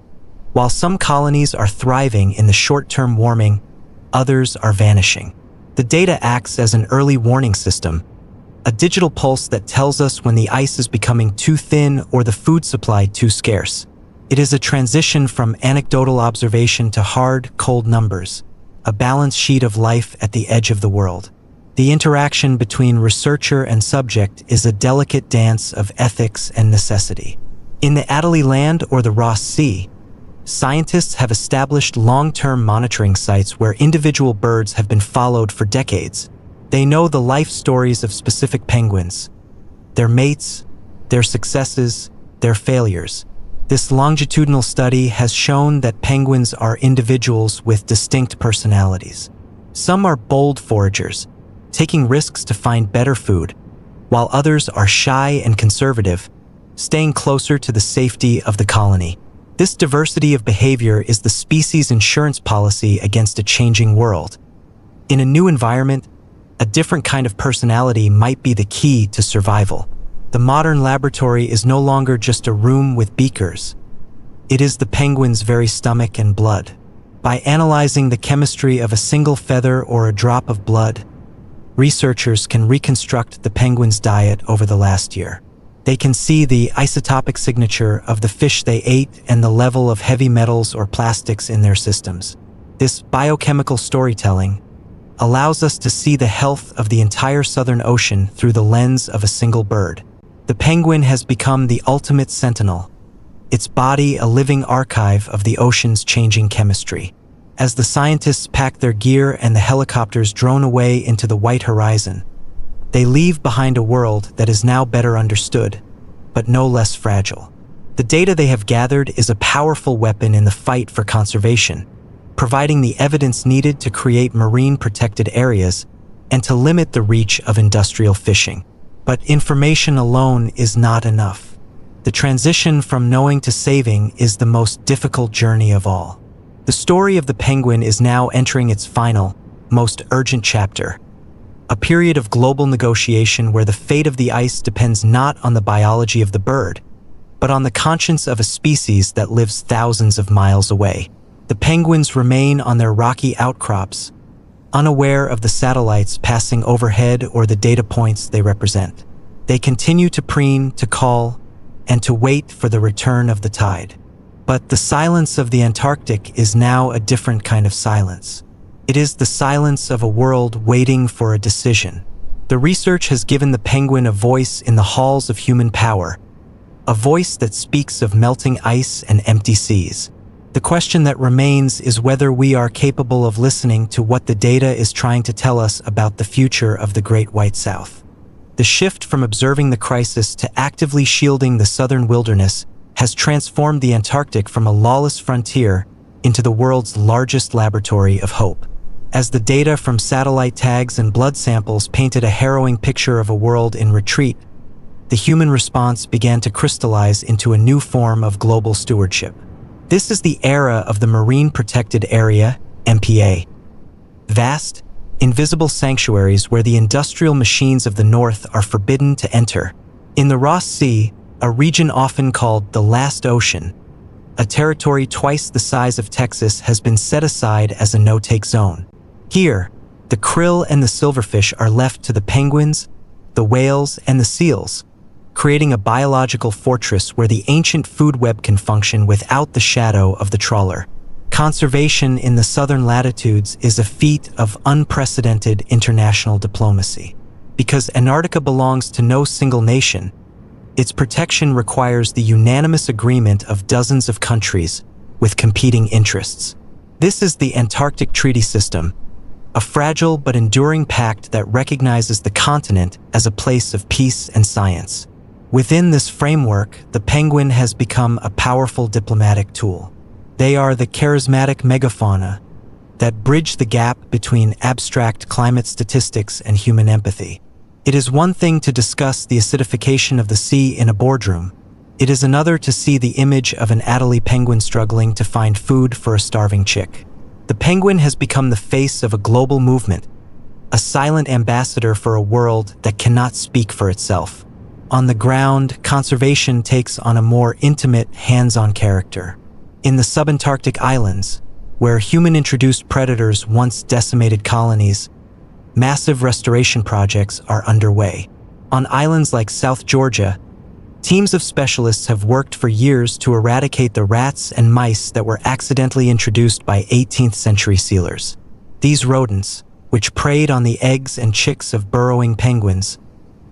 While some colonies are thriving in the short-term warming, others are vanishing. The data acts as an early warning system, a digital pulse that tells us when the ice is becoming too thin or the food supply too scarce. It is a transition from anecdotal observation to hard, cold numbers, a balance sheet of life at the edge of the world. The interaction between researcher and subject is a delicate dance of ethics and necessity. In the Adelie Land or the Ross Sea, scientists have established long-term monitoring sites where individual birds have been followed for decades. They know the life stories of specific penguins, their mates, their successes, their failures. This longitudinal study has shown that penguins are individuals with distinct personalities. Some are bold foragers, taking risks to find better food, while others are shy and conservative, staying closer to the safety of the colony. This diversity of behavior is the species insurance policy against a changing world. In a new environment, a different kind of personality might be the key to survival. The modern laboratory is no longer just a room with beakers. It is the penguin's very stomach and blood. By analyzing the chemistry of a single feather or a drop of blood, researchers can reconstruct the penguin's diet over the last year. They can see the isotopic signature of the fish they ate and the level of heavy metals or plastics in their systems. This biochemical storytelling allows us to see the health of the entire Southern Ocean through the lens of a single bird. The penguin has become the ultimate sentinel, its body a living archive of the ocean's changing chemistry. As the scientists pack their gear and the helicopters drone away into the white horizon, they leave behind a world that is now better understood, but no less fragile. The data they have gathered is a powerful weapon in the fight for conservation, providing the evidence needed to create marine protected areas and to limit the reach of industrial fishing. But information alone is not enough. The transition from knowing to saving is the most difficult journey of all. The story of the penguin is now entering its final, most urgent chapter, a period of global negotiation where the fate of the ice depends not on the biology of the bird, but on the conscience of a species that lives thousands of miles away. The penguins remain on their rocky outcrops, unaware of the satellites passing overhead or the data points they represent. They continue to preen, to call, and to wait for the return of the tide. But the silence of the Antarctic is now a different kind of silence. It is the silence of a world waiting for a decision. The research has given the penguin a voice in the halls of human power, a voice that speaks of melting ice and empty seas. The question that remains is whether we are capable of listening to what the data is trying to tell us about the future of the Great White South. The shift from observing the crisis to actively shielding the southern wilderness has transformed the Antarctic from a lawless frontier into the world's largest laboratory of hope. As the data from satellite tags and blood samples painted a harrowing picture of a world in retreat, the human response began to crystallize into a new form of global stewardship. This is the era of the Marine Protected Area, MPA. Vast, invisible sanctuaries where the industrial machines of the North are forbidden to enter. In the Ross Sea, a region often called the Last Ocean, a territory twice the size of Texas has been set aside as a no-take zone. Here, the krill and the silverfish are left to the penguins, the whales, and the seals, creating a biological fortress where the ancient food web can function without the shadow of the trawler. Conservation in the southern latitudes is a feat of unprecedented international diplomacy. Because Antarctica belongs to no single nation, its protection requires the unanimous agreement of dozens of countries with competing interests. This is the Antarctic Treaty System, a fragile but enduring pact that recognizes the continent as a place of peace and science. Within this framework, the penguin has become a powerful diplomatic tool. They are the charismatic megafauna that bridge the gap between abstract climate statistics and human empathy. It is one thing to discuss the acidification of the sea in a boardroom. It is another to see the image of an Adelie penguin struggling to find food for a starving chick. The penguin has become the face of a global movement, a silent ambassador for a world that cannot speak for itself. On the ground, conservation takes on a more intimate, hands-on character. In the subantarctic islands, where human-introduced predators once decimated colonies, massive restoration projects are underway. On islands like South Georgia, teams of specialists have worked for years to eradicate the rats and mice that were accidentally introduced by 18th century sealers. These rodents, which preyed on the eggs and chicks of burrowing penguins,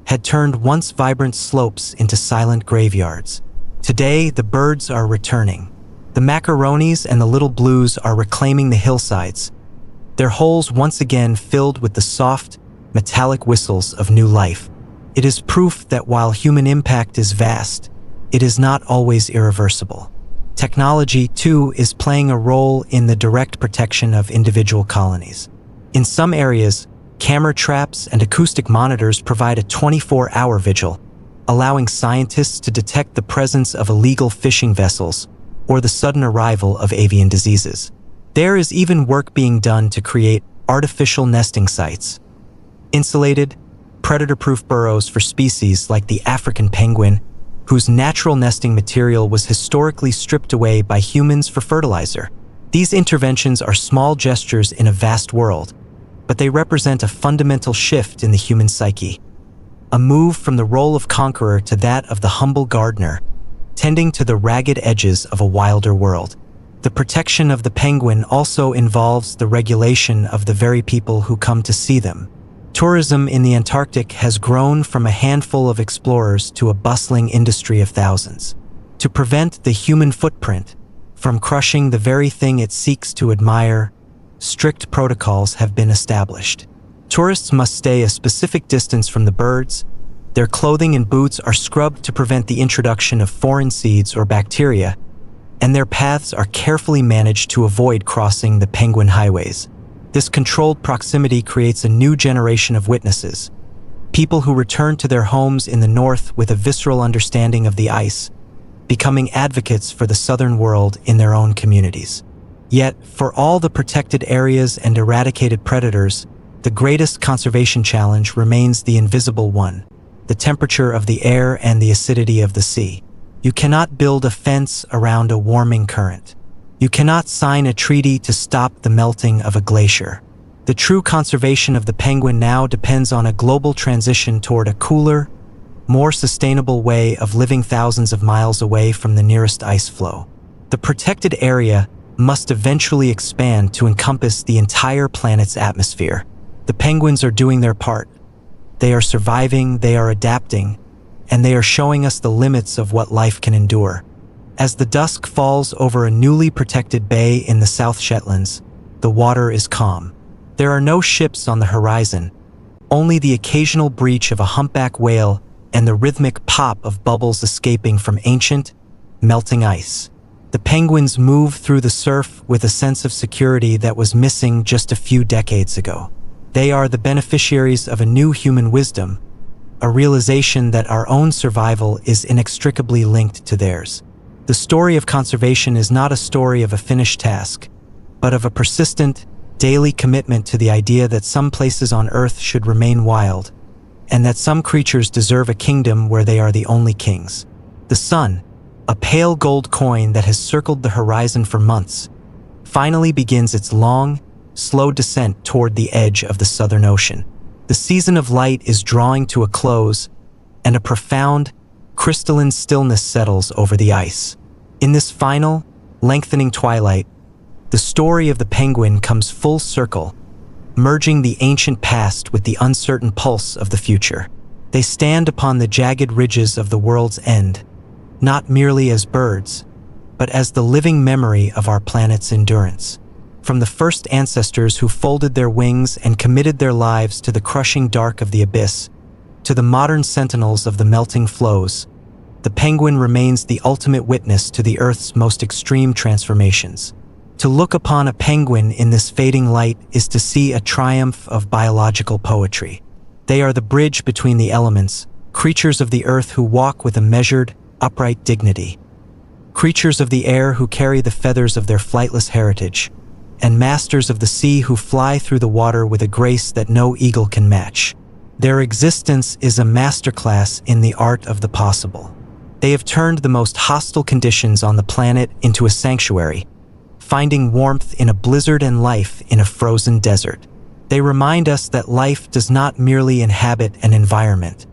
had turned once vibrant slopes into silent graveyards. Today, the birds are returning. The macaronis and the little blues are reclaiming the hillsides, their holes once again filled with the soft, metallic whistles of new life. It is proof that while human impact is vast, it is not always irreversible. Technology, too, is playing a role in the direct protection of individual colonies. In some areas, Camera traps and acoustic monitors provide a 24-hour vigil, allowing scientists to detect the presence of illegal fishing vessels or the sudden arrival of avian diseases. There is even work being done to create artificial nesting sites, insulated, predator-proof burrows for species like the African penguin, whose natural nesting material was historically stripped away by humans for fertilizer. These interventions are small gestures in a vast world, but they represent a fundamental shift in the human psyche, a move from the role of conqueror to that of the humble gardener, tending to the ragged edges of a wilder world. The protection of the penguin also involves the regulation of the very people who come to see them. Tourism in the Antarctic has grown from a handful of explorers to a bustling industry of thousands. To prevent the human footprint from crushing the very thing it seeks to admire, strict protocols have been established. Tourists must stay a specific distance from the birds. Their clothing and boots are scrubbed to prevent the introduction of foreign seeds or bacteria, and their paths are carefully managed to avoid crossing the penguin highways. This controlled proximity creates a new generation of witnesses, people who return to their homes in the north with a visceral understanding of the ice, becoming advocates for the southern world in their own communities. Yet, for all the protected areas and eradicated predators, the greatest conservation challenge remains the invisible one: the temperature of the air and the acidity of the sea. You cannot build a fence around a warming current. You cannot sign a treaty to stop the melting of a glacier. The true conservation of the penguin now depends on a global transition toward a cooler, more sustainable way of living thousands of miles away from the nearest ice flow. The protected area must eventually expand to encompass the entire planet's atmosphere. The penguins are doing their part. They are surviving, they are adapting, and they are showing us the limits of what life can endure. As the dusk falls over a newly protected bay in the South Shetlands, the water is calm. There are no ships on the horizon, only the occasional breach of a humpback whale and the rhythmic pop of bubbles escaping from ancient, melting ice. The penguins move through the surf with a sense of security that was missing just a few decades ago. They are the beneficiaries of a new human wisdom, a realization that our own survival is inextricably linked to theirs. The story of conservation is not a story of a finished task, but of a persistent, daily commitment to the idea that some places on Earth should remain wild, and that some creatures deserve a kingdom where they are the only kings. The sun, a pale gold coin that has circled the horizon for months, finally begins its long, slow descent toward the edge of the Southern Ocean. The season of light is drawing to a close, and a profound, crystalline stillness settles over the ice. In this final, lengthening twilight, the story of the penguin comes full circle, merging the ancient past with the uncertain pulse of the future. They stand upon the jagged ridges of the world's end, not merely as birds, but as the living memory of our planet's endurance. From the first ancestors who folded their wings and committed their lives to the crushing dark of the abyss, to the modern sentinels of the melting floes, the penguin remains the ultimate witness to the Earth's most extreme transformations. To look upon a penguin in this fading light is to see a triumph of biological poetry. They are the bridge between the elements, creatures of the earth who walk with a measured, upright dignity, creatures of the air who carry the feathers of their flightless heritage, and masters of the sea who fly through the water with a grace that no eagle can match. Their existence is a masterclass in the art of the possible. They have turned the most hostile conditions on the planet into a sanctuary, finding warmth in a blizzard and life in a frozen desert. They remind us that life does not merely inhabit an environment.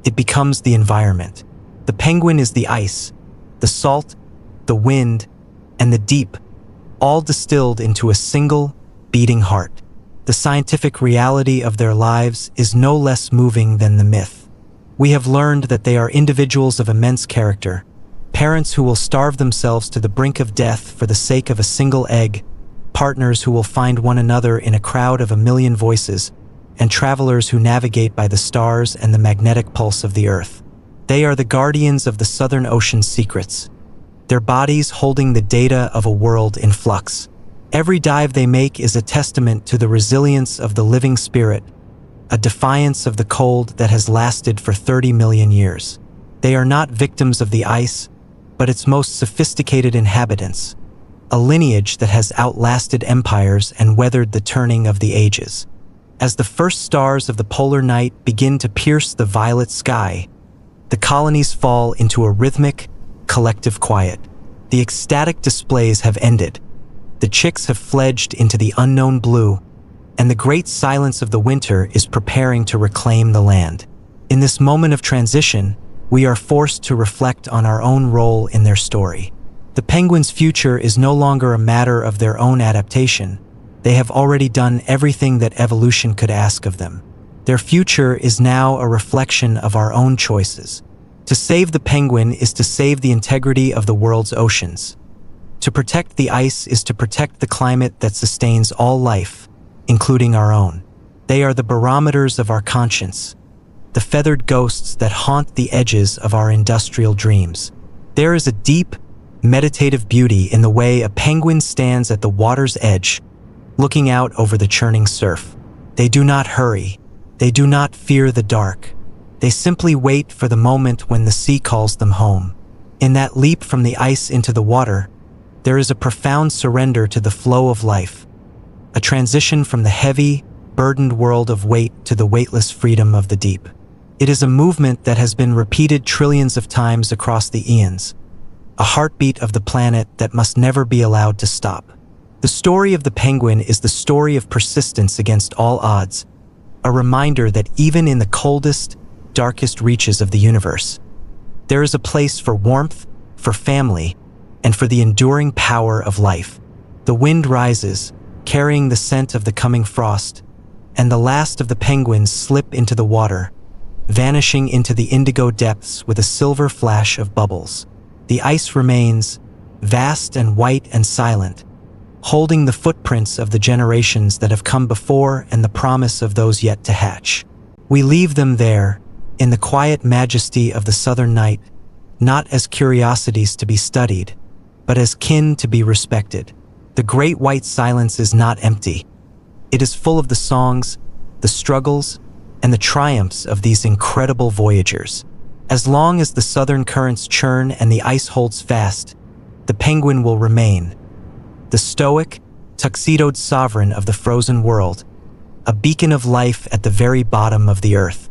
It becomes the environment. The penguin is the ice, the salt, the wind, and the deep, all distilled into a single, beating heart. The scientific reality of their lives is no less moving than the myth. We have learned that they are individuals of immense character, parents who will starve themselves to the brink of death for the sake of a single egg, partners who will find one another in a crowd of a million voices, and travelers who navigate by the stars and the magnetic pulse of the earth. They are the guardians of the Southern Ocean's secrets, their bodies holding the data of a world in flux. Every dive they make is a testament to the resilience of the living spirit, a defiance of the cold that has lasted for 30 million years. They are not victims of the ice, but its most sophisticated inhabitants, a lineage that has outlasted empires and weathered the turning of the ages. As the first stars of the polar night begin to pierce the violet sky, the colonies fall into a rhythmic, collective quiet. The ecstatic displays have ended. The chicks have fledged into the unknown blue, and the great silence of the winter is preparing to reclaim the land. In this moment of transition, we are forced to reflect on our own role in their story. The penguins' future is no longer a matter of their own adaptation. They have already done everything that evolution could ask of them. Their future is now a reflection of our own choices. To save the penguin is to save the integrity of the world's oceans. To protect the ice is to protect the climate that sustains all life, including our own. They are the barometers of our conscience, the feathered ghosts that haunt the edges of our industrial dreams. There is a deep, meditative beauty in the way a penguin stands at the water's edge, looking out over the churning surf. They do not hurry. They do not fear the dark. They simply wait for the moment when the sea calls them home. In that leap from the ice into the water, there is a profound surrender to the flow of life, a transition from the heavy, burdened world of weight to the weightless freedom of the deep. It is a movement that has been repeated trillions of times across the eons, a heartbeat of the planet that must never be allowed to stop. The story of the penguin is the story of persistence against all odds, a reminder that even in the coldest, darkest reaches of the universe, there is a place for warmth, for family, and for the enduring power of life. The wind rises, carrying the scent of the coming frost, and the last of the penguins slip into the water, vanishing into the indigo depths with a silver flash of bubbles. The ice remains, vast and white and silent, holding the footprints of the generations that have come before and the promise of those yet to hatch. We leave them there, in the quiet majesty of the southern night, not as curiosities to be studied, but as kin to be respected. The great white silence is not empty. It is full of the songs, the struggles, and the triumphs of these incredible voyagers. As long as the southern currents churn and the ice holds fast, the penguin will remain, the stoic, tuxedoed sovereign of the frozen world, a beacon of life at the very bottom of the earth.